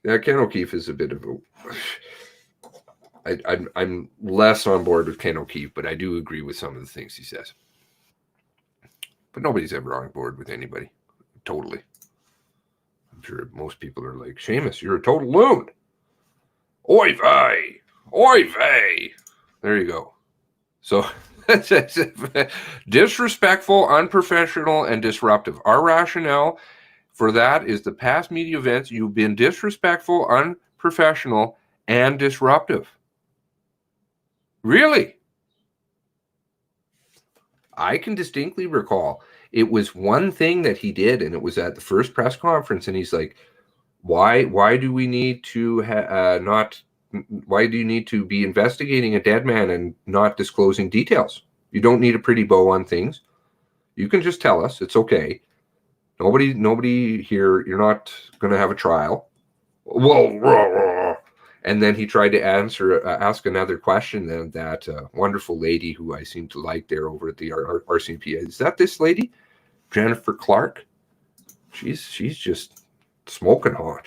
Yeah, Ken O'Keefe is a bit of a... I'm less on board with Ken O'Keefe, but I do agree with some of the things he says. But nobody's ever on board with anybody. Totally. I'm sure most people are like, Seamus, you're a total loon. Oy vey. Oy vey. There you go. So, disrespectful, unprofessional, and disruptive. Our rationale for that is the past media events, you've been disrespectful, unprofessional, and disruptive. Really? I can distinctly recall it was one thing that he did, and it was at the first press conference, and he's like, why do we need to why do you need to be investigating a dead man and not disclosing details? You don't need a pretty bow on things. You can just tell us. It's okay. Nobody here, you're not going to have a trial. Well, and then he tried to ask another question. Then that wonderful lady who I seem to like there over at the RCMP, is that this lady, Jennifer Clark? She's just smoking hot.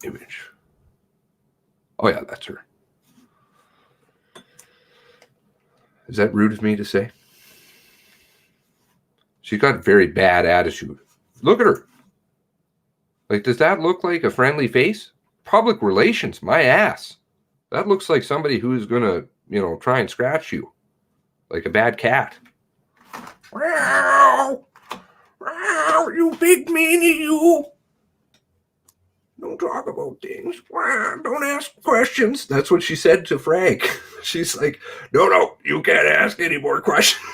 Image. Oh, yeah, that's her. Is that rude of me to say? She's got a very bad attitude. Look at her. Like, does that look like a friendly face? Public relations, my ass. That looks like somebody who's going to, try and scratch you. Like a bad cat. Wow! Wow, you big meanie, you! Don't talk about things. Don't ask questions. That's what she said to Frank. She's like, no, you can't ask any more questions.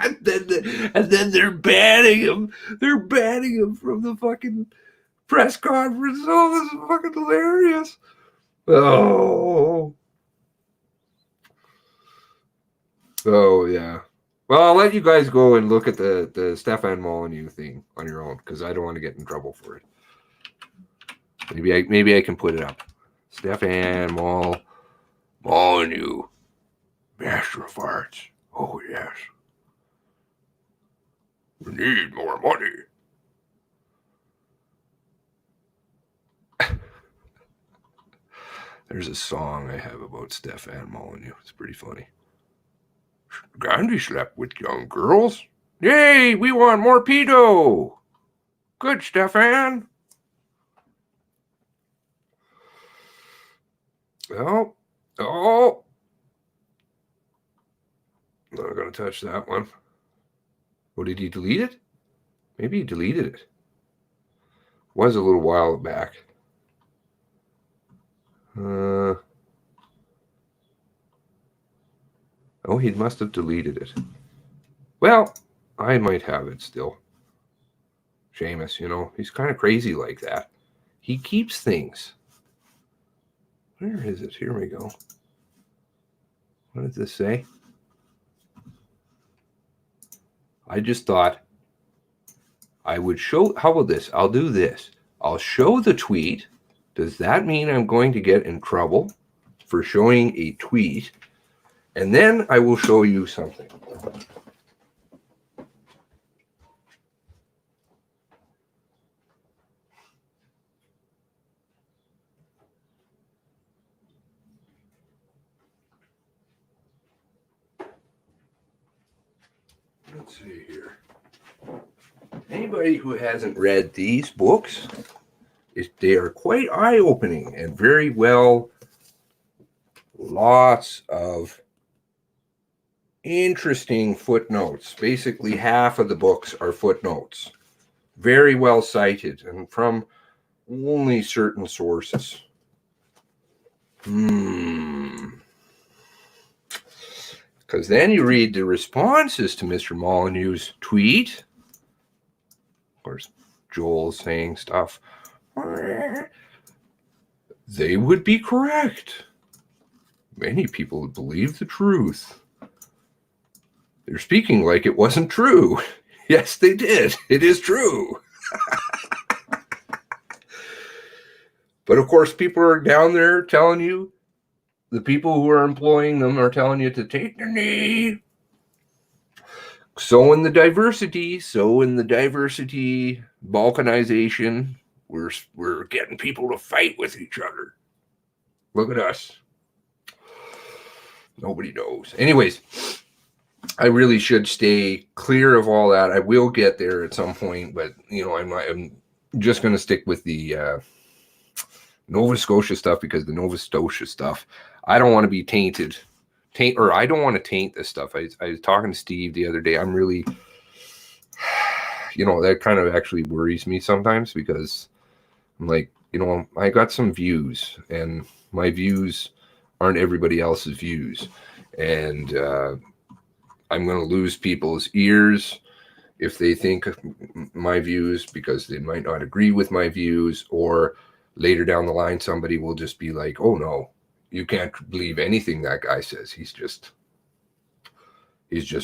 and then they're banning him. They're banning him from the fucking press conference. Oh, this is fucking hilarious. Oh, yeah. Well, I'll let you guys go and look at the Stefan Molyneux thing on your own, because I don't want to get in trouble for it. Maybe I can put it up. Stefan Molyneux, Master of Arts. Oh, yes. We need more money. There's a song I have about Stefan Molyneux. It's pretty funny. Gandhi slept with young girls. Yay, we want more pedo. Good, Stefan. Oh, oh. Not going to touch that one. Oh, did he delete it? Maybe he deleted it. Was a little while back. Oh, he must have deleted it. Well, I might have it still. Seamus, you know, he's kind of crazy like that. He keeps things. Where is it? Here we go. What does this say? I just thought I would show. How about this? I'll do this. I'll show the tweet. Does that mean I'm going to get in trouble for showing a tweet? And then I will show you something. Let's see here. Anybody who hasn't read these books, they are quite eye-opening and very well. Lots of interesting footnotes. Basically, half of the books are footnotes. Very well cited and from only certain sources. Because then you read the responses to Mr. Molyneux's tweet. Of course, Joel's saying stuff. They would be correct. Many people believe the truth. They're speaking like it wasn't true. Yes, they did. It is true. But of course, people are down there telling you, the people who are employing them are telling you to take the knee. So in the diversity, balkanization, we're getting people to fight with each other. Look at us. Nobody knows. Anyways, I really should stay clear of all that. I will get there at some point, but you know, I'm just going to stick with the Nova Scotia stuff, because the Nova Scotia stuff, I don't want to be tainted. I don't want to taint this stuff. I was talking to Steve the other day. I'm really, you know, that kind of actually worries me sometimes, because I'm like, you know, I got some views, and my views aren't everybody else's views. And I'm going to lose people's ears if they think my views, because they might not agree with my views, or later down the line, somebody will just be like, oh no, you can't believe anything that guy says. He's just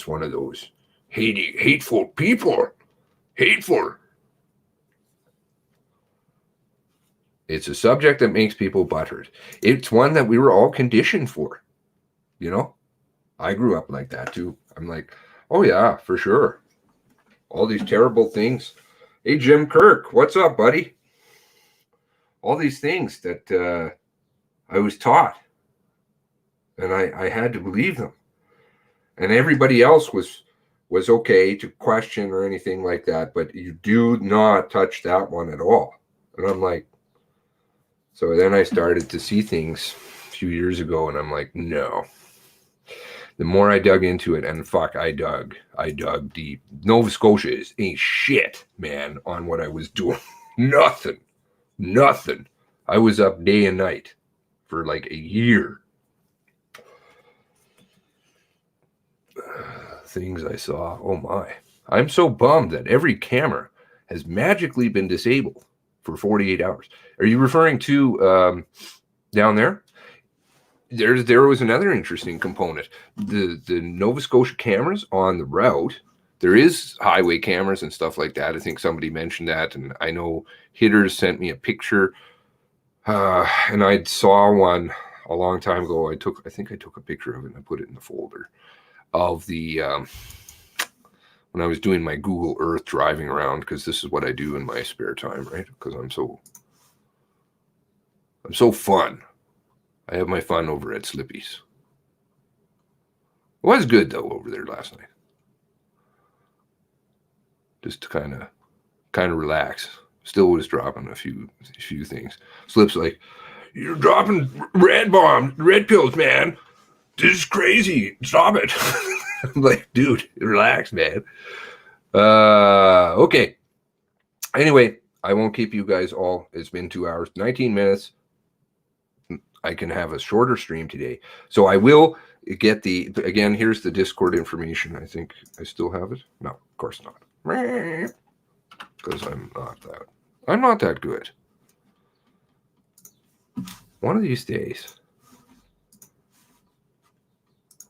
one of those hateful people. Hateful. It's a subject that makes people butthurt. It's one that we were all conditioned for. You know, I grew up like that too. I'm like, oh yeah, for sure. All these terrible things. Hey, Jim Kirk, what's up, buddy? All these things that I was taught, and I had to believe them. And everybody else was okay to question or anything like that, but you do not touch that one at all. And I'm like, so then I started to see things a few years ago, and I'm like, no. The more I dug into it, and fuck, I dug deep. Nova Scotia ain't shit, man, on what I was doing. Nothing. I was up day and night for like a year. Things I saw, oh my. I'm so bummed that every camera has magically been disabled for 48 hours. Are you referring to down there? There was another interesting component. The Nova Scotia cameras on the route, there is highway cameras and stuff like that. I think somebody mentioned that, and I know Hitters sent me a picture, and I saw one a long time ago. I think I took a picture of it and I put it in the folder of the when I was doing my Google Earth driving around, because this is what I do in my spare time, right? Because I'm so fun. I have my fun over at Slippy's. It was good though over there last night. Just to kind of relax. Still was dropping a few things. Slip's like, You're dropping red pills, man. This is crazy. Stop it. I'm like, dude, relax, man. Okay. Anyway, I won't keep you guys all. It's been 2 hours, 19 minutes. I can have a shorter stream today. So I will get again, here's the Discord information. I think I still have it. No, of course not. Because I'm not that good. One of these days,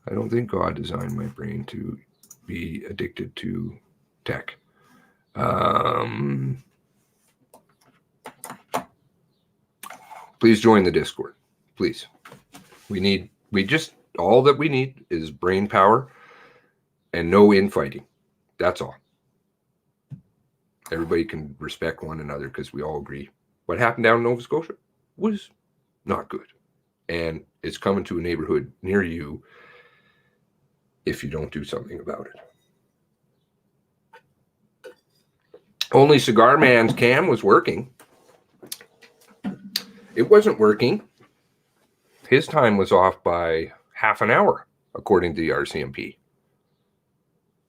I don't think God designed my brain to be addicted to tech. Please join the Discord. Please. All that we need is brain power and no infighting. That's all. Everybody can respect one another because we all agree what happened down in Nova Scotia was not good. And it's coming to a neighborhood near you if you don't do something about it. Only Cigar Man's cam was working. It wasn't working. His time was off by half an hour, according to the RCMP.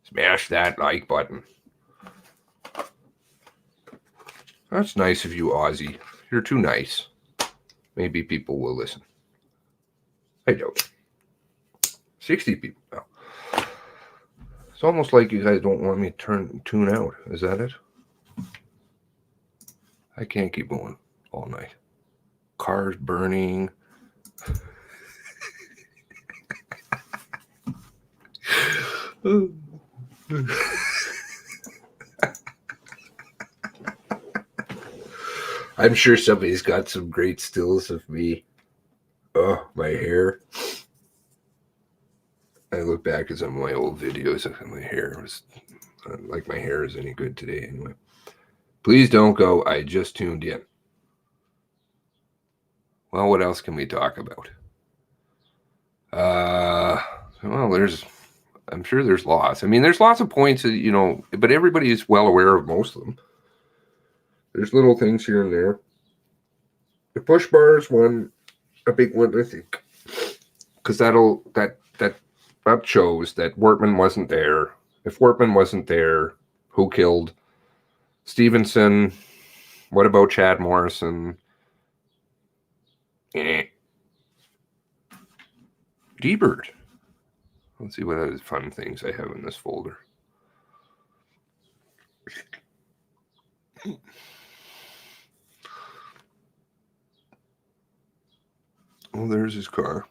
Smash that like button. That's nice of you, Ozzy. You're too nice. Maybe people will listen. I don't. 60 people now. It's almost like you guys don't want me to tune out. Is that it? I can't keep going all night. Cars burning. I'm sure somebody's got some great stills of me. Oh, my hair. I look back at some of my old videos and my hair was like my hair is any good today anyway. Please don't go. I just tuned in. Well, what else can we talk about? Well, I'm sure there's lots. I mean, there's lots of points that, but everybody is well aware of most of them. There's little things here and there. The push bar is a big one, I think, because that shows that Wortman wasn't there. If Wortman wasn't there, who killed Stevenson? What about Chad Morrison? D-Bird. Let's see what other fun things I have in this folder. Oh, there's his car.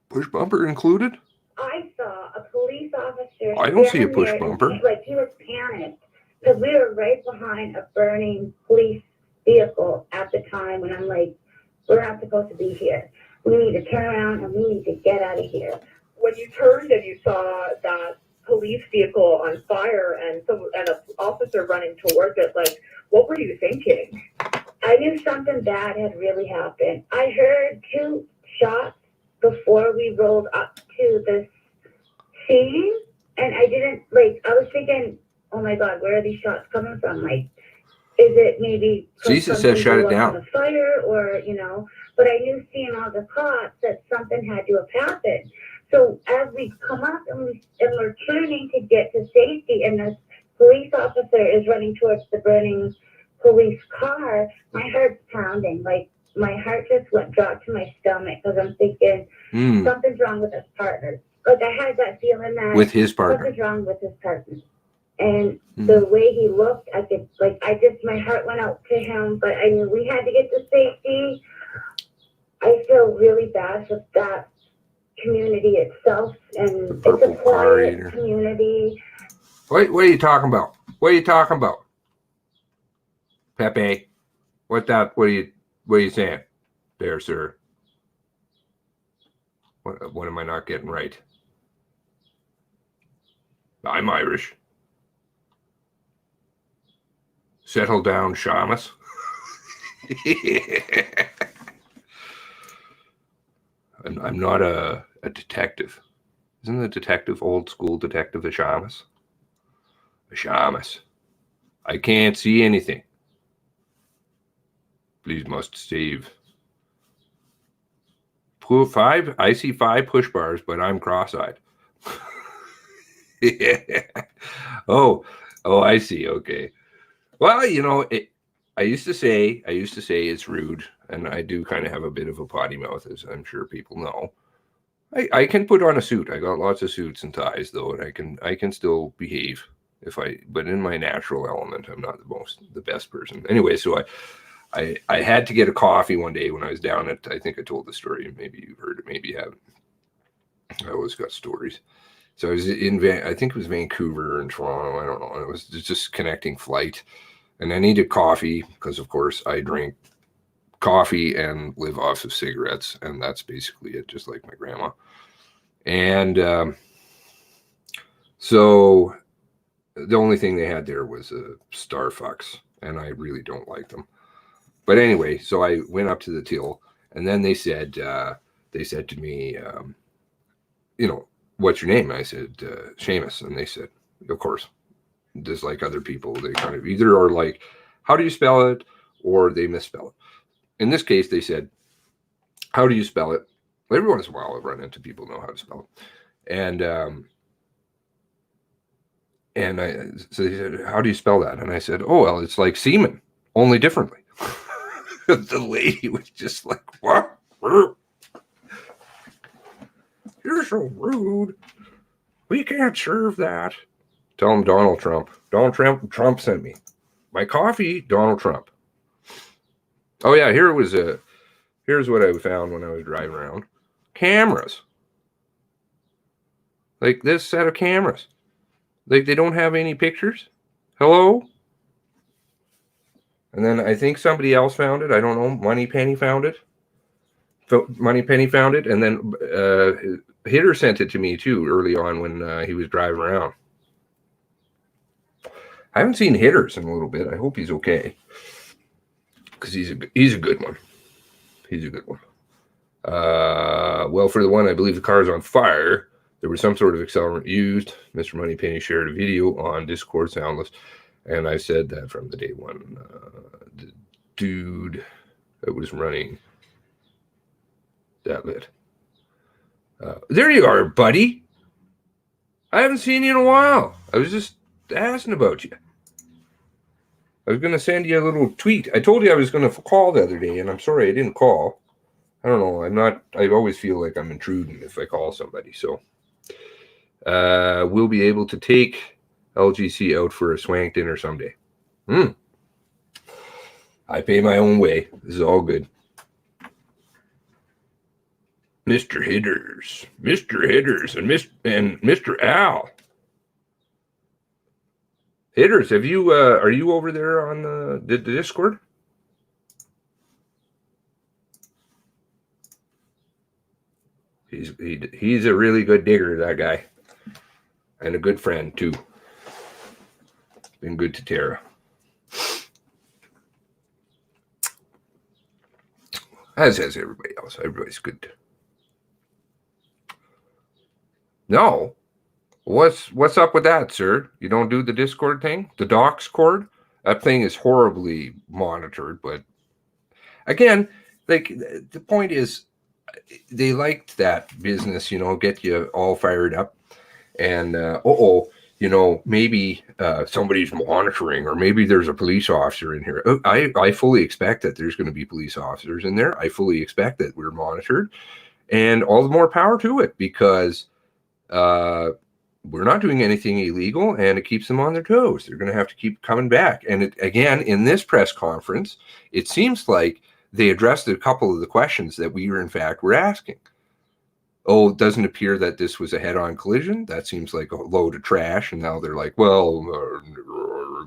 Push bumper included? I saw a police officer. I don't see a push bumper. He was panicked because we were right behind a burning police vehicle at the time. And I'm like, we're not supposed to be here. We need to turn around and we need to get out of here. When you turned and you saw that police vehicle on fire and an officer running towards it, like, what were you thinking? I knew something bad had really happened. I heard 2 shots before we rolled up to this scene, and I was thinking, oh my God, where are these shots coming from? Like, is it maybe Jesus says shut it down. A fire or, but I knew seeing all the cops that something had to have happened. So as we come up and we're turning to get to safety, and this police officer is running towards the burning police car, my heart's pounding. Like, my heart just dropped to my stomach because I'm thinking something's wrong with his partner. Like, I had that feeling that with his partner. Something's wrong with his partner. And the way he looked, my heart went out to him, but I knew we had to get to safety. I feel really bad for that community itself, and it's a quiet community. What are you talking about? What are you talking about? Pepe, what are you saying there, sir? What am I not getting right? I'm Irish. Settle down, Seamus. I'm not a detective. Isn't the detective old school detective a Seamus? A Seamus. I can't see anything. Please must save I see 5 push bars, but I'm cross-eyed. Yeah. Oh, I see. Okay. Well, you know, I used to say it's rude, and I do kind of have a bit of a potty mouth, as I'm sure people know. I can put on a suit. I got lots of suits and ties, though, and I can still behave but in my natural element, I'm not the best person. Anyway, so I had to get a coffee one day when I was down at, I think I told the story. Maybe you've heard it, maybe you haven't. I always got stories. So I was I think it was Vancouver and Toronto. I don't know. It was just connecting flight. And I needed coffee because, of course, I drink coffee and live off of cigarettes. And that's basically it, just like my grandma. And so the only thing they had there was a Starbucks. And I really don't like them. But anyway, so I went up to the till. And then they said to me, you know, what's your name? And I said, Seamus. And they said, of course, just like other people, they kind of either are like, how do you spell it? Or they misspell it. In this case, they said, how do you spell it? Every once in a while, I run into people who know how to spell it. So they said, how do you spell that? And I said, oh, well, it's like semen, only differently. The lady was just like, what? You're so rude. We can't serve that. Tell him Donald Trump. Donald Trump sent me my coffee. Donald Trump. Oh yeah, here's what I found when I was driving around. Cameras. Like this set of cameras. Like they don't have any pictures. Hello? And then I think somebody else found it. I don't know. Moneypenny found it. Moneypenny found it, and then Hitter sent it to me too early on when he was driving around. I haven't seen Hitters in a little bit. I hope he's okay, because he's a good one. He's a good one. Well, for the one, I believe the car is on fire. There was some sort of accelerant used. Mr. Moneypenny shared a video on Discord soundless, and I said that from the day one. The dude that was running that lit. There you are, buddy. I haven't seen you in a while. I was just asking about you. I was going to send you a little tweet. I told you I was going to call the other day, and I'm sorry I didn't call. I don't know. I always feel like I'm intruding if I call somebody. So we'll be able to take LGC out for a swank dinner someday. I pay my own way. This is all good. Mr. Hitters, and Mr. Al. Hitters, have you? Are you over there on the Discord? He's a really good digger, that guy, and a good friend too. Been good to Tara. As has everybody else. Everybody's good. No. What's up with that, sir? You don't do the Discord thing? The docs cord? That thing is horribly monitored, but again, like the point is they liked that business, get you all fired up. And maybe somebody's monitoring, or maybe there's a police officer in here. I fully expect that there's going to be police officers in there. I fully expect that we're monitored, and all the more power to it, because we're not doing anything illegal, and it keeps them on their toes. They're going to have to keep coming back. And again, in this press conference, it seems like they addressed a couple of the questions that we were asking. Oh, it doesn't appear that this was a head-on collision. That seems like a load of trash. And now they're like, well,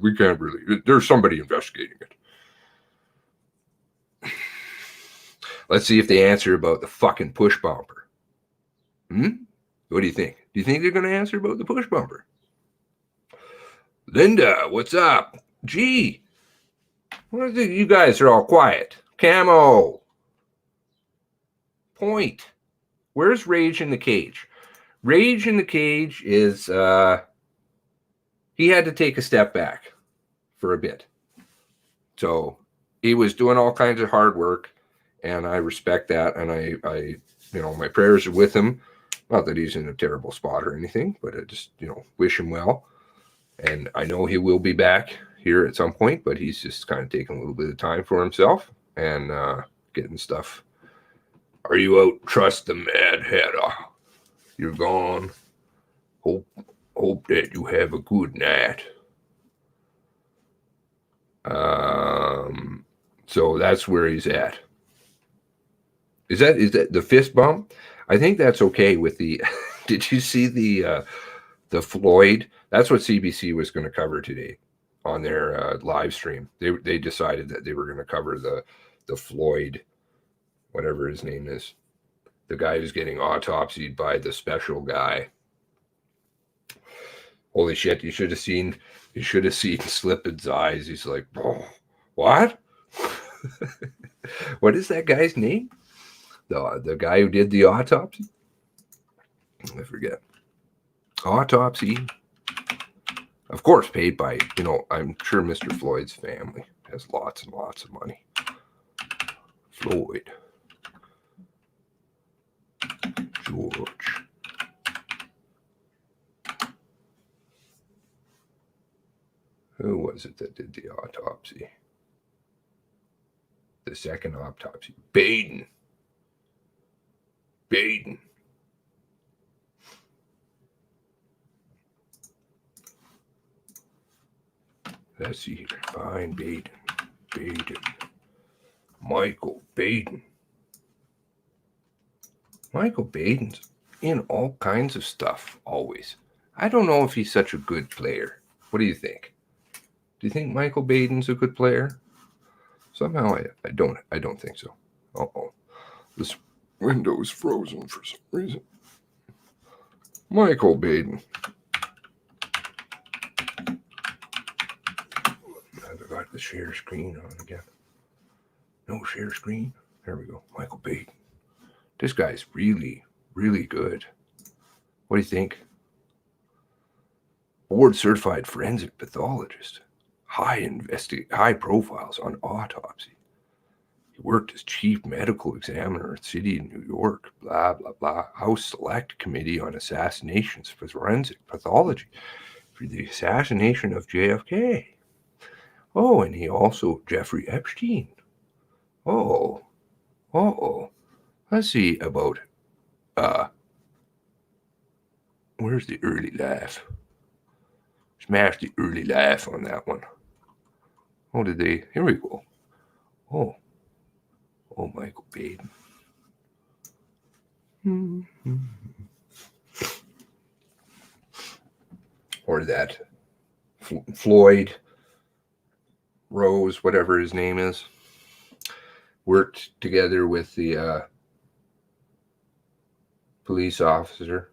we can't really. There's somebody investigating it. Let's see if they answer about the fucking push bumper. What do you think? Do you think they're going to answer about the push bumper? Linda, what's up? Gee, you guys are all quiet. Camo. Point. Where's Rage in the Cage? Rage in the Cage is, he had to take a step back for a bit. So he was doing all kinds of hard work, and I respect that, and my prayers are with him. Not that he's in a terrible spot or anything, but I just, wish him well. And I know he will be back here at some point, but he's just kind of taking a little bit of time for himself and getting stuff. Are you out? Trust the Mad Hatter. You're gone. Hope that you have a good night. So that's where he's at. Is that the fist bump? I think that's okay with the. Did you see the Floyd? That's what CBC was going to cover today on their live stream. They decided that they were going to cover the Floyd, whatever his name is, the guy who's getting autopsied by the special guy. Holy shit! You should have seen Slippett's eyes. He's like, oh, what? What is that guy's name? The guy who did the autopsy? I forget. Autopsy. Of course, paid by, I'm sure Mr. Floyd's family has lots and lots of money. Floyd. George. Who was it that did the autopsy? The second autopsy. Baden. Let's see here. Fine, Baden. Michael Baden. Michael Baden's in all kinds of stuff, always. I don't know if he's such a good player. What do you think? Do you think Michael Baden's a good player? Somehow I don't think so. Uh-oh. This window's frozen for some reason. Michael Baden. I've got the share screen on again. No share screen. There we go. Michael Baden. This guy's really, really good. What do you think? Board certified forensic pathologist. High profiles on autopsy. He worked as chief medical examiner at City of New York. Blah, blah, blah. House Select Committee on Assassinations for Forensic Pathology for the assassination of JFK. Oh, and he also, Jeffrey Epstein. Oh. Let's see about, where's the early laugh? Smash the early laugh on that one. Oh, here we go. Oh, Michael Baden. Or that Floyd Rose, whatever his name is, worked together with the police officer.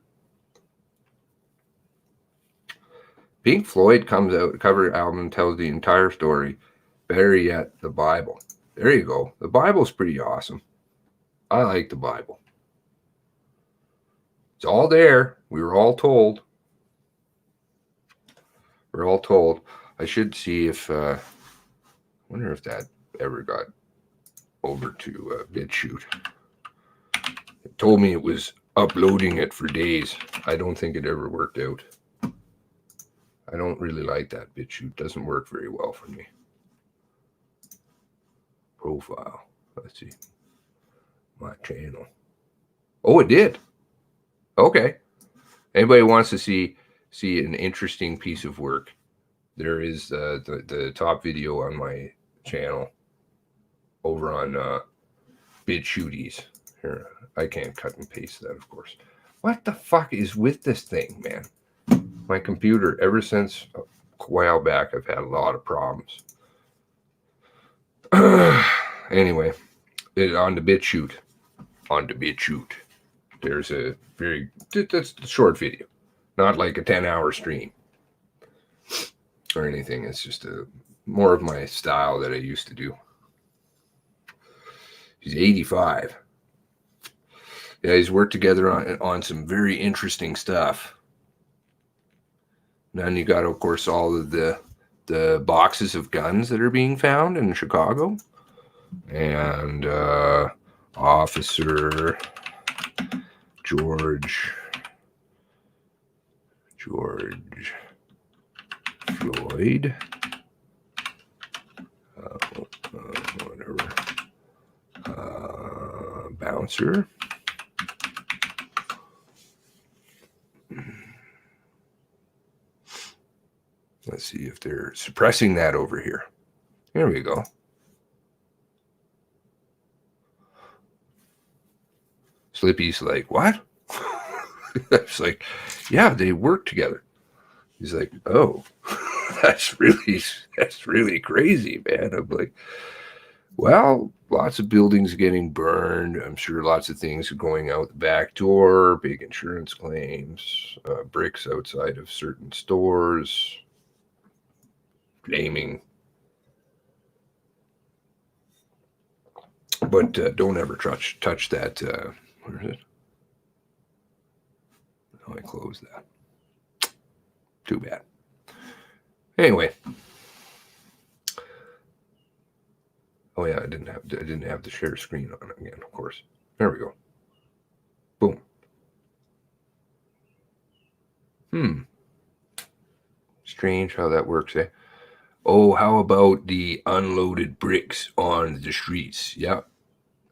Pink Floyd comes out, cover album tells the entire story. Better yet, the Bible. There you go. The Bible's pretty awesome. I like the Bible. It's all there. We were all told. I should see if, wonder if that ever got over to BitChute. It told me it was uploading it for days. I don't think it ever worked out. I don't really like that BitChute. Doesn't work very well for me. Profile. Let's see. My channel. Oh, it did. Okay. Anybody wants to see an interesting piece of work? There is the top video on my channel over on BitChuties. Here, I can't cut and paste that, of course. What the fuck is with this thing, man? My computer, ever since a while back, I've had a lot of problems. Anyway, on the BitChute. There's that's a short video. Not like a 10-hour stream or anything. It's just more of my style that I used to do. He's 85. Yeah, he's worked together on some very interesting stuff. Then you got, of course, all of the boxes of guns that are being found in Chicago. And Officer George Floyd, whatever, bouncer. Let's see if they're suppressing that over here. Here we go. Slippy's like, what? It's like, yeah, they work together. He's like, oh, that's really crazy, man. I'm like, well, lots of buildings getting burned. I'm sure lots of things are going out the back door, big insurance claims, bricks outside of certain stores, flaming. But don't ever touch that. Where is it? Oh, I closed that. Too bad. Anyway. Oh yeah, I didn't have the share screen on again, of course. There we go. Boom. Strange how that works, eh? Oh, how about the unloaded bricks on the streets? Yeah.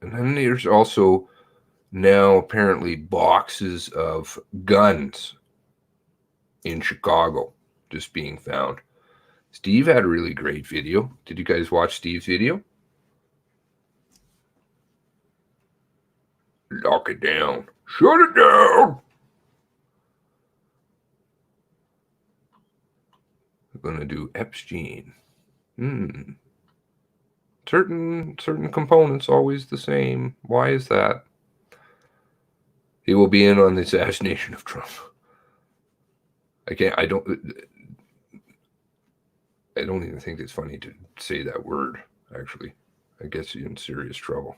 And then there's also now apparently boxes of guns in Chicago just being found. Steve had a really great video. Did you guys watch Steve's video? Lock it down. Shut it down. We're going to do Epstein. Certain components always the same. Why is that? He will be in on the assassination of Trump. I don't even think it's funny to say that word, actually. I gets you in serious trouble.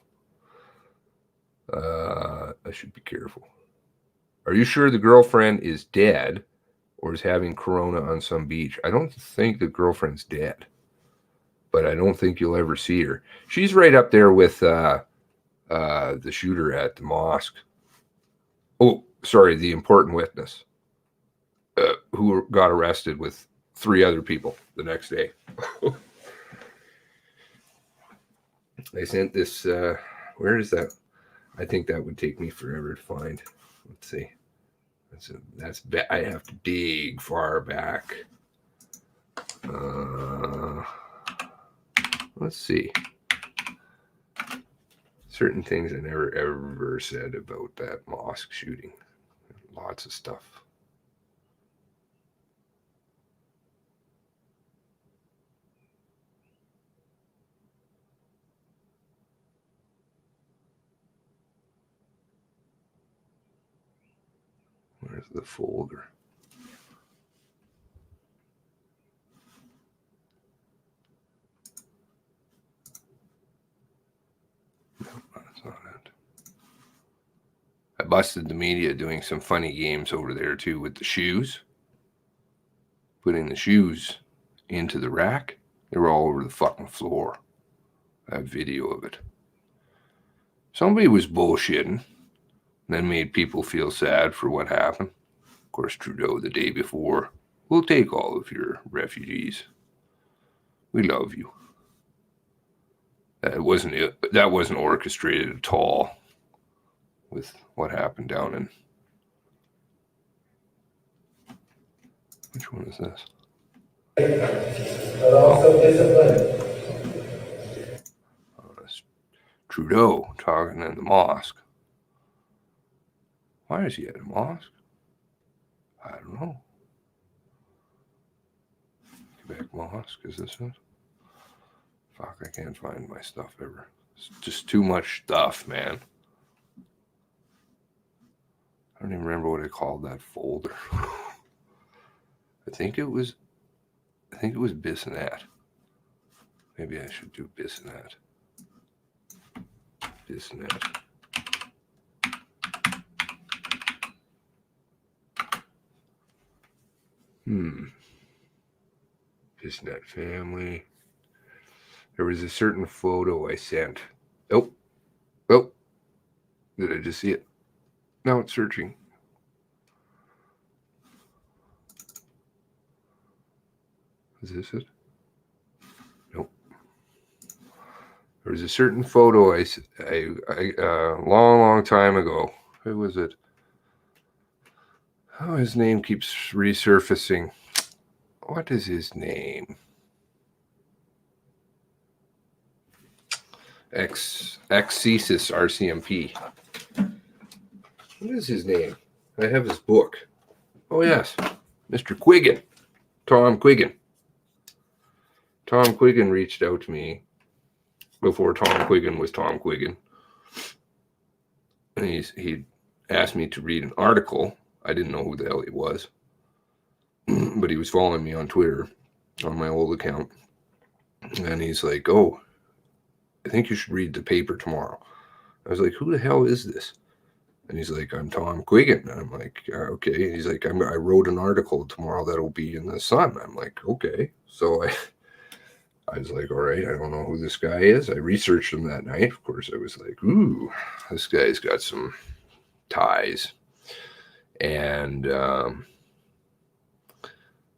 I should be careful. Are you sure the girlfriend is dead or is having corona on some beach? I don't think the girlfriend's dead, but I don't think you'll ever see her. She's right up there with the shooter at the mosque. Oh, sorry, the important witness who got arrested with 3 other people the next day. I sent this, where is that? I think that would take me forever to find. Let's see. I have to dig far back. Let's see. Certain things I never ever said about that mosque shooting. Lots of stuff. Where's the folder? No, that's not it. I busted the media doing some funny games over there too with the shoes. Putting the shoes into the rack. They were all over the fucking floor. I have video of it. Somebody was bullshitting. Then made people feel sad for what happened. Of course, Trudeau the day before, we'll take all of your refugees. We love you. That wasn't orchestrated at all with what happened down in. Which one is this? But also discipline. Trudeau talking in the mosque. Why is he at a mosque? I don't know. Quebec Mosque, is this it? Fuck, I can't find my stuff ever. It's just too much stuff, man. I don't even remember what I called that folder. I think it was Bissonnette. Maybe I should do Bissonnette. Bissonnette. Bissonnette family. There was a certain photo I sent. Oh. Did I just see it? Now it's searching. Is this it? Nope. There was a certain photo I long time ago. Who was it? Oh, his name keeps resurfacing. What is his name? Ex-Seamus RCMP. What is his name? I have his book. Oh, yes. Mr. Quiggin. Tom Quiggin. Tom Quiggin reached out to me before Tom Quiggin was Tom Quiggin. And he asked me to read an article. I didn't know who the hell he was. But he was following me on Twitter on my old account. And he's like, oh, I think you should read the paper tomorrow. I was like, who the hell is this? And he's like, I'm Tom Quiggin. And I'm like, okay. And he's like, I wrote an article tomorrow that'll be in the Sun. I'm like, okay. So I was like, all right, I don't know who this guy is. I researched him that night. Of course, I was like, ooh, this guy's got some ties. And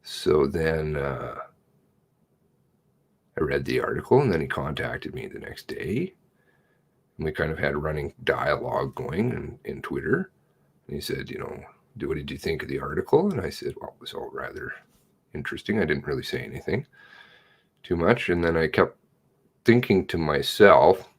so then I read the article, and then he contacted me the next day. And we kind of had a running dialogue going in Twitter. And he said, you know, what did you think of the article? And I said, well, it was all rather interesting. I didn't really say anything too much. And then I kept thinking to myself,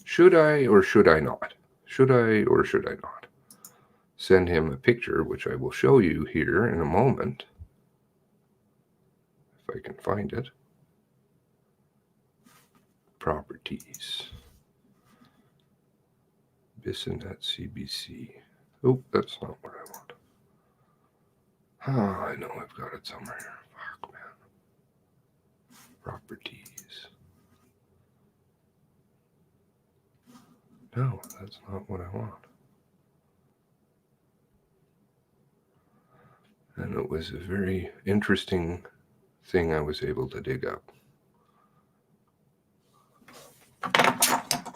should I or should I not? Should I or should I not send him a picture, which I will show you here in a moment, if I can find it. Properties. Bisson at CBC. Oh, that's not what I want. Oh, I know I've got it somewhere here. Fuck, man. Properties. No, that's not what I want. And it was a very interesting thing I was able to dig up.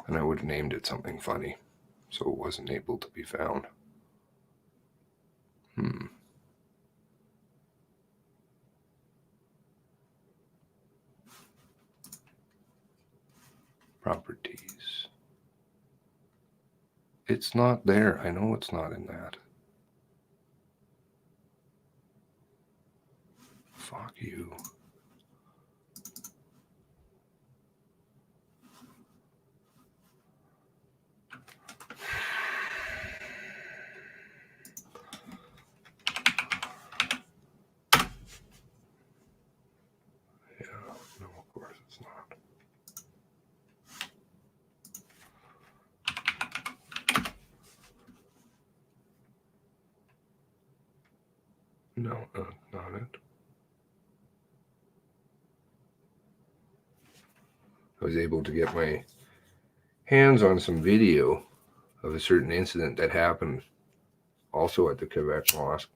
And I would have named it something funny, so it wasn't able to be found. Properties. It's not there. I know it's not in that. Fuck you. Yeah, no, of course it's not. No, not it. I was able to get my hands on some video of a certain incident that happened also at the Quebec Mosque.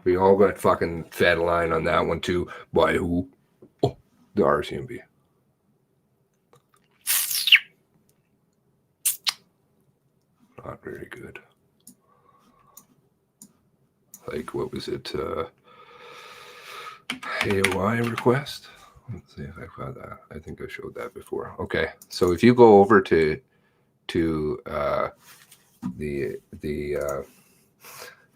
We all got fucking fed a line on that one too. By who? Oh, the RCMP. Not very good. Like, what was it? AOI request? Let's see if I've got that. I think I showed that before. Okay, so if you go over to the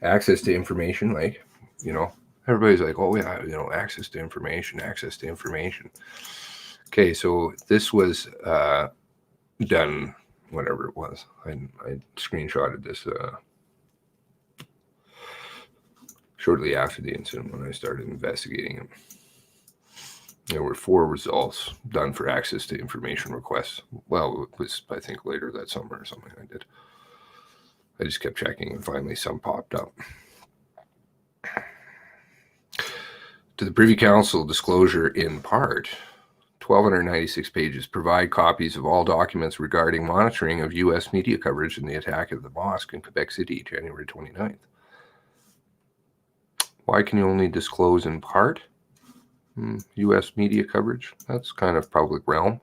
access to information, like, you know, everybody's like, oh yeah, you know, access to information. Okay, so this was done, whatever it was. I screenshotted this shortly after the incident when I started investigating it. There were 4 results done for access to information requests. Well, it was, I think, later that summer or something I did. I just kept checking, and finally some popped up. To the Privy Council disclosure in part, 1,296 pages provide copies of all documents regarding monitoring of U.S. media coverage in the attack of the mosque in Quebec City, January 29th. Why can you only disclose in part? U.S. media coverage. That's kind of public realm.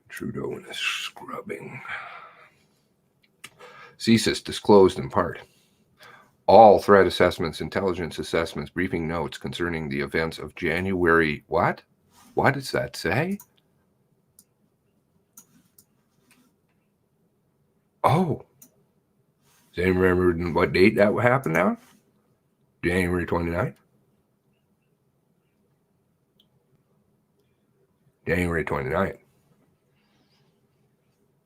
Trudeau and his scrubbing. CSIS disclosed in part. All threat assessments, intelligence assessments, briefing notes concerning the events of January. What? What does that say? Oh. Does anyone remember what date that happened now? January 29th? January 29th.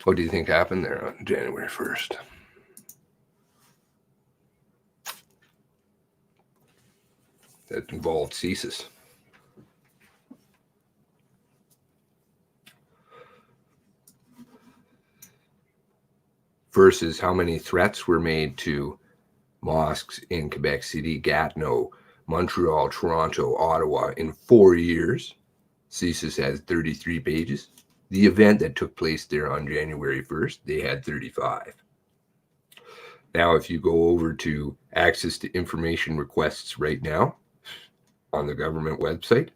What do you think happened there on January 1st? That involved CSIS. Versus how many threats were made to mosques in Quebec City, Gatineau, Montreal, Toronto, Ottawa in 4 years. CSIS has 33 pages. The event that took place there on January 1st, they had 35. Now, if you go over to access to information requests right now on the government website,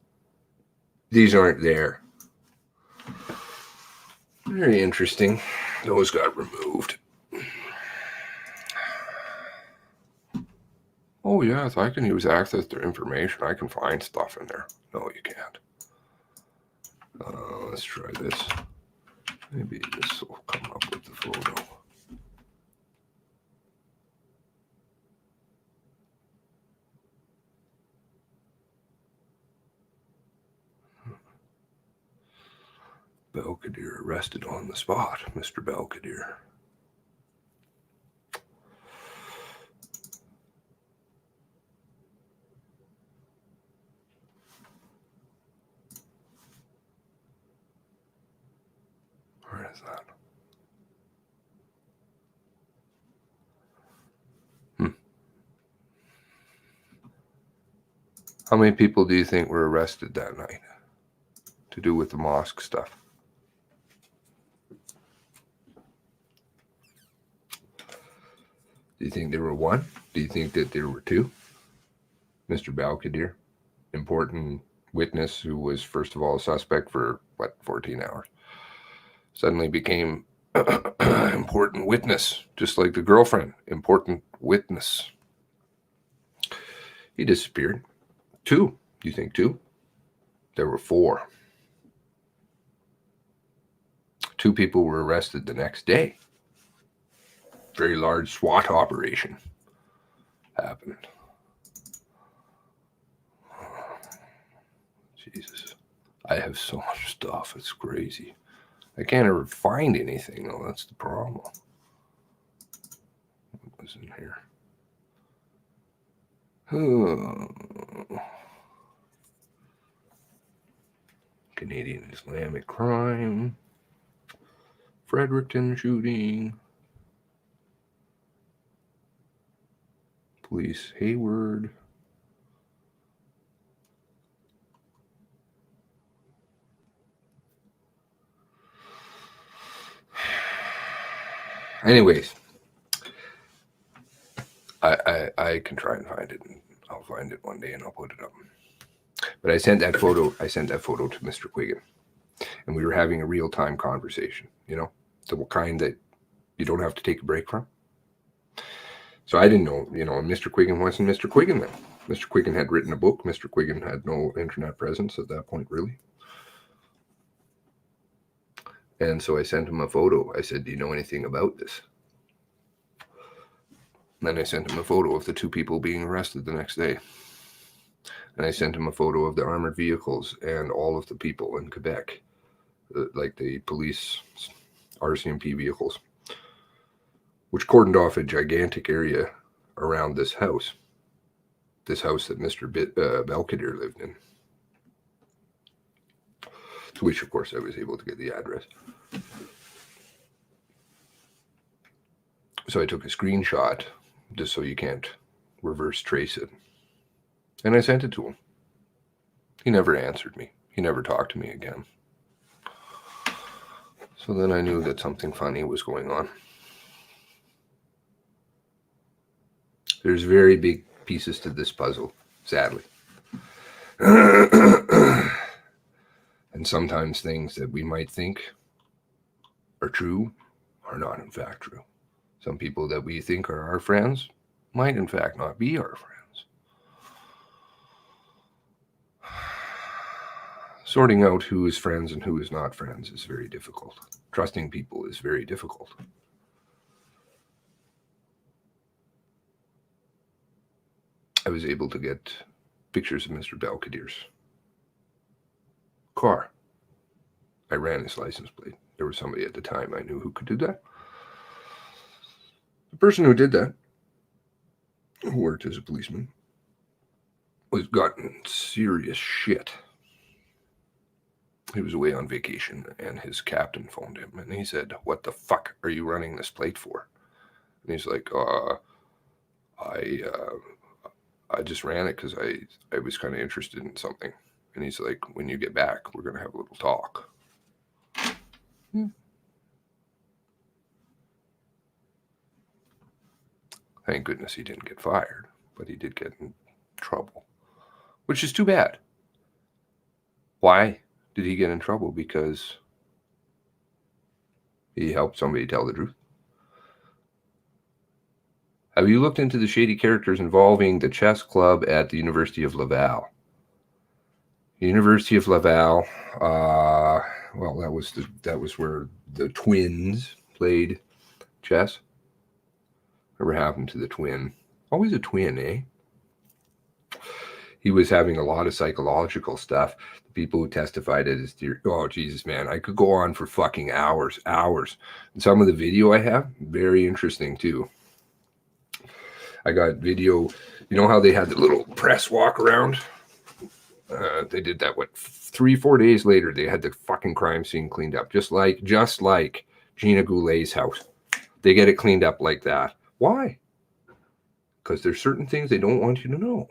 these aren't there. Very interesting. Those got removed. Oh, yes, I can use access to information. I can find stuff in there. No, you can't. Let's try this. Maybe this will come up with the photo. Belkadir arrested on the spot, Mr. Belkadir. Where is that? How many people do you think were arrested that night to do with the mosque stuff? Do you think there were one? Do you think that there were two? Mr. Balkadir, important witness who was, first of all, a suspect for, 14 hours, suddenly became important witness, just like the girlfriend, important witness. He disappeared. Two. Do you think two? There were four. Two people were arrested the next day. Very large SWAT operation happened. Jesus. I have so much stuff. It's crazy. I can't ever find anything, though. That's the problem. What was in here? Canadian Islamic crime. Fredericton shooting. Police Hayward. Anyways, I can try and find it, and I'll find it one day and I'll put it up. But I sent that photo to Mr. Quiggin, and we were having a real-time conversation, the kind that you don't have to take a break from. So I didn't know, and Mr. Quiggin wasn't Mr. Quiggin then. Mr. Quiggin had written a book. Mr. Quiggin had no internet presence at that point, really. And so I sent him a photo. I said, do you know anything about this? And then I sent him a photo of the two people being arrested the next day. And I sent him a photo of the armored vehicles and all of the people in Quebec, like the police RCMP vehicles, which cordoned off a gigantic area around this house that Mr. Belkadir lived in. To which, of course, I was able to get the address. So I took a screenshot just so you can't reverse trace it. And I sent it to him. He never answered me. He never talked to me again. So then I knew that something funny was going on. There's very big pieces to this puzzle, sadly. And sometimes things that we might think are true are not in fact true. Some people that we think are our friends might in fact not be our friends. Sorting out who is friends and who is not friends is very difficult. Trusting people is very difficult. I was able to get pictures of Mr. Belkadir's car. I ran his license plate. There was somebody at the time I knew who could do that. The person who did that, who worked as a policeman, was gotten serious shit. He was away on vacation, and his captain phoned him, and he said, "What the fuck are you running this plate for?" And he's like, I just ran it because I was kind of interested in something." And he's like, "When you get back, we're going to have a little talk." Thank goodness he didn't get fired, but he did get in trouble, which is too bad. Why did he get in trouble? Because he helped somebody tell the truth. Have you looked into the shady characters involving the chess club at the University of Laval? The University of Laval, well, that was where the twins played chess. Whatever happened to the twin? Always a twin, eh? He was having a lot of psychological stuff. The people who testified at his theory, oh, Jesus, man, I could go on for fucking hours. And some of the video I have, very interesting, too. I got video, you know how they had the little press walk around? They did that, 3-4 days later, they had the fucking crime scene cleaned up, just like Gina Goulet's house. They get it cleaned up like that. Why? Because there's certain things they don't want you to know.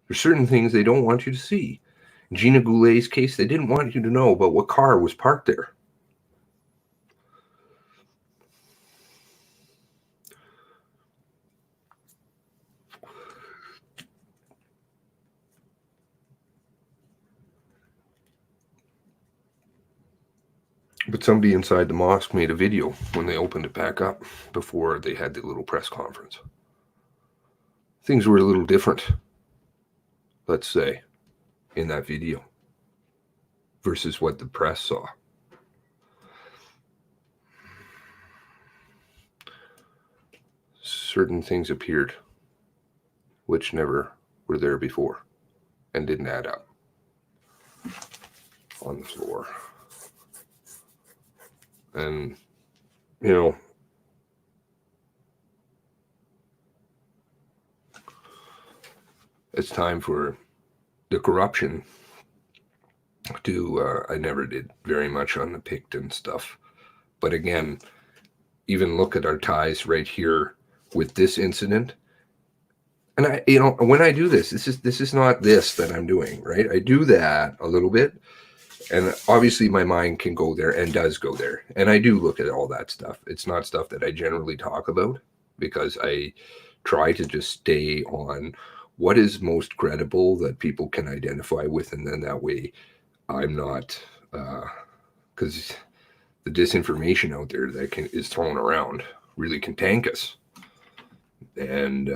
There's certain things they don't want you to see. In Gina Goulet's case, they didn't want you to know about what car was parked there. But somebody inside the mosque made a video when they opened it back up before they had the little press conference. Things were a little different, let's say, in that video versus what the press saw. Certain things appeared which never were there before and didn't add up on the floor. And, you know, it's time for the corruption to, I never did very much on the Picton stuff. But again, even look at our ties right here with this incident. And I, you know, when I do this is not this that I'm doing, right? I do that a little bit. And obviously my mind can go there and does go there. And I do look at all that stuff. It's not stuff that I generally talk about because I try to just stay on what is most credible that people can identify with. And then that way I'm not, because the disinformation out there that is thrown around really can tank us. And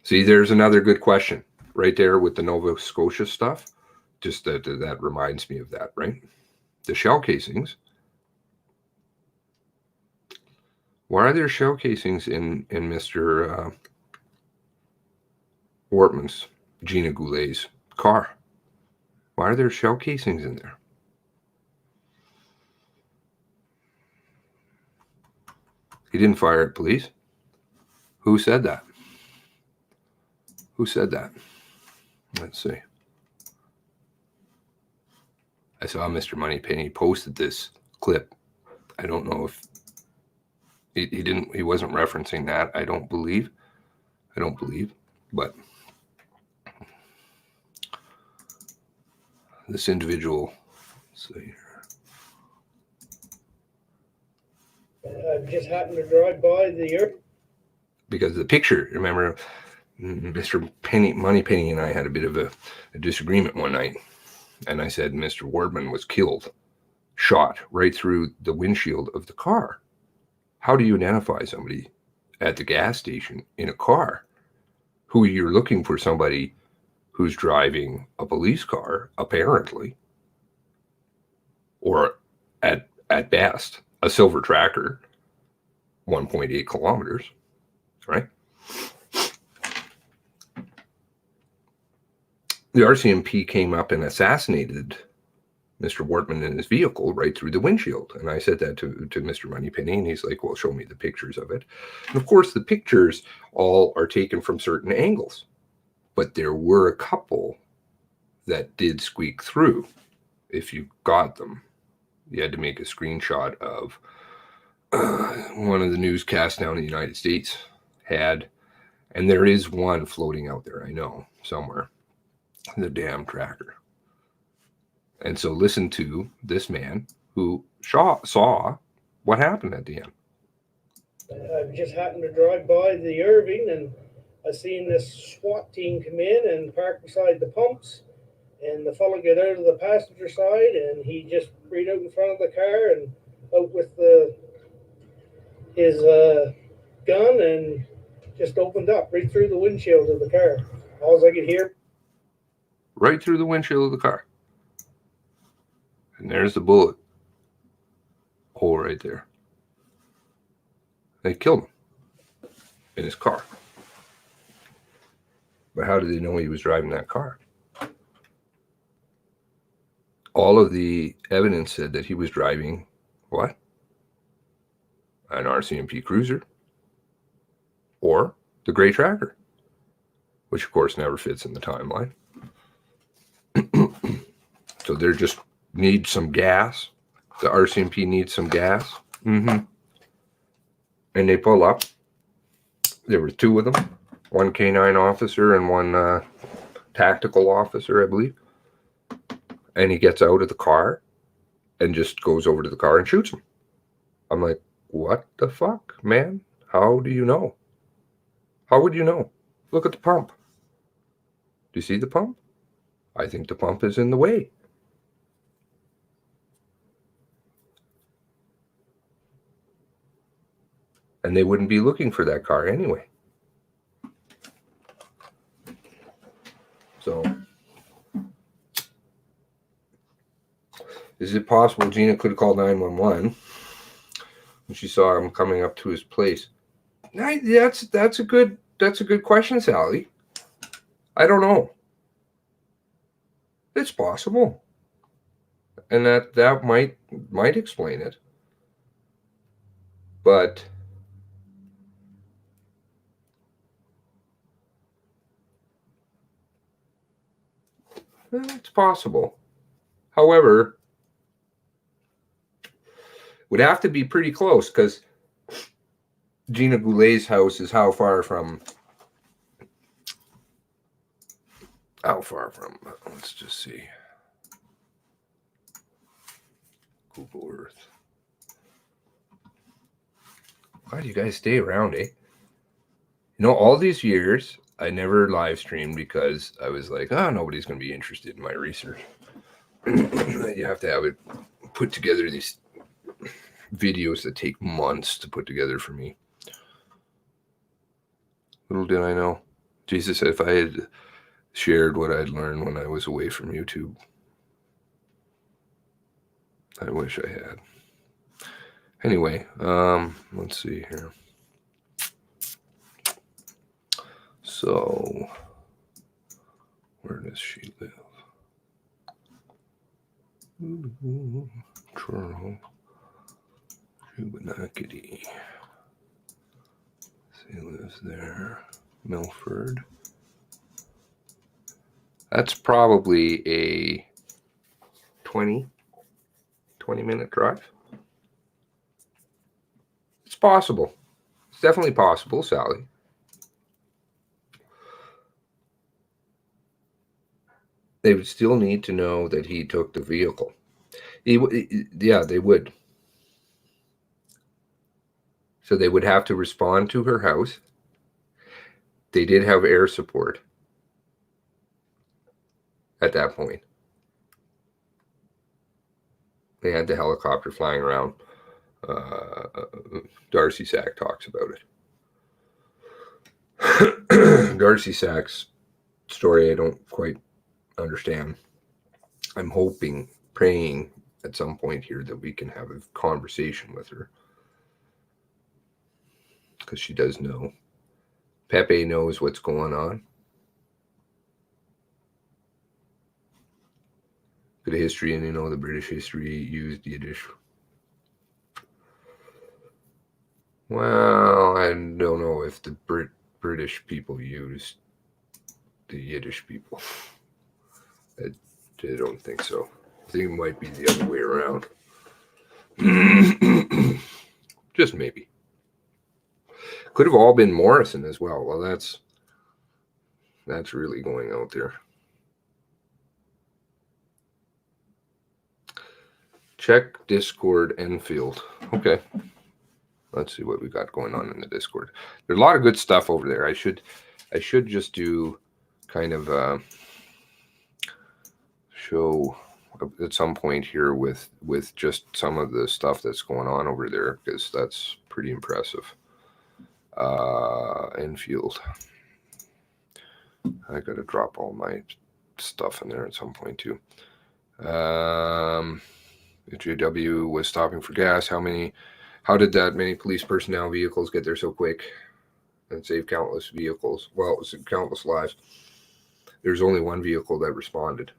see, there's another good question right there with the Nova Scotia stuff. Just that reminds me of that, right? The shell casings. Why are there shell casings in Mr. Wortman's, Gina Goulet's car? Why are there shell casings in there? He didn't fire at police. Who said that? Who said that? Let's see. I saw Mr. Moneypenny posted this clip. I don't know if he wasn't referencing that. I don't believe, but this individual, let's see here. I just happened to drive by the because the picture, remember, Mr. Moneypenny and I had a bit of a disagreement one night. And I said, Mr. Wardman was killed, shot right through the windshield of the car. How do you identify somebody at the gas station in a car who you're looking for somebody who's driving a police car, apparently, or at best, a silver tracker, 1.8 kilometers, right? The RCMP came up and assassinated Mr. Wortman in his vehicle right through the windshield. And I said that to Mr. Moneypenny, and he's like, well, show me the pictures of it. And of course, the pictures all are taken from certain angles. But there were a couple that did squeak through. If you got them, you had to make a screenshot of one of the newscasts down in the United States had, and there is one floating out there, I know, somewhere, the damn tracker. And so listen to this man who saw what happened at the end. I just happened to drive by the Irving, and I seen this SWAT team come in and park beside the pumps, and the fellow get out of the passenger side, and he just right out in front of the car and out with his gun and just opened up right through the windshield of the car. All I could hear. Right through the windshield of the car. And there's the bullet hole right there. They killed him in his car. But how did they know he was driving that car? All of the evidence said that he was driving what? An RCMP cruiser or the gray tracker, which of course never fits in the timeline. So they just need some gas. The RCMP needs some gas. And they pull up. There were two of them, one K9 officer and one tactical officer, I believe. And he gets out of the car and just goes over to the car and shoots him. I'm like, what the fuck, man? How do you know? How would you know? Look at the pump. Do you see the pump? I think the pump is in the way. And they wouldn't be looking for that car anyway. So, is it possible Gina could have called 911 when she saw him coming up to his place? That's a good question, Sally. I don't know. It's possible, and that might explain it, but it's possible. However, would have to be pretty close, because Gina Goulet's house is how far from, let's just see, Google Earth. Why do you guys stay around, eh? You know, all these years, I never live streamed because I was like, nobody's going to be interested in my research. You have to have it put together, these videos that take months to put together for me. Little did I know. Jesus, if I had shared what I'd learned when I was away from YouTube, I wish I had. Anyway, let's see here. So, where does she live? Toronto, Shubenacadie. She lives there. Milford. That's probably a 20-minute drive. It's possible. It's definitely possible, Sally. They would still need to know that he took the vehicle. Yeah, they would. So they would have to respond to her house They did have air support at that point. They had the helicopter flying around. Darcy Sack talks about it. Darcy Sack's story I don't quite understand. I'm hoping, praying at some point here that we can have a conversation with her, because she does know. Pepe knows what's going on. Good history, and the British history used Yiddish. Well, I don't know if the British people used the Yiddish people. I don't think so. I think it might be the other way around. Just maybe. Could have all been Morrison as well. Well, that's really going out there. Check Discord Enfield. Okay. Let's see what we got going on in the Discord. There's a lot of good stuff over there. I should just do kind of show at some point here with just some of the stuff that's going on over there, because that's pretty impressive. Enfield. I gotta drop all my stuff in there at some point too. JW was stopping for gas. How did that many police personnel vehicles get there so quick and save countless vehicles? Well, it was countless lives. There's only one vehicle that responded,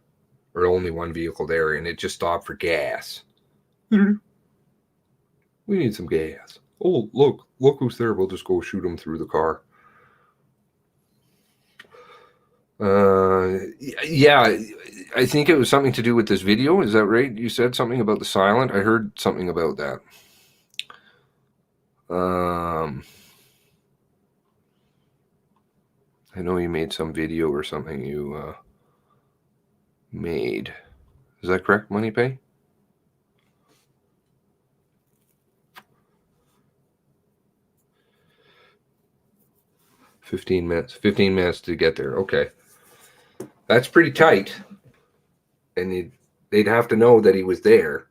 or only one vehicle there, and it just stopped for gas. We need some gas. Oh, look who's there. We'll just go shoot him through the car. Yeah, I think it was something to do with this video. Is that right? You said something about the silent. I heard something about that. I know you made some video or something you made. Is that correct, MoneyPay? $15 minutes. 15 minutes to get there. Okay. That's pretty tight. And they'd have to know that he was there.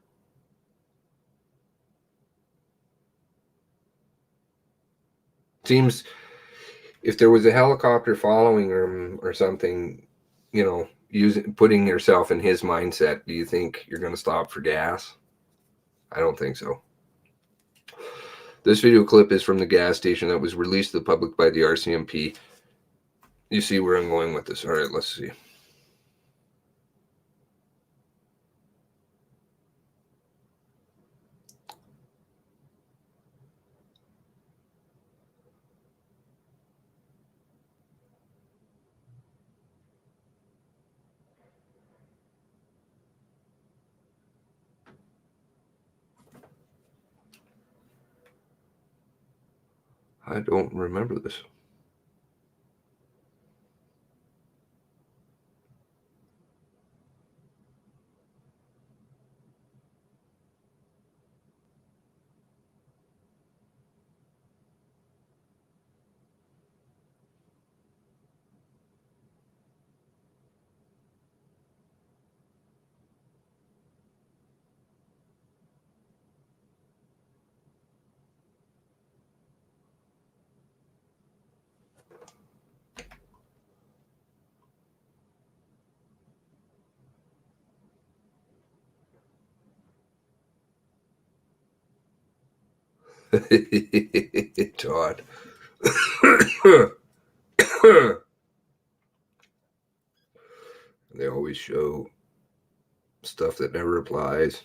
Seems if there was a helicopter following him or something, putting yourself in his mindset, do you think you're going to stop for gas? I don't think so. This video clip is from the gas station that was released to the public by the RCMP. You see where I'm going with this. All right, let's see. I don't remember this. Todd. They always show stuff that never applies.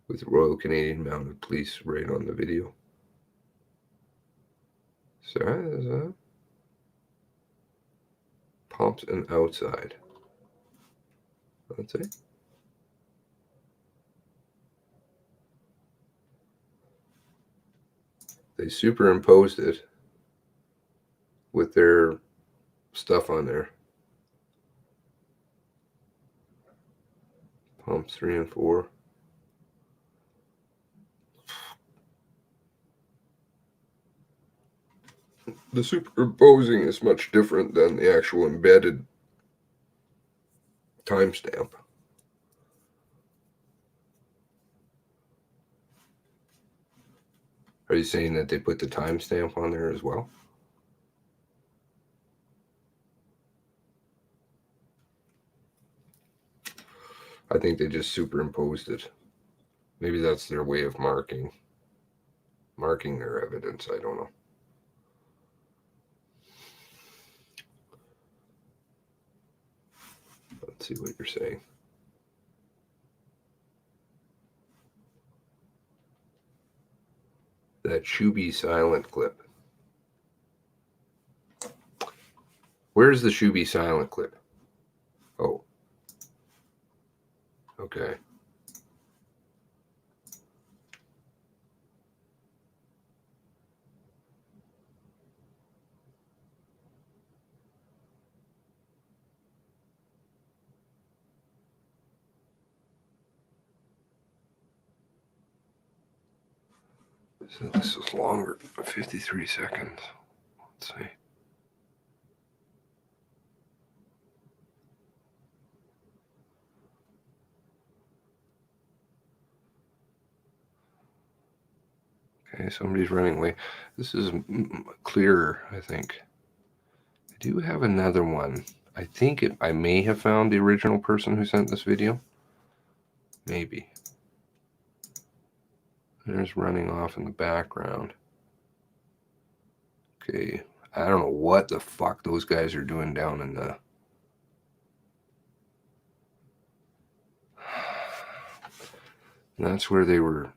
With Royal Canadian Mounted Police right on the video. So, pumps and outside. That's it. They superimposed it with their stuff on there. Pumps 3 and 4. The superimposing is much different than the actual embedded timestamp. Are you saying that they put the timestamp on there as well? I think they just superimposed it. Maybe that's their way of marking their evidence. I don't know. Let's see what you're saying. That should be silent clip. Where's the should be silent clip? Oh. Okay. So this is longer, 53 seconds. Let's see. Okay, somebody's running away. This is clearer, I think. I do have another one. I think I may have found the original person who sent this video. Maybe. There's running off in the background. Okay, I don't know what the fuck those guys are doing down in the... That's where they were...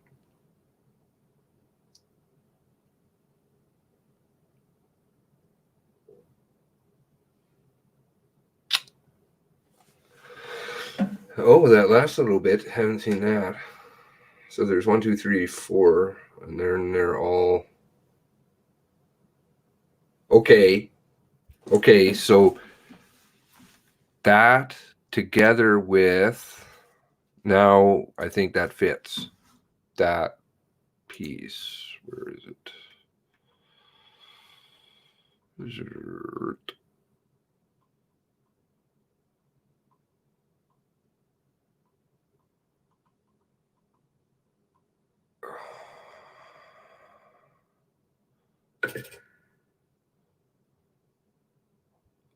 Oh, that last little bit, haven't seen that. So there's 1, 2, 3, 4, and they're all... Okay, so that together with... Now, I think that fits. That piece. Where is it?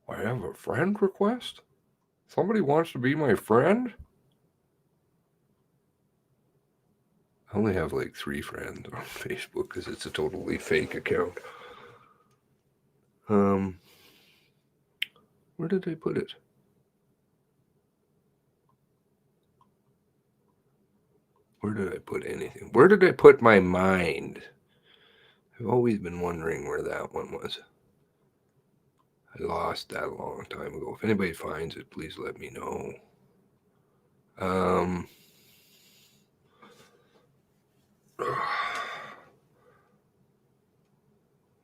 I have a friend request? Somebody wants to be my friend? I only have like 3 friends on Facebook because it's a totally fake account. Where did I put it? Where did I put anything? Where did I put my mind? I've always been wondering where that one was. I lost that a long time ago. If anybody finds it, please let me know.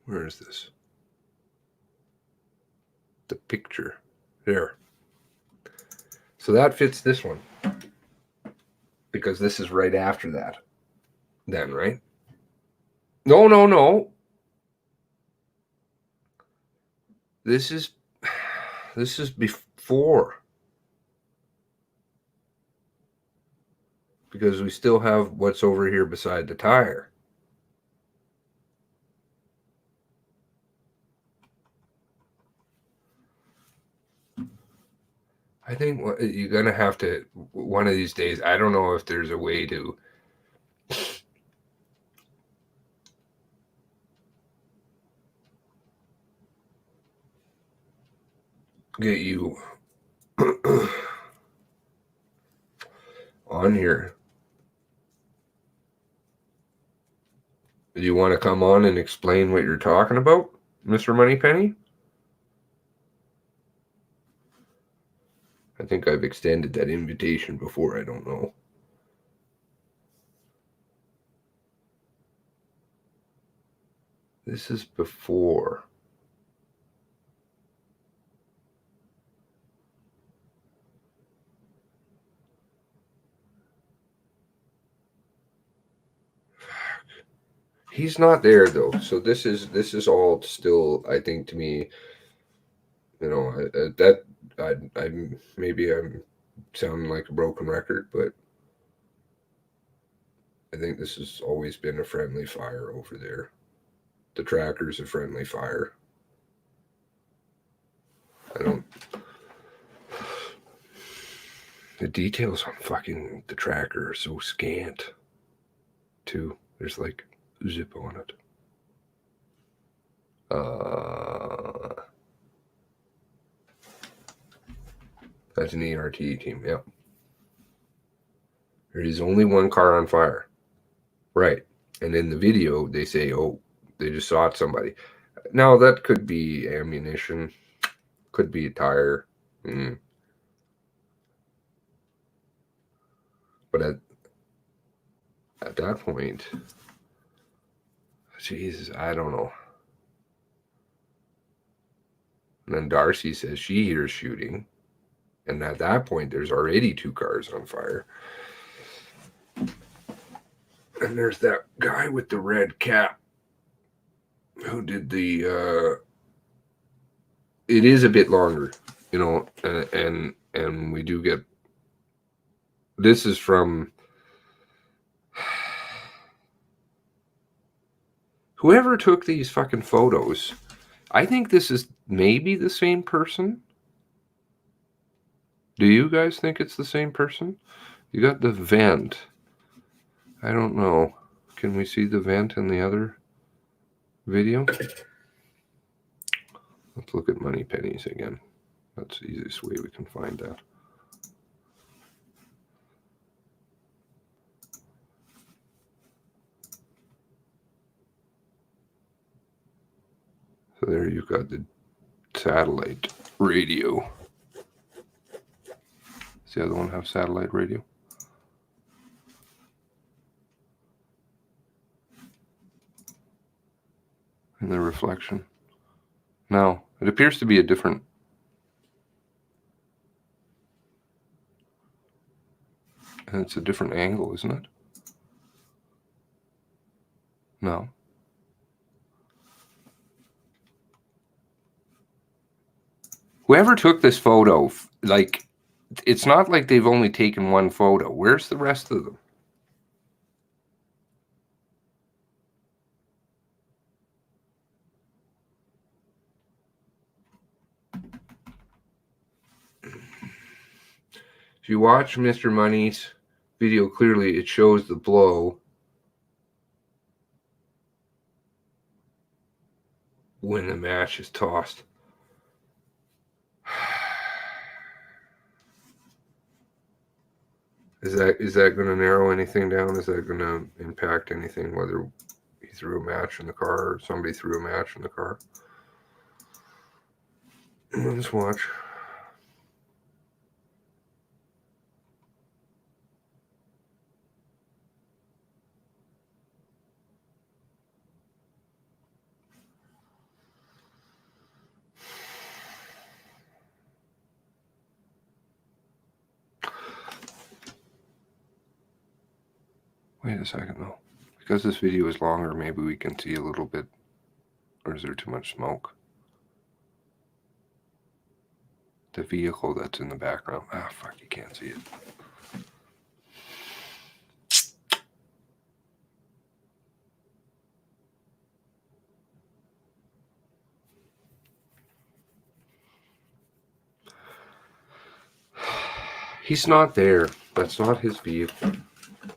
Where is this? The picture. There. So that fits this one. Because this is right after that. Then, right? No. This is before. Because we still have what's over here beside the tire. I think you're going to have to, one of these days, I don't know if there's a way to get you on here. Do you want to come on and explain what you're talking about, Mr. Moneypenny? I think I've extended that invitation before. I don't know. This is before. He's not there though. So this is all still, I think, to me, you know, I maybe I'm sounding like a broken record, but I think this has always been a friendly fire over there. The tracker's a friendly fire. The details on fucking the tracker are so scant, too. There's like zip on it. That's an ERT team, yep. There is only one car on fire. Right. And in the video, they say, oh, they just shot somebody. Now, that could be ammunition. Could be a tire. But at that point, Jesus, I don't know. And then Darcy says she hears shooting. And at that point, there's already 2 cars on fire. And there's that guy with the red cap who did the, it is a bit longer, you know, and we do get, this is from, whoever took these fucking photos. I think this is maybe the same person. Do you guys think it's the same person? You got the vent. I don't know. Can we see the vent in the other video? Let's look at money pennies again. That's the easiest way we can find that. So there you've got the satellite radio. Does the other one have satellite radio? And the reflection. No, it appears to be a different. And it's a different angle, isn't it? No. Whoever took this photo, like, it's not like they've only taken one photo. Where's the rest of them? If you watch Mr. Money's video clearly, it shows the blow when the match is tossed. Is that going to narrow anything down? Is that going to impact anything, whether he threw a match in the car or somebody threw a match in the car? Let's watch. Wait a second, though. Because this video is longer, maybe we can see a little bit. Or is there too much smoke? The vehicle that's in the background. Ah, fuck, you can't see it. He's not there. That's not his vehicle.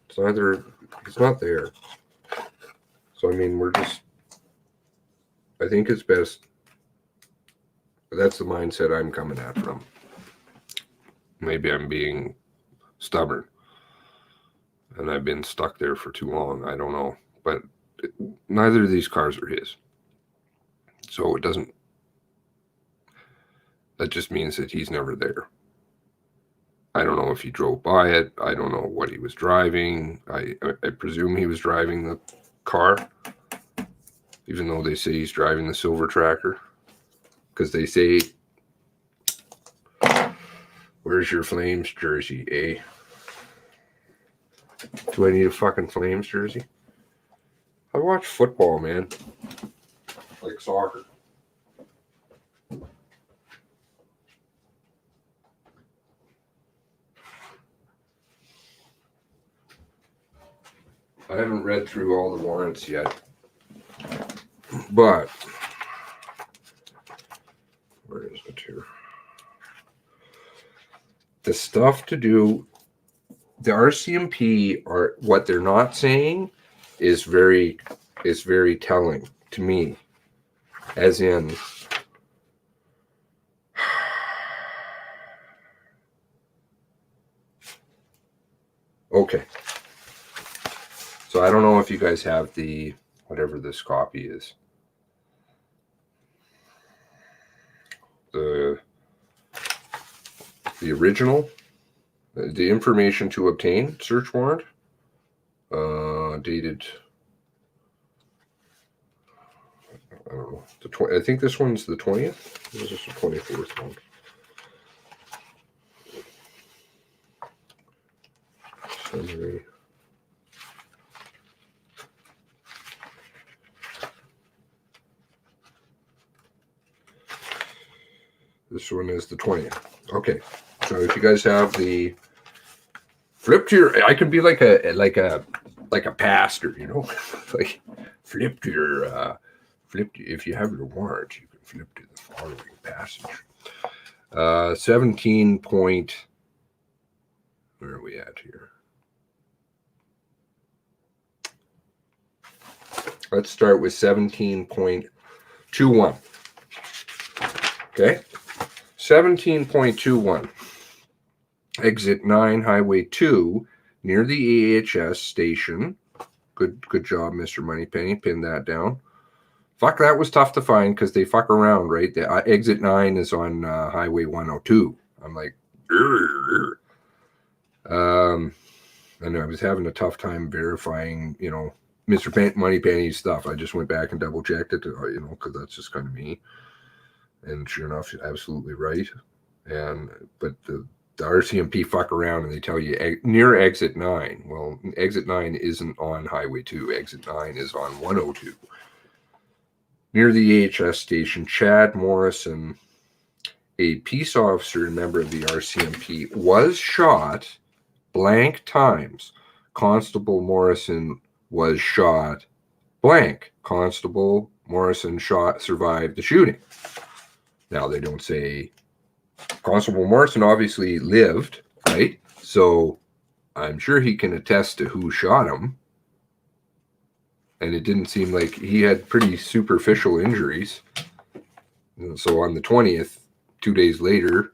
It's either, he's not there. So, I mean, we're just, I think it's best. That's the mindset I'm coming at from. Maybe I'm being stubborn. And I've been stuck there for too long. I don't know. But neither of these cars are his. So it doesn't, that just means that he's never there. I don't know if he drove by it. I don't know what he was driving. I presume he was driving the car, even though they say he's driving the silver tracker. Because they say, where's your Flames jersey, eh? Do I need a fucking Flames jersey? I watch football, man. Like soccer. I haven't read through all the warrants yet. But where is it here? The stuff to do, the RCMP are what they're not saying is very telling to me. As in, okay. So I don't know if you guys have the whatever this copy is. The original, the information to obtain search warrant, dated. I don't know. I think this one's the 20th. This is the 24th one. Summary. This one is the 20th. Okay. So if you guys have the flip to your, I could be like a pastor, you know, like flip to your, if you have your warrant, you can flip to the following passage. 17 point, where are we at here? Let's start with 17.21. Okay. 17.21. Exit 9, Highway 2, near the AHS station. Good job, Mr. Moneypenny. Pin that down. Fuck, that was tough to find because they fuck around, right? The exit 9 is on Highway 102. I'm like, and I was having a tough time verifying, you know, Mr. Moneypenny's stuff. I just went back and double checked it, you know, because that's just kind of me. And sure enough, you're absolutely right. But the RCMP fuck around and they tell you near exit 9. Well, exit 9 isn't on Highway 2. Exit 9 is on 102. Near the AHS station, Chad Morrison, a peace officer and member of the RCMP, was shot blank times. Constable Morrison was shot blank. Constable Morrison survived the shooting. Now, they don't say Constable Morrison obviously lived, right? So I'm sure he can attest to who shot him. And it didn't seem like he had pretty superficial injuries. And so on the 20th, 2 days later,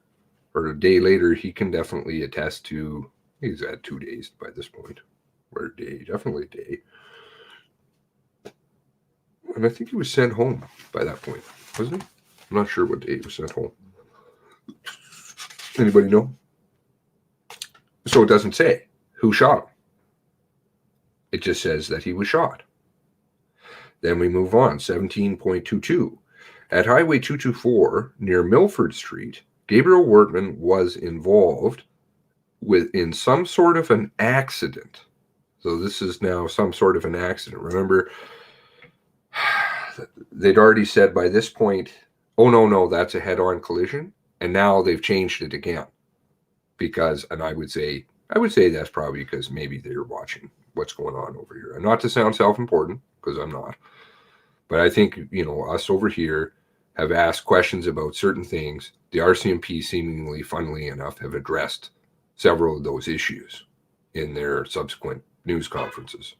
or a day later, he can definitely attest to, he's had 2 days by this point, or a day, definitely a day. And I think he was sent home by that point, wasn't he? I'm not sure what day he was sent home. Anybody know? So it doesn't say who shot him. It just says that he was shot. Then we move on, 17.22. At Highway 224 near Milford Street, Gabriel Wortman was involved in some sort of an accident. So this is now some sort of an accident. Remember, they'd already said by this point, oh, no, that's a head-on collision. And now they've changed it again. Because, and I would say that's probably because maybe they're watching what's going on over here. And not to sound self-important, because I'm not. But I think, you know, us over here have asked questions about certain things. The RCMP, seemingly, funnily enough, have addressed several of those issues in their subsequent news conferences.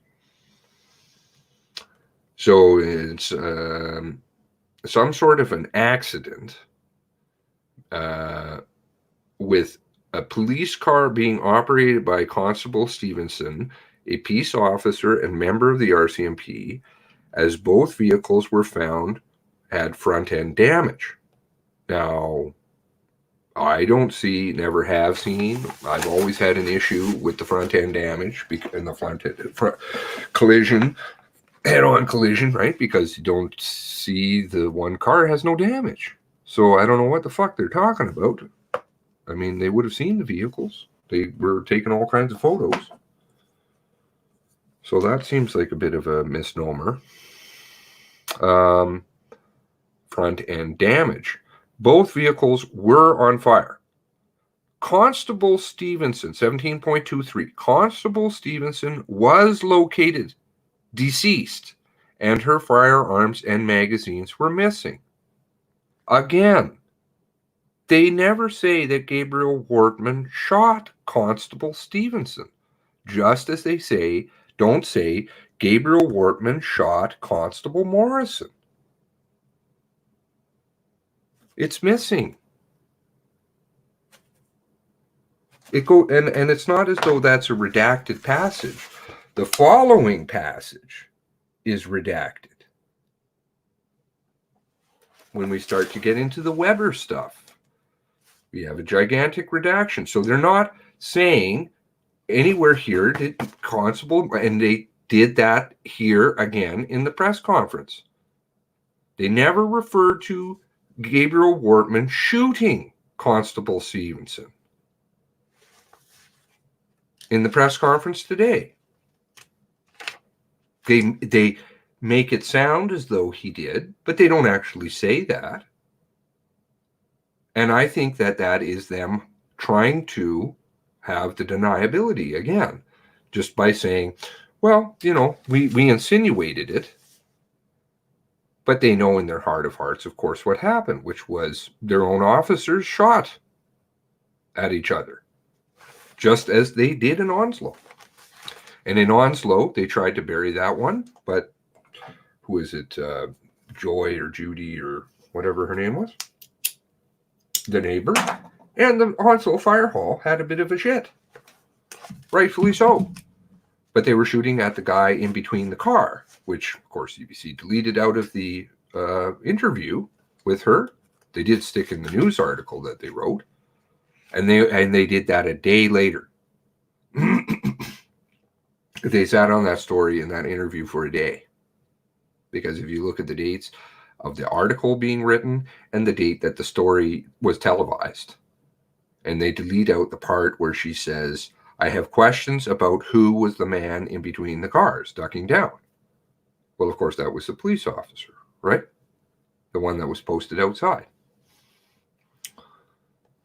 So it's some sort of an accident with a police car being operated by Constable Stevenson, a peace officer and member of the RCMP, as both vehicles were found had front-end damage. Now, I don't see, never have seen, I've always had an issue with the front-end damage and the front collision, head-on collision, right? Because you don't see the one car has no damage. So I don't know what the fuck they're talking about. I mean, they would have seen the vehicles. They were taking all kinds of photos. So that seems like a bit of a misnomer. Front end damage. Both vehicles were on fire. Constable Stevenson, 17.23. Constable Stevenson was located deceased, and her firearms and magazines were missing. Again, they never say that Gabriel Wortman shot Constable Stevenson, just as they don't say Gabriel Wortman shot Constable Morrison. It's missing. And it's not as though that's a redacted passage. The following passage is redacted. When we start to get into the Weber stuff, we have a gigantic redaction. So they're not saying anywhere here did Constable, and they did that here again in the press conference. They never referred to Gabriel Wortman shooting Constable Stevenson in the press conference today. They make it sound as though he did, but they don't actually say that. And I think that that is them trying to have the deniability again, just by saying, well, you know, we insinuated it, but they know in their heart of hearts, of course, what happened, which was their own officers shot at each other, just as they did in Onslow. And in Onslow, they tried to bury that one, but who is it, Joy or Judy or whatever her name was? The neighbor. And the Onslow Fire Hall had a bit of a shit. Rightfully so. But they were shooting at the guy in between the car, which, of course, CBC deleted out of the interview with her. They did stick in the news article that they wrote. And they did that a day later. They sat on that story in that interview for a day. Because if you look at the dates of the article being written and the date that the story was televised, and they delete out the part where she says, I have questions about who was the man in between the cars ducking down. Well, of course, that was the police officer, right? The one that was posted outside.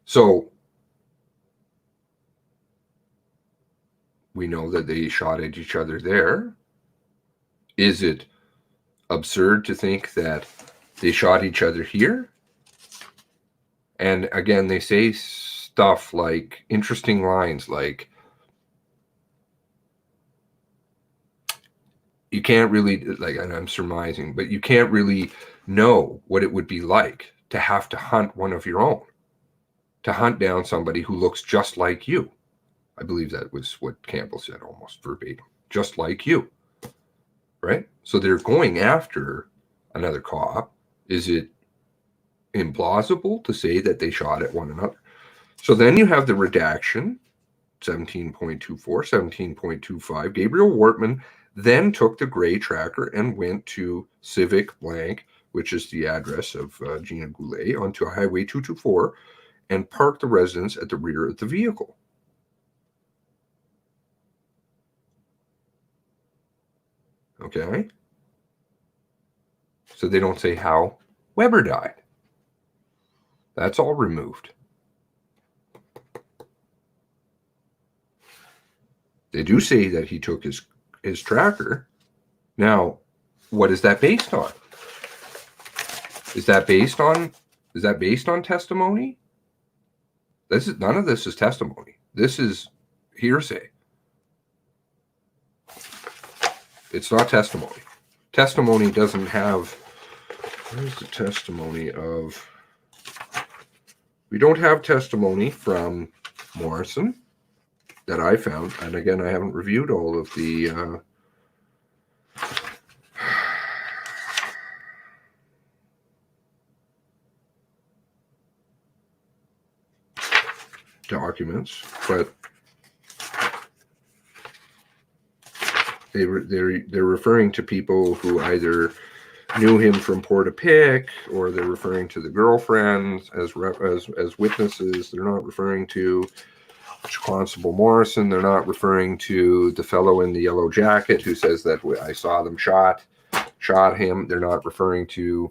So we know that they shot at each other there. Is it absurd to think that they shot each other here? And again, they say stuff like, interesting lines like, you can't really, like, and I'm surmising, but you can't really know what it would be like to have to hunt one of your own, to hunt down somebody who looks just like you. I believe that was what Campbell said, almost verbatim, just like you, right? So they're going after another cop. Is it implausible to say that they shot at one another? So then you have the redaction, 17.24, 17.25. Gabriel Wortman then took the gray tracker and went to Civic Blank, which is the address of Gina Goulet, onto Highway 224 and parked the residence at the rear of the vehicle. Okay? So they don't say how Weber died. That's all removed. They do say that he took his tracker. Now, what is that based on? Is that based on testimony? None of this is testimony. This is hearsay. It's not testimony. Testimony doesn't have, where's the testimony of, we don't have testimony from Morrison that I found. And again, I haven't reviewed all of the documents, but they're referring to people who either knew him from Port-a-Pic or they're referring to the girlfriend as witnesses. They're not referring to Constable Morrison, they're not referring to the fellow in the yellow jacket who says that I saw them shot him. They're not referring to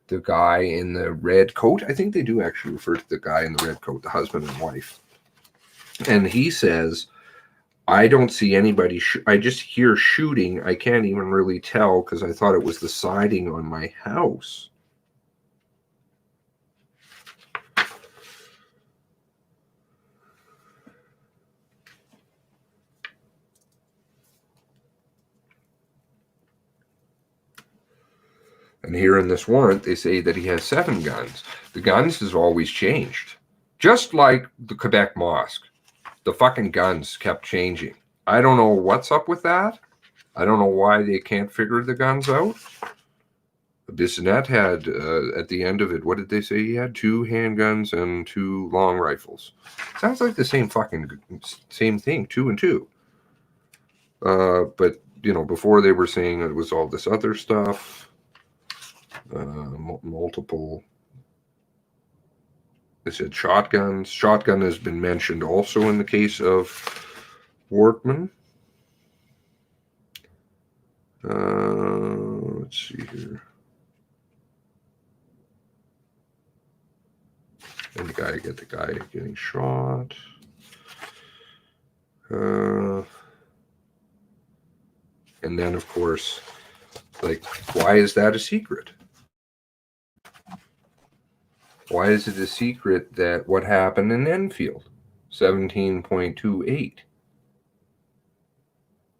the guy in the red coat. I think they do actually refer to the guy in the red coat, the husband and wife. And he says, I don't see anybody. I just hear shooting. I can't even really tell because I thought it was the siding on my house. And here in this warrant, they say that he has 7 guns. The guns has always changed. Just like the Quebec Mosque. The fucking guns kept changing. I don't know what's up with that. I don't know why they can't figure the guns out. Bissonnette had, at the end of it, what did they say? He had 2 handguns and 2 long rifles. Sounds like the same thing, 2 and 2. But, you know, before they were saying it was all this other stuff. Multiple. They said shotguns. Shotgun has been mentioned also in the case of Wortman. Let's see here. And the guy getting shot. And then, of course, like, why is that a secret? Why is it a secret that what happened in Enfield, 17.28?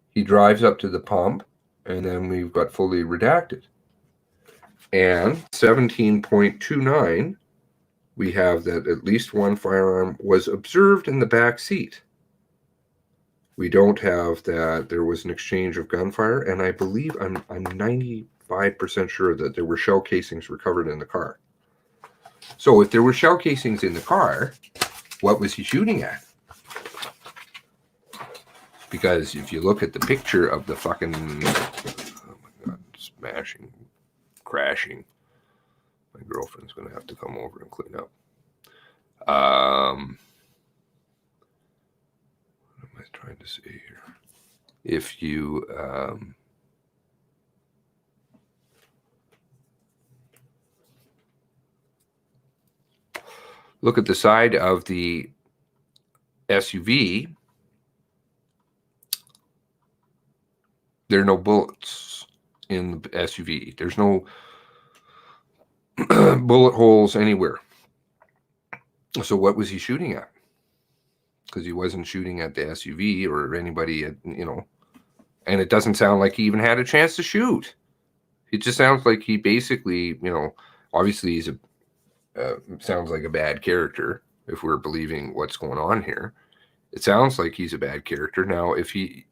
He drives up to the pump, and then we've got fully redacted. And 17.29, we have that at least one firearm was observed in the back seat. We don't have that there was an exchange of gunfire, and I believe I'm 95% sure that there were shell casings recovered in the car. So if there were shell casings in the car, what was he shooting at? Because if you look at the picture of the fucking, oh my God, smashing, crashing, my girlfriend's going to have to come over and clean up. What am I trying to say here? If you, look at the side of the SUV, there are no bullets in the SUV. There's no bullet holes anywhere. So what was he shooting at? Because he wasn't shooting at the SUV or anybody, you know, and it doesn't sound like he even had a chance to shoot. It just sounds like he basically, you know, obviously he's sounds like a bad character if we're believing what's going on here. It sounds like he's a bad character. Now, if he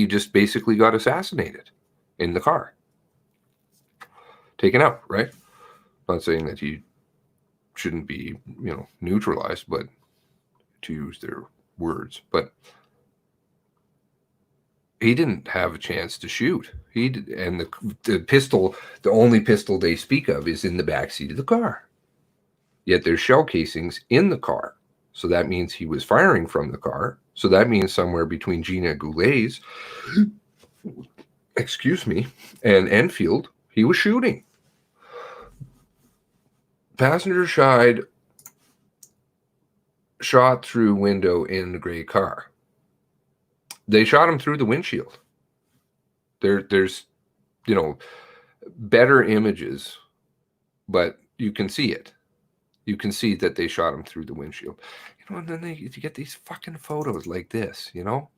just basically got assassinated in the car, taken out, right? I'm not saying that he shouldn't be, you know, neutralized, but to use their words, but he didn't have a chance to shoot. He did, and the pistol, the only pistol they speak of is in the backseat of the car. Yet there's shell casings in the car. So that means he was firing from the car. So that means somewhere between Gina Goulet's, excuse me, and Enfield, he was shooting. Passenger side shot through window in the gray car. They shot him through the windshield. There's, you know, better images, but you can see it. You can see that they shot him through the windshield. You know, and then you get these fucking photos like this, you know?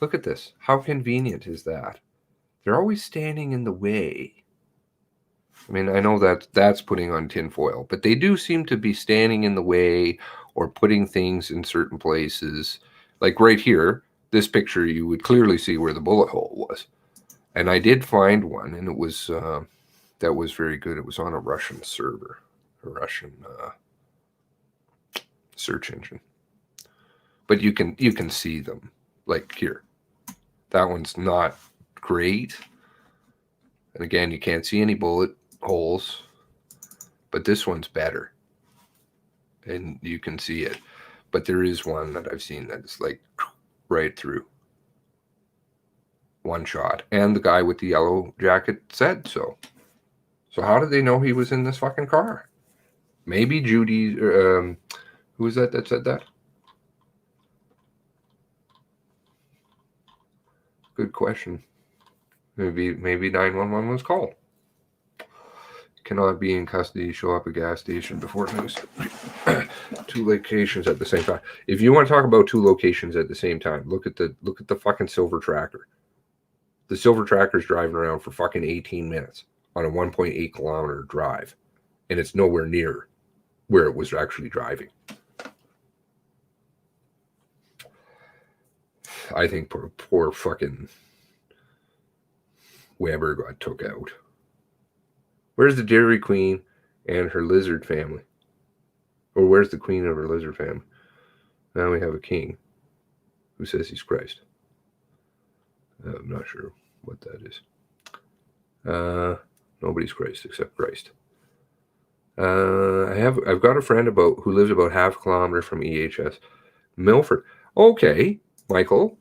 Look at this. How convenient is that? They're always standing in the way. I mean, I know that that's putting on tinfoil, but they do seem to be standing in the way or putting things in certain places. Like right here, this picture, you would clearly see where the bullet hole was. And I did find one, and it was, that was very good. It was on a Russian server, a Russian search engine. But you can see them, like here. That one's not great. And again, you can't see any bullet holes, but this one's better. And you can see it. but there is one that I've seen that's like right through. One shot. And the guy with the yellow jacket said so. So how did they know he was in this fucking car? Maybe Judy, who was that said that? Good question. Maybe 911 was called. Cannot be in custody, show up at a gas station before news. 2 locations at the same time. If you want to talk about 2 locations at the same time, look at the fucking silver tractor. The silver tractor's driving around for fucking 18 minutes on a 1.8 kilometer drive, and it's nowhere near where it was actually driving. I think poor fucking Weber got took out. Where's the Dairy Queen and her lizard family? Or where's the queen of her lizard family? Now we have a king who says he's Christ. I'm not sure what that is. Nobody's Christ except Christ. I've got a friend who lives about half a kilometer from EHS. Milford. Okay, Michael.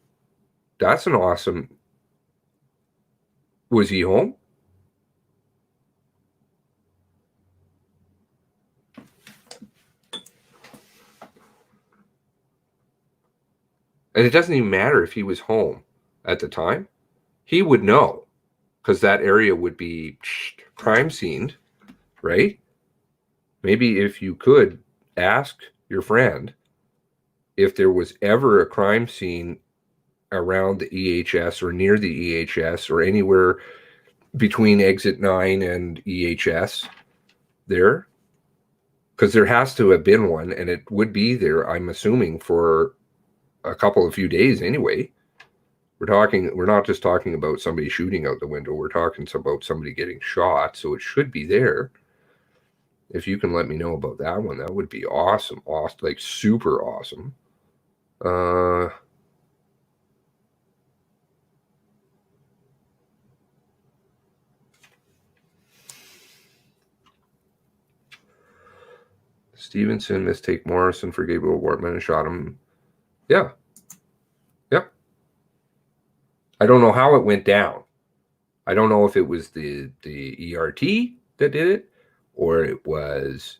That's an awesome. Was he home? And it doesn't even matter if he was home at the time. He would know, because that area would be crime scened, right? Maybe if you could ask your friend if there was ever a crime scene around the EHS or near the EHS or anywhere between exit 9 and EHS there, because there has to have been one, and it would be there, I'm assuming, for a few days anyway. We're not just talking about somebody shooting out the window. We're talking about somebody getting shot. So it should be there. If you can let me know about that one, that would be awesome. Awesome, like super awesome. Stevenson mistake Morrison for Gabriel Wortman and shot him. Yeah. Yep. I don't know how it went down. I don't know if it was the ERT that did it, or it was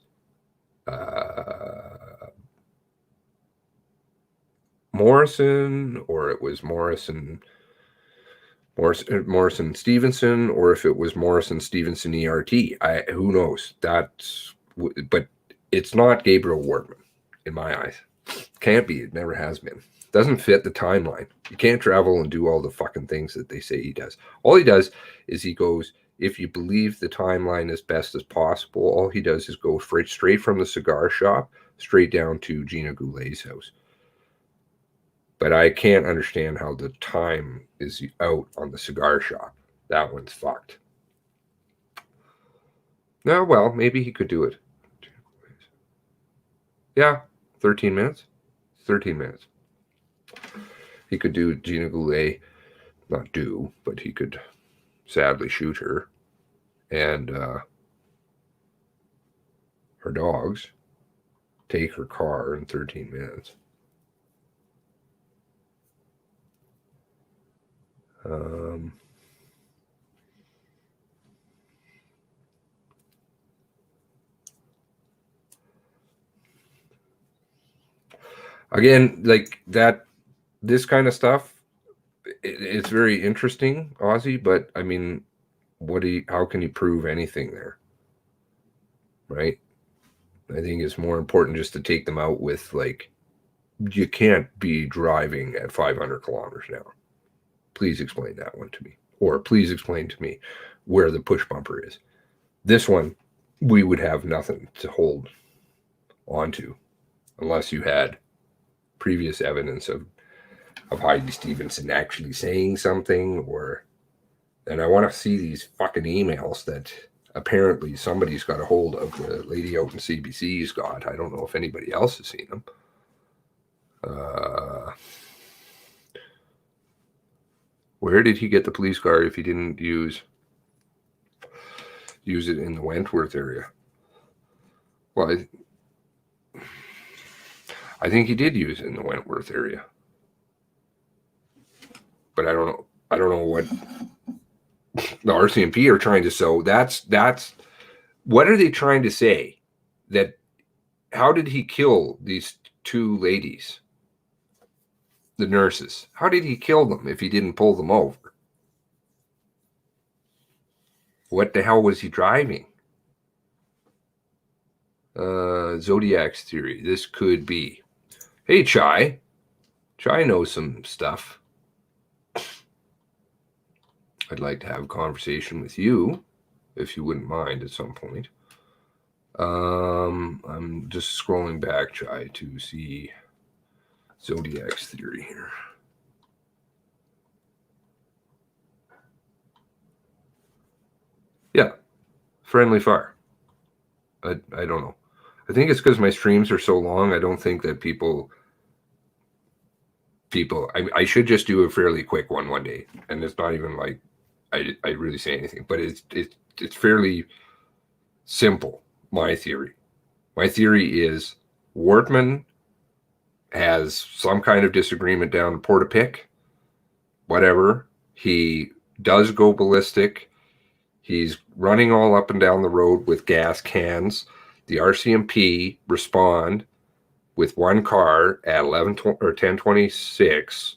Morrison, or it was Morrison Stevenson, or if it was Morrison Stevenson ERT. Who knows? But it's not Gabriel Wortman in my eyes. Can't be. It never has been. Doesn't fit the timeline. You can't travel and do all the fucking things that they say he does. All he does is he goes, if you believe the timeline as best as possible, all he does is go straight from the cigar shop straight down to Gina Goulet's house. But I can't understand how the time is out on the cigar shop. That one's fucked. No, well, maybe he could do it. Yeah, 13 minutes. 13 minutes. He could do Gina Goulet, not do, but he could sadly shoot her and her dogs, take her car in 13 minutes. Again, like that, this kind of stuff, it's very interesting, Ozzy, but I mean, how can you prove anything there? Right? I think it's more important just to take them out with, like, you can't be driving at 500 kilometers an hour. Please explain that one to me. Or please explain to me where the push bumper is. This one, we would have nothing to hold onto unless you had previous evidence of Heidi Stevenson actually saying something, and I want to see these fucking emails that apparently somebody's got a hold of. The lady out in CBC's got. I don't know if anybody else has seen them. Where did he get the police car if he didn't use it in the Wentworth area? Well, I think he did use it in the Wentworth area. But I don't know what the RCMP are trying to sow. That's what are they trying to say? That how did he kill these two ladies? The nurses. How did he kill them if he didn't pull them over? What the hell was he driving? Zodiac's theory. This could be. Hey, Chai. Chai knows some stuff. I'd like to have a conversation with you, if you wouldn't mind at some point. I'm just scrolling back, Chai, to see Zodiac's theory here. Yeah, friendly fire. I don't know. I think it's because my streams are so long. I don't think that people. I should just do a fairly quick one day, and it's not even like I really say anything, but it's fairly simple. My theory is Wortman has some kind of disagreement down to Portapic. Whatever, he does go ballistic. He's running all up and down the road with gas cans. The RCMP respond with one car at 10:26.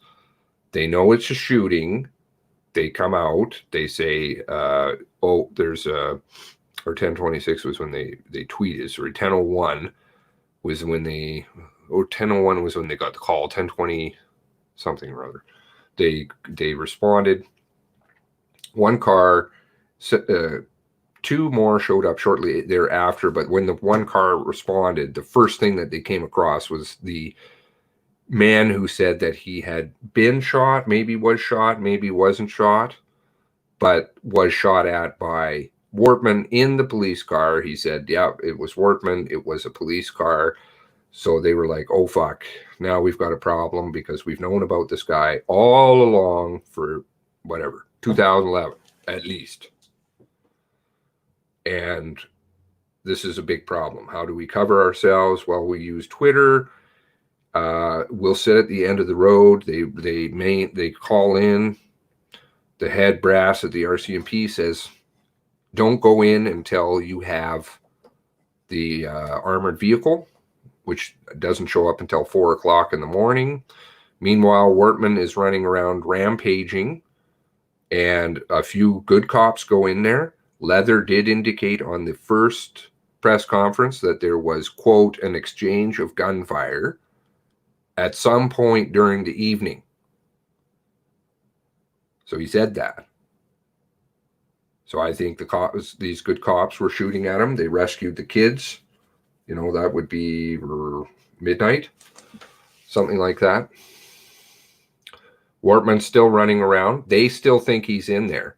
They know it's a shooting. They come out. They say, there's a, or 10:26 was when they tweeted. Sorry, 10:01 was when they, or 10:01 was when they got the call. 10:20 something or other. They responded. One car, two more showed up shortly thereafter, but when the one car responded, the first thing that they came across was the man who said that he had been shot, maybe was shot, maybe wasn't shot, but was shot at by Wortman in the police car. He said, yeah, it was Wortman. It was a police car. So they were like, oh, fuck. Now we've got a problem because we've known about this guy all along for whatever, 2011 at least. And this is a big problem. How do we cover ourselves? Well, we use Twitter. We'll sit at the end of the road. They call in. The head brass at the RCMP says, don't go in until you have the armored vehicle, which doesn't show up until 4 o'clock in the morning. Meanwhile, Wortman is running around rampaging, and a few good cops go in there. Leather did indicate on the first press conference that there was, quote, an exchange of gunfire at some point during the evening. So he said that. So I think the cops, these good cops were shooting at him. They rescued the kids. You know, that would be midnight, something like that. Wortman's still running around. They still think he's in there.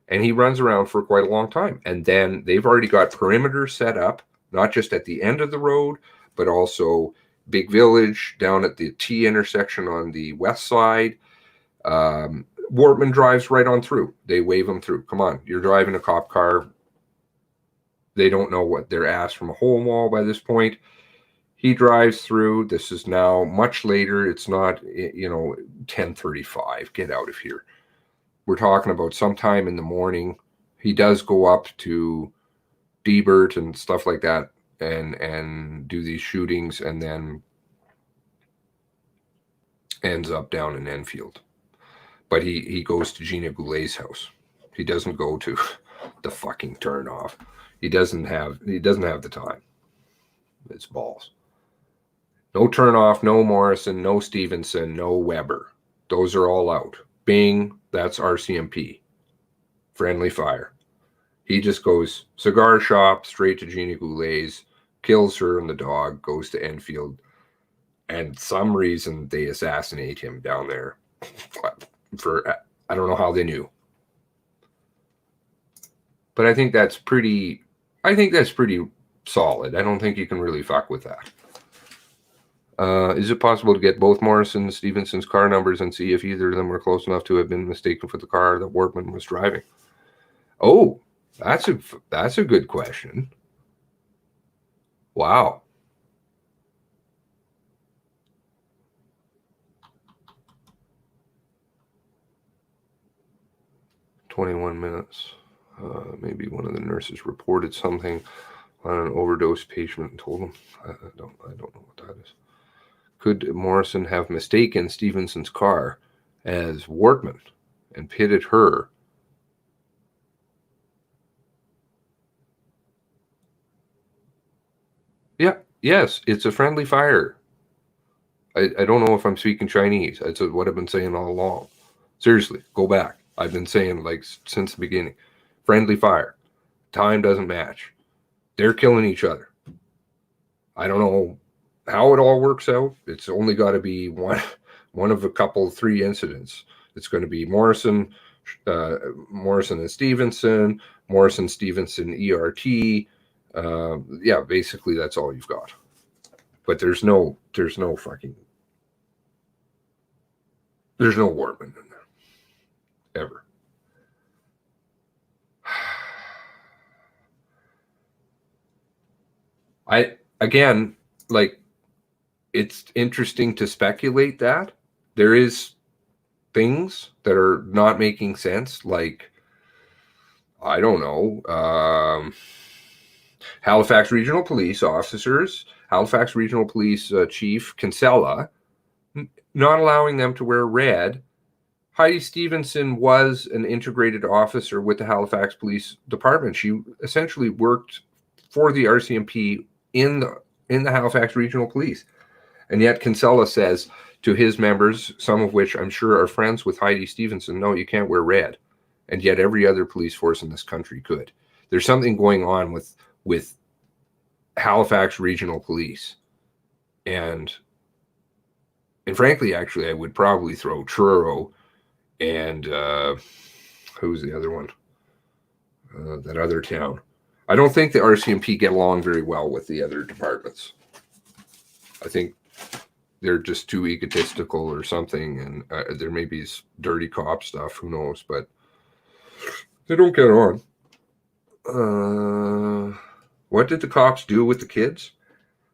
And he runs around for quite a long time. And then they've already got perimeters set up, not just at the end of the road, but also Big Village down at the T intersection on the west side. Wortman drives right on through. They wave him through. Come on, you're driving a cop car. They don't know what they're asked from a hole wall by this point. He drives through. This is now much later. It's not, 10:35. Get out of here. We're talking about sometime in the morning. He does go up to Debert and stuff like that and do these shootings, and then ends up down in Enfield. But he goes to Gina Goulet's house. He doesn't go to the fucking turnoff. He doesn't have the time. It's balls. No turnoff, no Morrison, no Stevenson, no Weber. Those are all out. Bing, that's RCMP. Friendly fire. He just goes cigar shop straight to Gina Goulet's, kills her and the dog, goes to Enfield, and some reason they assassinate him down there. For I don't know how they knew, but I think that's pretty solid. I don't think you can really fuck with that. Is it possible to get both Morrison and Stevenson's car numbers and see if either of them were close enough to have been mistaken for the car that Wortman was driving? Oh, that's a good question. Wow. 21 minutes. Maybe one of the nurses reported something on an overdose patient and told him. I don't know what that is. Could Morrison have mistaken Stevenson's car as Wortman and pitted her? Yeah, yes, it's a friendly fire. I don't know if I'm speaking Chinese. That's what I've been saying all along. Seriously, go back. I've been saying like since the beginning. Friendly fire. Time doesn't match. They're killing each other. I don't know how it all works out. It's only got to be one of a couple, 3 incidents. It's going to be Morrison and Stevenson, Stevenson ERT. Yeah, basically that's all you've got. But there's no Wortman in there. Ever. Again, like, it's interesting to speculate that there is things that are not making sense. Like, I don't know, Halifax Regional Police officers, Halifax Regional Police Chief Kinsella, not allowing them to wear red. Heidi Stevenson was an integrated officer with the Halifax Police Department. She essentially worked for the RCMP in the Halifax Regional Police. And yet Kinsella says to his members, some of which I'm sure are friends with Heidi Stevenson, no, you can't wear red. And yet every other police force in this country could. There's something going on with Halifax Regional Police. And frankly, actually, I would probably throw Truro and who's the other one? That other town. I don't think the RCMP get along very well with the other departments. I think they're just too egotistical or something, and there may be dirty cop stuff, who knows, but they don't get on. What did the cops do with the kids?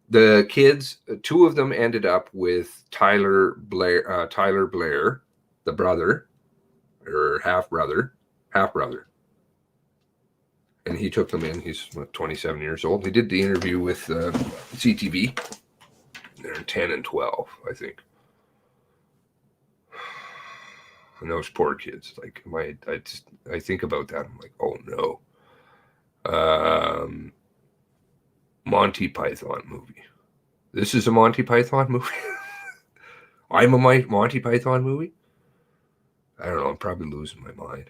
The kids, 2 of them ended up with Tyler Blair, the brother, or half-brother. And he took them in. He's 27 years old. He did the interview with CTV. They're 10 and 12, I think. And those poor kids, like, I think about that. I'm like, oh no. Monty Python movie. This is a Monty Python movie. I'm a Monty Python movie. I don't know. I'm probably losing my mind.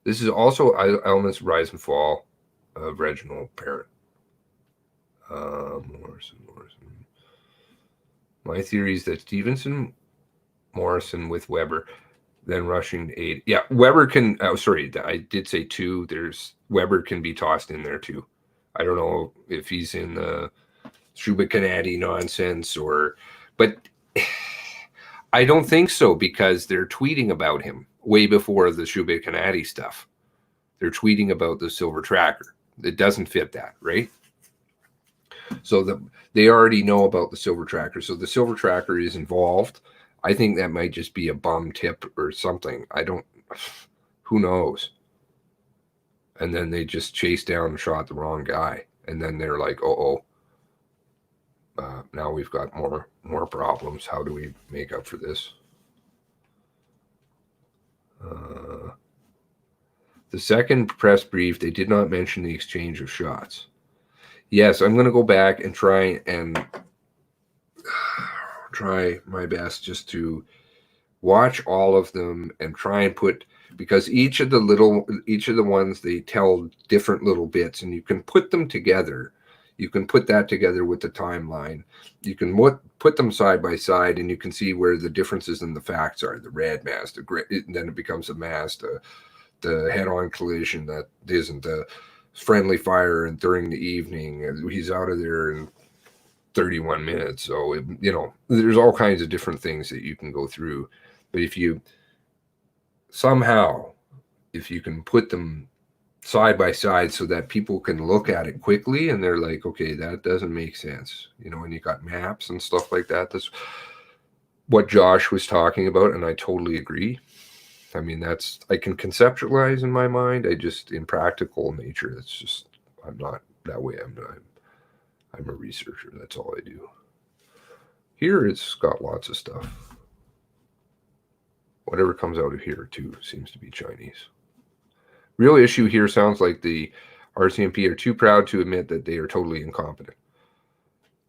This is also Elements Rise and Fall of Reginald Parent. Morrison. My theory is that Stevenson, Morrison with Weber, then rushing to aid. Yeah, Weber can. Oh, sorry, I did say 2. There's Weber can be tossed in there too. I don't know if he's in the Shuba-Canady nonsense but I don't think so, because they're tweeting about him way before the Shuba-Canady stuff. They're tweeting about the silver tracker. It doesn't fit that, right? So they already know about the silver tracker. So the silver tracker is involved. I think that might just be a bum tip or something. Who knows? And then they just chased down and shot the wrong guy. And then they're like, now we've got more problems. How do we make up for this? The second press brief, they did not mention the exchange of shots. Yes, I'm going to go back and try my best just to watch all of them and try and put, because each of the ones, they tell different little bits, and you can put them together. You can put that together with the timeline. You can put them side by side, and you can see where the differences in the facts are. The red mass, the gray, and then it becomes a mass, the head-on collision that isn't, the friendly fire, and during the evening, he's out of there in 31 minutes. So, there's all kinds of different things that you can go through. But if you can put them side by side so that people can look at it quickly and they're like, okay, that doesn't make sense. And you got maps and stuff like that. That's what Josh was talking about, and I totally agree. I mean, I can conceptualize in my mind. I just, in practical nature, that's just, I'm not that way. I'm a researcher. That's all I do. Here it's got lots of stuff. Whatever comes out of here too seems to be Chinese. Real issue here sounds like the RCMP are too proud to admit that they are totally incompetent.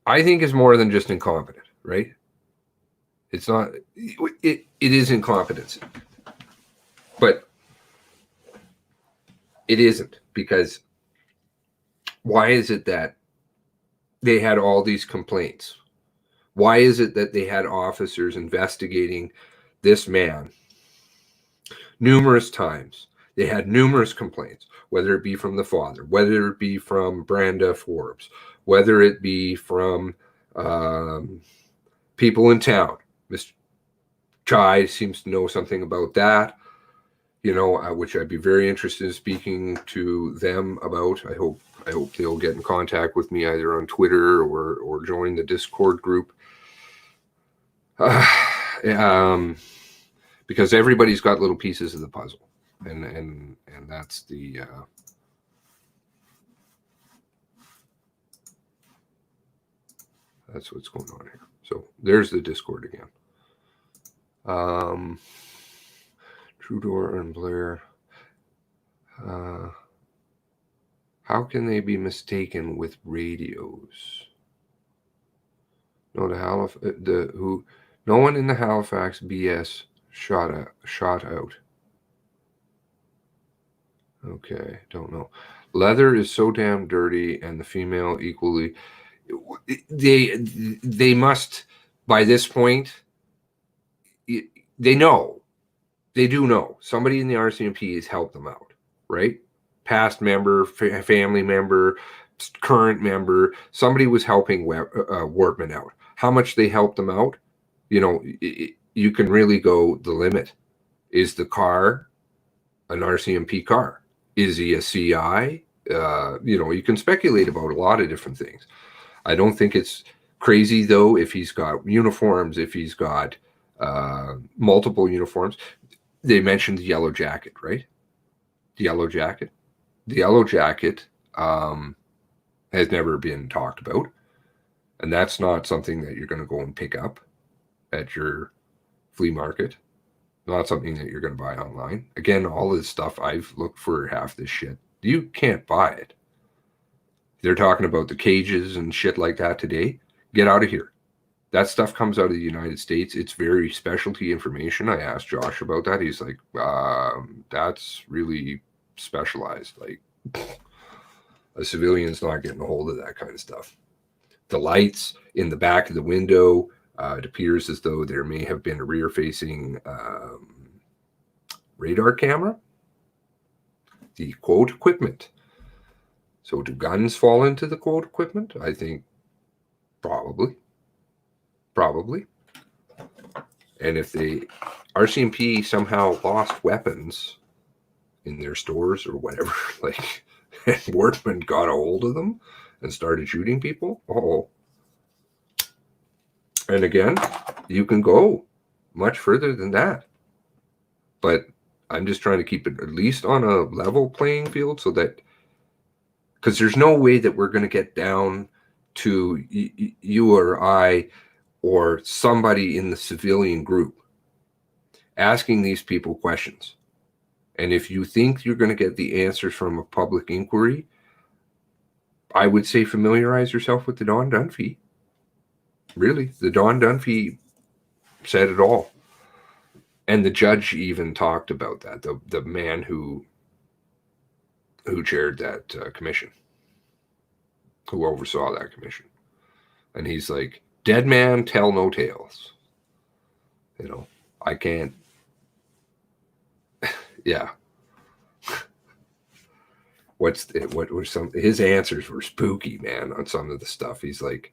I think it's more than just incompetent, right? It's not, it is incompetence. But it isn't, because why is it that they had all these complaints? Why is it that they had officers investigating this man numerous times? They had numerous complaints, whether it be from the father, whether it be from Brenda Forbes, whether it be from people in town. Mr. Chai seems to know something about that, you know, which I'd be very interested in speaking to them about. I hope they'll get in contact with me either on Twitter or join the Discord group. Because everybody's got little pieces of the puzzle, and that's the that's what's going on here. So there's the Discord again. Trudeau and Blair. How can they be mistaken with radios? No, no one in the Halifax BS shot out. Okay, don't know. Leather is so damn dirty, and the female equally. They must, by this point, they know. They do know. Somebody in the RCMP has helped them out, right? Past member, family member, current member. Somebody was helping Wortman out. How much they helped them out? You know, you can really go the limit. Is the car an RCMP car? Is he a CI? You know, you can speculate about a lot of different things. I don't think it's crazy, though, if he's got uniforms, if he's got multiple uniforms. They mentioned the yellow jacket, right? The yellow jacket. The yellow jacket has never been talked about. And that's not something that you're going to go and pick up at your flea market. Not something that you're going to buy online. Again, all this stuff, I've looked for half this shit. You can't buy it. They're talking about the cages and shit like that today. Get out of here. That stuff comes out of the United States. It's very specialty information. I asked Josh about that. He's like, that's really specialized. Like, a civilian's not getting a hold of that kind of stuff. The lights in the back of the window, it appears as though there may have been a rear-facing radar camera. The quote equipment. So do guns fall into the quote equipment? I think probably. Probably. And if the RCMP somehow lost weapons in their stores or whatever, like, and Wortman got a hold of them and started shooting people, and again, you can go much further than that. But I'm just trying to keep it at least on a level playing field, so that, because there's no way that we're going to get down to you or I or somebody in the civilian group asking these people questions. And if you think you're going to get the answers from a public inquiry, I would say familiarize yourself with the Don Dunphy. Really, the Don Dunphy said it all. And the judge even talked about that, the man who chaired that commission, who oversaw that commission. And he's like, dead man tell no tales. You know, I can't. Yeah. What were his answers were spooky, man, on some of the stuff. He's like,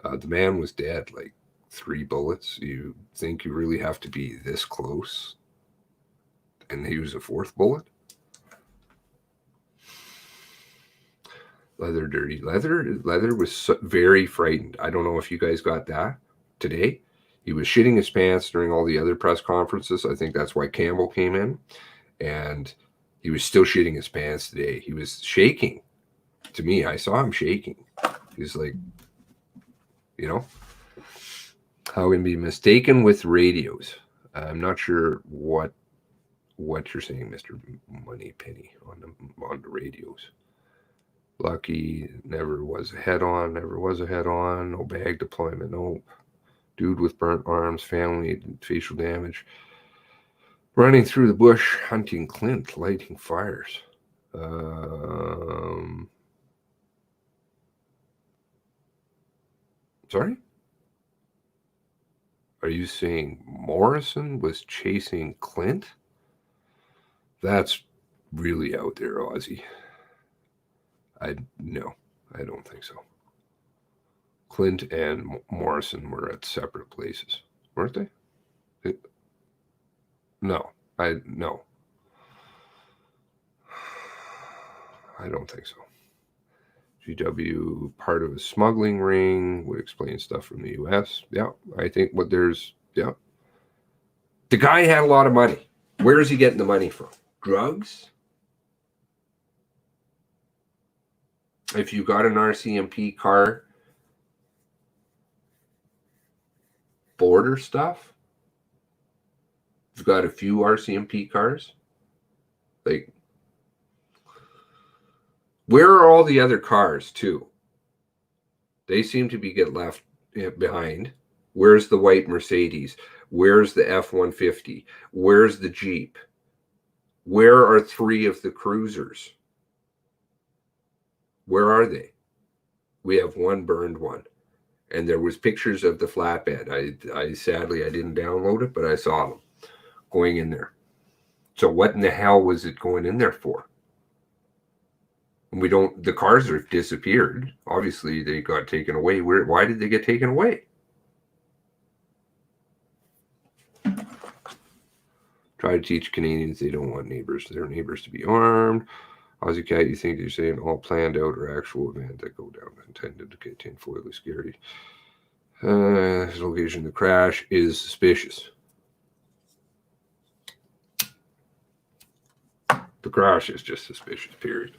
the man was dead, like 3 bullets. You think you really have to be this close? And he was a 4th bullet? Leather dirty. Leather was very frightened. I don't know if you guys got that today. He was shitting his pants during all the other press conferences. I think that's why Campbell came in. And he was still shitting his pants today. He was shaking. To me, I saw him shaking. He's like, you know, how can be mistaken with radios? I'm not sure what you're saying, Mr. Moneypenny, on the radios. Lucky, never was a head-on, no bag deployment, no dude with burnt arms, family, facial damage. Running through the bush, hunting Clint, lighting fires. Sorry? Are you saying Morrison was chasing Clint? That's really out there, Ozzy. No, I don't think so. Clint and Morrison were at separate places, weren't they? No. I don't think so. GW, part of a smuggling ring, would explain stuff from the U.S. Yeah, I think the guy had a lot of money. Where is he getting the money from? Drugs? If you got an RCMP car, border stuff? You've got a few RCMP cars? Like, where are all the other cars, too? They seem to get left behind. Where's the white Mercedes? Where's the F-150? Where's the Jeep? Where are 3 of the cruisers? Where are they? We have one burned one. And there was pictures of the flatbed. I sadly, I didn't download it, but I saw them going in there. So what in the hell was it going in there for? The cars are disappeared. Obviously, they got taken away. Why did they get taken away? Try to teach Canadians they don't want their neighbors to be armed. Aussie Cat, you think they're saying all planned out or actual event that go down intended to get tinfoily scary. Location of the crash is suspicious. The crash is just suspicious, period.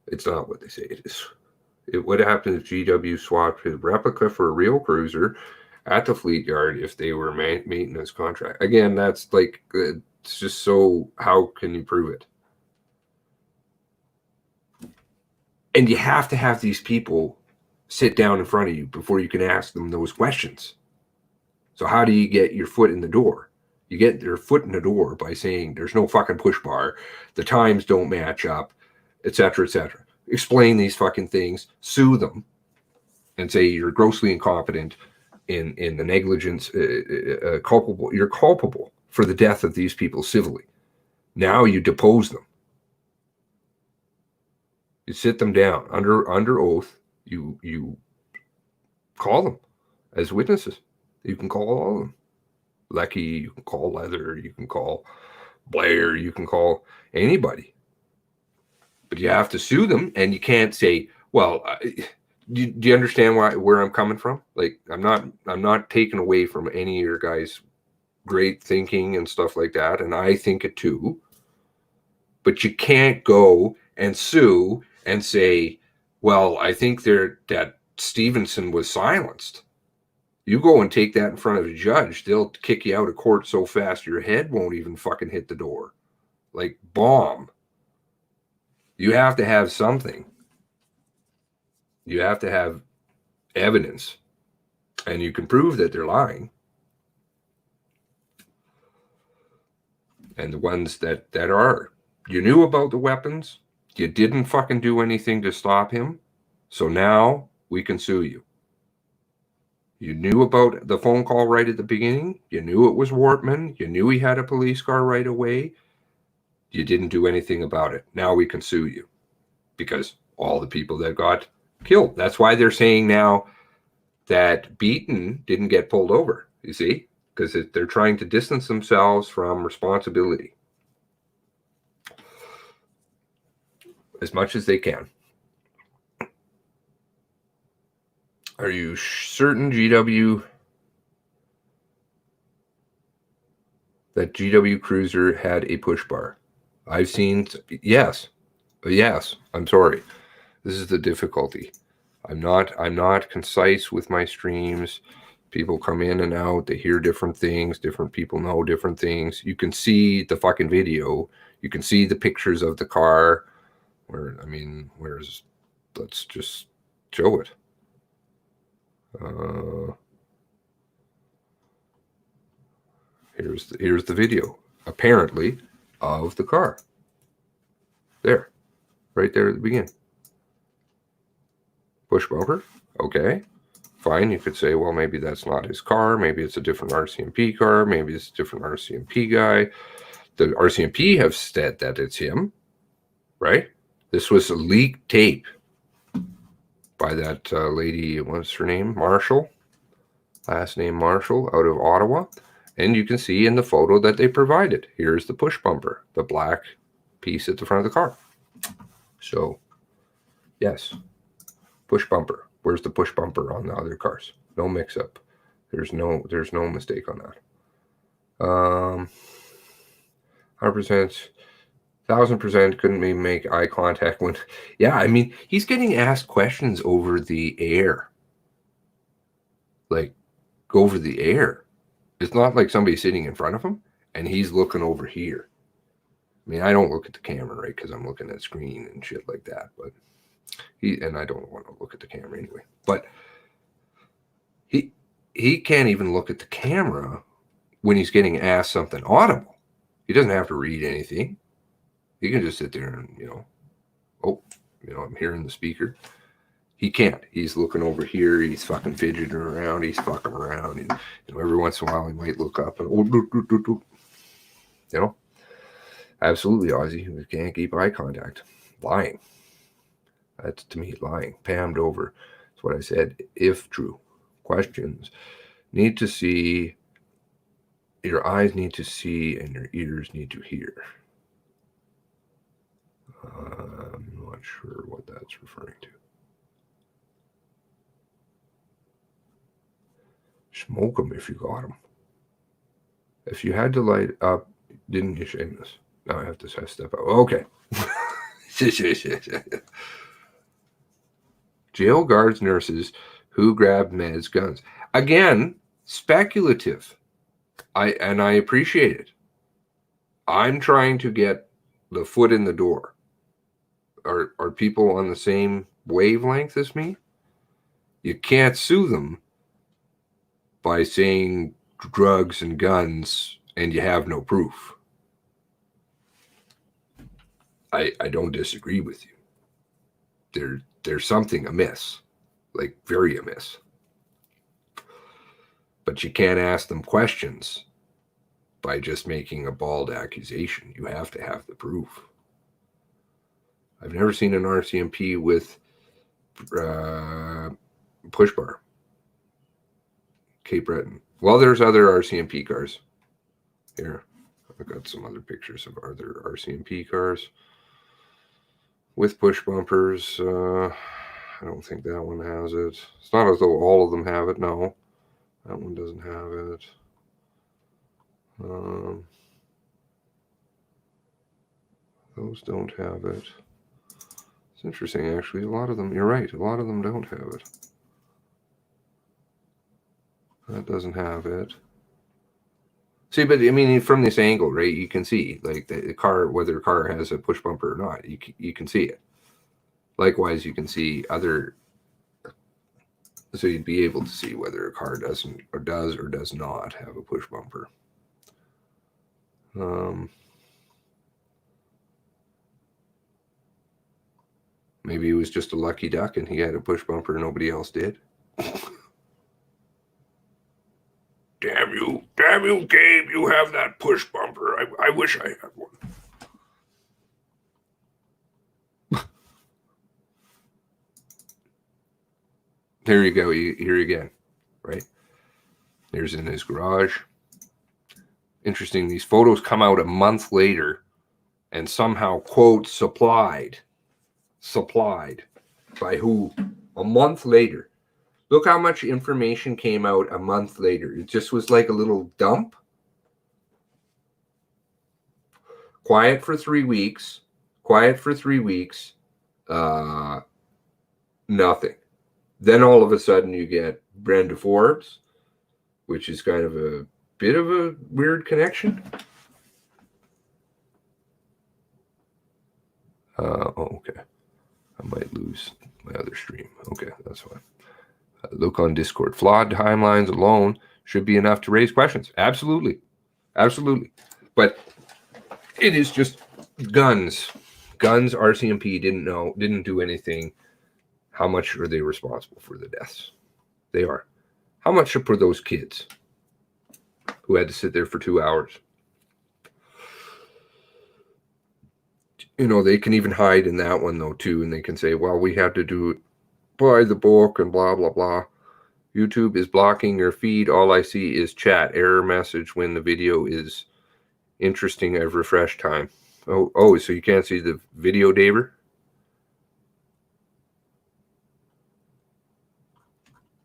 It's not what they say it is. It would happen if GW swapped his replica for a real cruiser at the fleet yard if they were maintenance contract. Again, that's like, it's just so, how can you prove it? And you have to have these people sit down in front of you before you can ask them those questions. So how do you get your foot in the door? You get their foot in the door by saying there's no fucking push bar, the times don't match up, etc., etc. Explain these fucking things, sue them, and say you're grossly incompetent in the negligence, culpable. You're culpable for the death of these people civilly. Now you depose them. You sit them down under oath. You call them as witnesses. You can call all of them. Lecky, you can call Leather, you can call Blair, you can call anybody. But you have to sue them, and you can't say, well, do you understand where I'm coming from? Like, I'm not taking away from any of your guys' great thinking and stuff like that, and I think it too. But you can't go and sue and say, well, I think that Stevenson was silenced. You go and take that in front of a judge, they'll kick you out of court so fast your head won't even fucking hit the door. Like, bomb. You have to have something. You have to have evidence. And you can prove that they're lying. And the ones that are. You knew about the weapons. You didn't fucking do anything to stop him. So now we can sue you. You knew about the phone call right at the beginning. You knew it was Wortman. You knew he had a police car right away. You didn't do anything about it. Now we can sue you. Because all the people that got killed. That's why they're saying now that Beaton didn't get pulled over. You see? Because they're trying to distance themselves from responsibility. As much as they can. Are you certain GW that GW Cruiser had a push bar. I've seen, yes, I'm sorry. This is the difficulty. I'm not concise with my streams. People come in and out, they hear different things, different people know different things. You can see the fucking video. You can see the pictures of the car. Let's just show it. Here's the video, apparently, of the car. There, right there at the beginning. Push bumper, okay. Fine, you could say, well, maybe that's not his car. Maybe it's a different RCMP car. Maybe it's a different RCMP guy. The RCMP have said that it's him, right? This was a leaked tape by that lady, what's her name? Marshall. Last name Marshall, out of Ottawa. And you can see in the photo that they provided. Here's the push bumper, the black piece at the front of the car. So, yes, push bumper. Where's the push bumper on the other cars? No mix-up. There's no mistake on that. 100%, 1000% couldn't even make eye contact when. Yeah, I mean, he's getting asked questions over the air. Like, over the air. It's not like somebody sitting in front of him and he's looking over here. I mean, I don't look at the camera, right? Because I'm looking at screen and shit like that. But and I don't want to look at the camera anyway. But he can't even look at the camera when he's getting asked something audible. He doesn't have to read anything. He can just sit there and, I'm hearing the speaker. He can't. He's looking over here. He's fucking fidgeting around. He's fucking around. And, every once in a while he might look up and, absolutely, Ozzy. We can't keep eye contact. Lying. That's, to me, lying. Pammed over. That's what I said. If true. Questions. Need to see. Your eyes need to see and your ears need to hear. I'm not sure what that's referring to. Smoke them if you got them. If you had to light up, didn't you, Seamus? Now I have to step out. Okay. Jail guards, nurses who grab meds, guns. Again, speculative. I appreciate it. I'm trying to get the foot in the door. Are people on the same wavelength as me? You can't sue them by saying drugs and guns and you have no proof. I don't disagree with you. There's something amiss, like very amiss. But you can't ask them questions by just making a bald accusation. You have to have the proof. I've never seen an RCMP with push bar. Cape Breton. Well, there's other RCMP cars. Here, I've got some other pictures of other RCMP cars with push bumpers. I don't think that one has it. It's not as though all of them have it. No, that one doesn't have it. Those don't have it. It's interesting, actually. A lot of them, you're right, a lot of them don't have it. That doesn't have it. See, but I mean, from this angle, right, you can see, like, the car, whether a car has a push bumper or not, you can see it. Likewise, you can see other, so you'd be able to see whether a car doesn't, or does not have a push bumper. Maybe he was just a lucky duck and he had a push bumper and nobody else did. Damn you, Gabe, you have that push bumper. I wish I had one. There you go, here again, right? There's in his garage. Interesting, these photos come out a month later and somehow, quote, supplied by who? A month later. Look how much information came out a month later. It just was like a little dump. Quiet for 3 weeks. Nothing. Then all of a sudden you get Brenda Forbes, which is kind of a bit of a weird connection. Okay. I might lose my other stream. Okay, that's fine. Look on Discord. Flawed timelines alone should be enough to raise questions. Absolutely. But it is just guns. RCMP didn't do anything. How much are they responsible for the deaths? They are. How much for those kids who had to sit there for 2 hours? They can even hide in that one, though, too, and they can say, well, we have to do it by the book and blah, blah, blah. YouTube is blocking your feed. All I see is chat. Error message when the video is interesting at refresh time. Oh, so you can't see the video, Daver?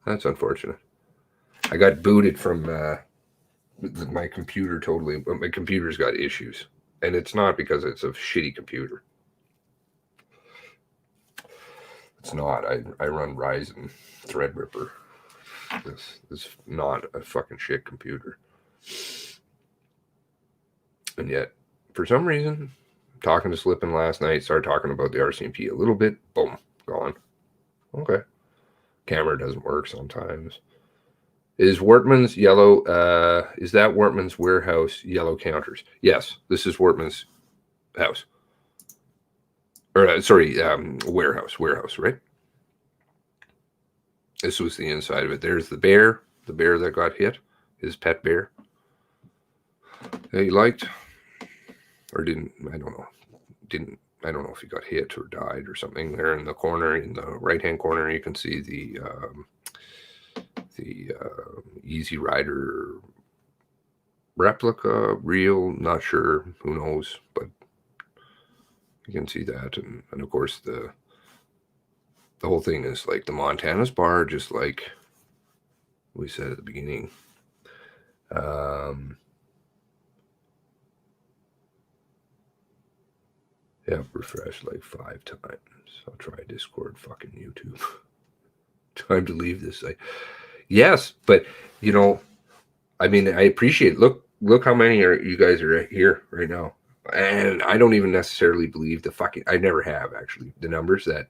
That's unfortunate. I got booted from my computer totally. My computer's got issues. And it's not because it's a shitty computer. It's not. I run Ryzen Threadripper. This is not a fucking shit computer. And yet, for some reason, talking to Slippin last night, started talking about the RCMP a little bit. Boom, gone. Okay. Camera doesn't work sometimes. Is Wortman's yellow, is that Wortman's warehouse yellow counters? Yes, this is Wortman's house. Or, warehouse, right? This was the inside of it. There's the bear that got hit, his pet bear. That he liked, or didn't, I don't know. I don't know if he got hit or died or something. There in the corner, in the right-hand corner, you can see the Easy Rider replica, real, not sure, who knows, but you can see that. And of course, the whole thing is like the Montana's bar, just like we said at the beginning. Yeah, refresh like 5 times. I'll try Discord, fucking YouTube. Time to leave this site. Yes, but I mean, I appreciate it. Look how many you guys are here right now. And I don't even necessarily believe I never have actually the numbers that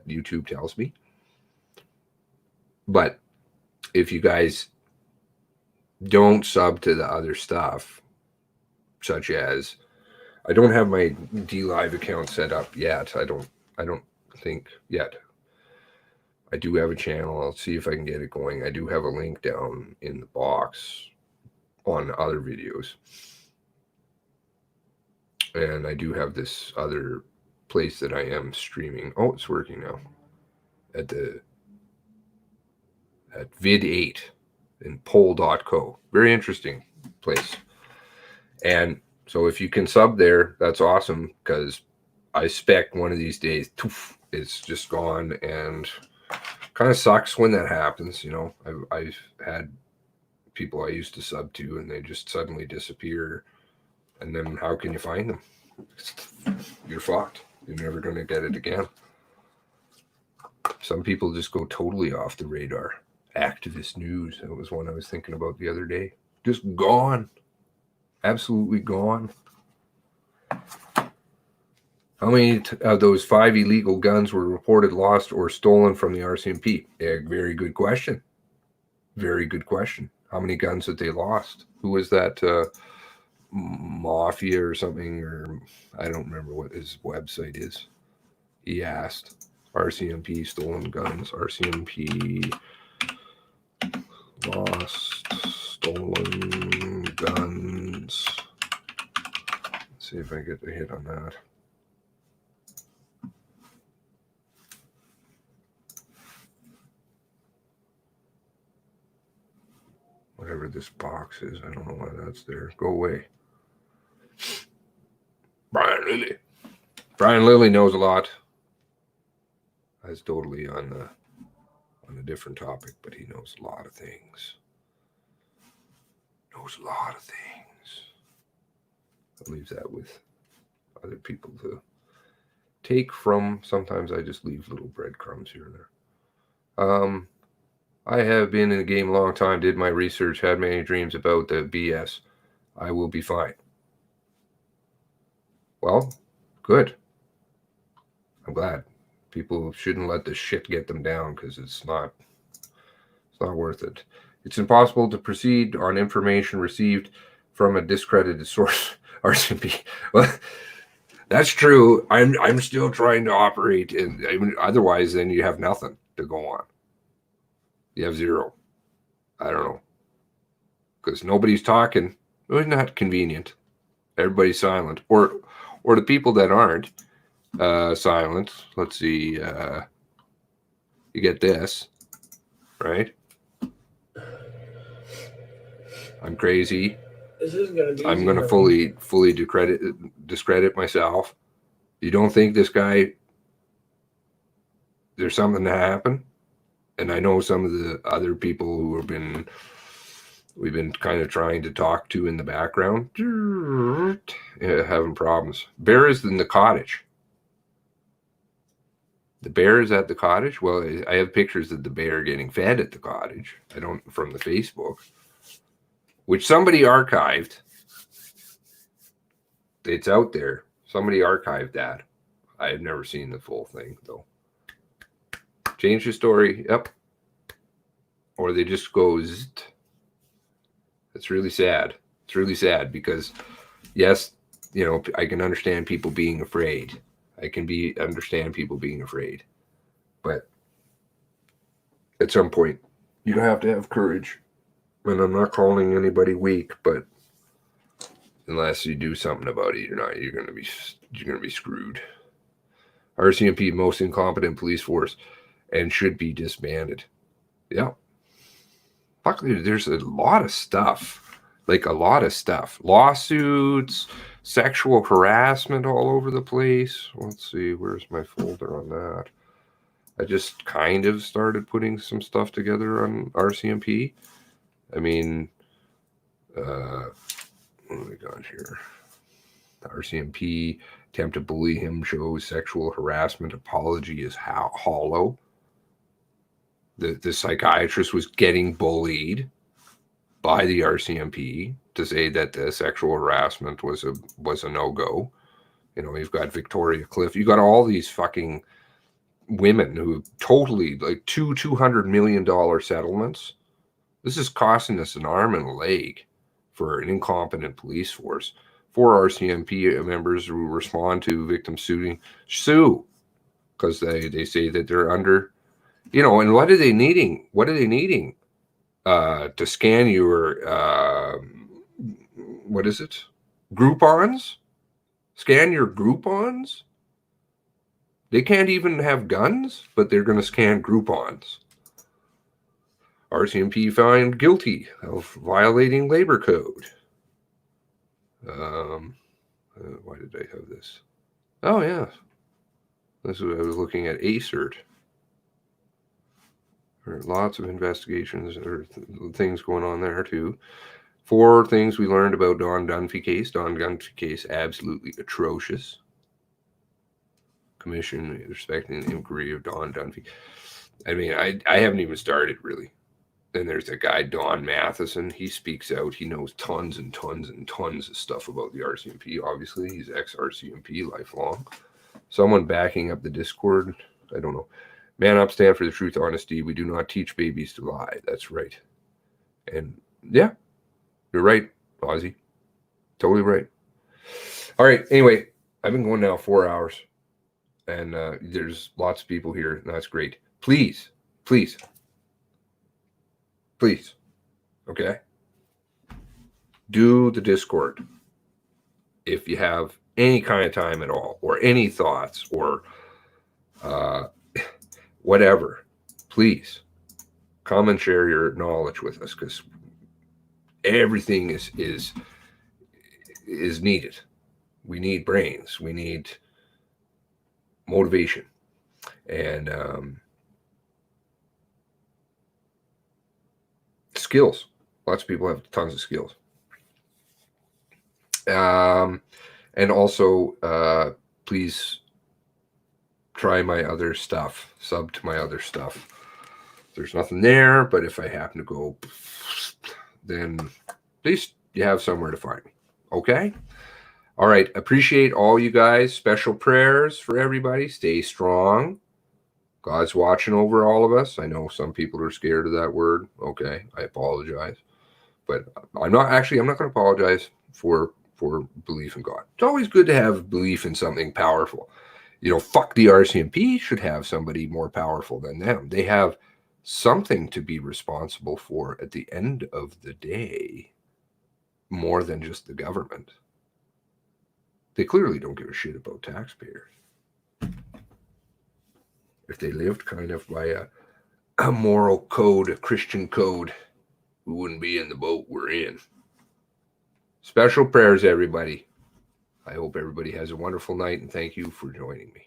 YouTube tells me. But if you guys don't sub to the other stuff, such as, I don't have my DLive account set up yet. I don't think yet. I do have a channel. I'll see if I can get it going. I do have a link down in the box on other videos. And I do have this other place that I am streaming. Oh, it's working now. At vid8 in poll.co. Very interesting place. And so if you can sub there, that's awesome, because I expect one of these days, it's just gone, and kind of sucks when that happens. I've had people I used to sub to, and they just suddenly disappear, and then how can you find them? You're fucked. You're never going to get it again. Some people just go totally off the radar. Activist news. That was one I was thinking about the other day. Just gone. Absolutely gone. How many of those 5 illegal guns were reported lost or stolen from the RCMP? Yeah, very good question. Very good question. How many guns had they lost? Who was that? Mafia or something? Or I don't remember what his website is. He asked. RCMP stolen guns. RCMP lost stolen guns. Let's see if I get a hit on that. Whatever this box is, I don't know why that's there. Go away. Brian Lilly. Brian Lilly knows a lot. That's totally on a different topic, but he knows a lot of things. Knows a lot of things. I'll leave that with other people to take from. Sometimes I just leave little breadcrumbs here and there. I have been in the game a long time, did my research, had many dreams about the BS. I will be fine. Well, good. I'm glad. People shouldn't let this shit get them down because it's not worth it. It's impossible to proceed on information received from a discredited source. RCMP. Well, that's true. I'm still trying to operate, and otherwise, then you have nothing to go on. You have zero. I don't know, because nobody's talking. It's not convenient. Everybody's silent, or the people that aren't silent. Let's see. You get this, right? I'm crazy. This isn't going to be. I'm going to fully discredit myself. You don't think this guy? There's something to happen, and I know some of the other people who we've been kind of trying to talk to in the background, having problems. Bear is in the cottage. The bear is at the cottage. Well, I have pictures of the bear getting fed at the cottage. I don't from the Facebook, which somebody archived. It's out there. Somebody archived that. I have never seen the full thing though. Change the story. Yep. Or they just go. It's really sad. It's really sad because, yes, I can understand people being afraid. Understand people being afraid, but at some point, you have to have courage. And I'm not calling anybody weak, but unless you do something about it, you're gonna be screwed. RCMP, most incompetent police force, and should be disbanded. Yeah. Luckily, there's a lot of stuff. Lawsuits, sexual harassment all over the place. Let's see, where's my folder on that? I just kind of started putting some stuff together on RCMP. I mean, what do we got here? RCMP, attempt to bully him shows sexual harassment. Apology is hollow. The psychiatrist was getting bullied by the RCMP to say that the sexual harassment was a no-go. You've got Victoria Cliff. You got all these fucking women who totally $200 million settlements. This is costing us an arm and a leg for an incompetent police force. 4 RCMP members who respond to victim sue because they say that they're under. And what are they needing? To scan your, what is it? Groupons? Scan your Groupons? They can't even have guns, but they're going to scan Groupons. RCMP found guilty of violating labor code. Why did I have this? Oh, yeah. This is what I was looking at ACERT. There are lots of investigations or things going on there too. 4 things we learned about Don Dunphy case. Don Dunphy case, absolutely atrocious. Commission respecting the inquiry of Don Dunphy. I mean, I haven't even started really. Then there's a guy, Don Matheson. He speaks out. He knows tons and tons and tons of stuff about the RCMP. Obviously, he's ex-RCMP, lifelong. Someone backing up the Discord. I don't know. Man up, stand for the truth, honesty. We do not teach babies to lie. That's right. And yeah, you're right, Ozzy. Totally right. All right. Anyway, I've been going now 4 hours. And there's lots of people here. And that's great. Please. Okay? Do the Discord. If you have any kind of time at all, or any thoughts, or whatever, please come and share your knowledge with us, because everything is needed. We need brains. We need motivation. And skills. Lots of people have tons of skills. And And also, please try my other stuff, sub to my other stuff. There's nothing there, but if I happen to go, then at least you have somewhere to find me. Okay? All right. Appreciate all you guys. Special prayers for everybody. Stay strong. God's watching over all of us. I know some people are scared of that word. Okay. I apologize. But I'm not going to apologize for belief in God. It's always good to have belief in something powerful. You know, fuck the RCMP should have somebody more powerful than them. They have something to be responsible for at the end of the day, more than just the government. They clearly don't give a shit about taxpayers. If they lived kind of by a moral code, a Christian code, we wouldn't be in the boat we're in. Special prayers, everybody. I hope everybody has a wonderful night, and thank you for joining me.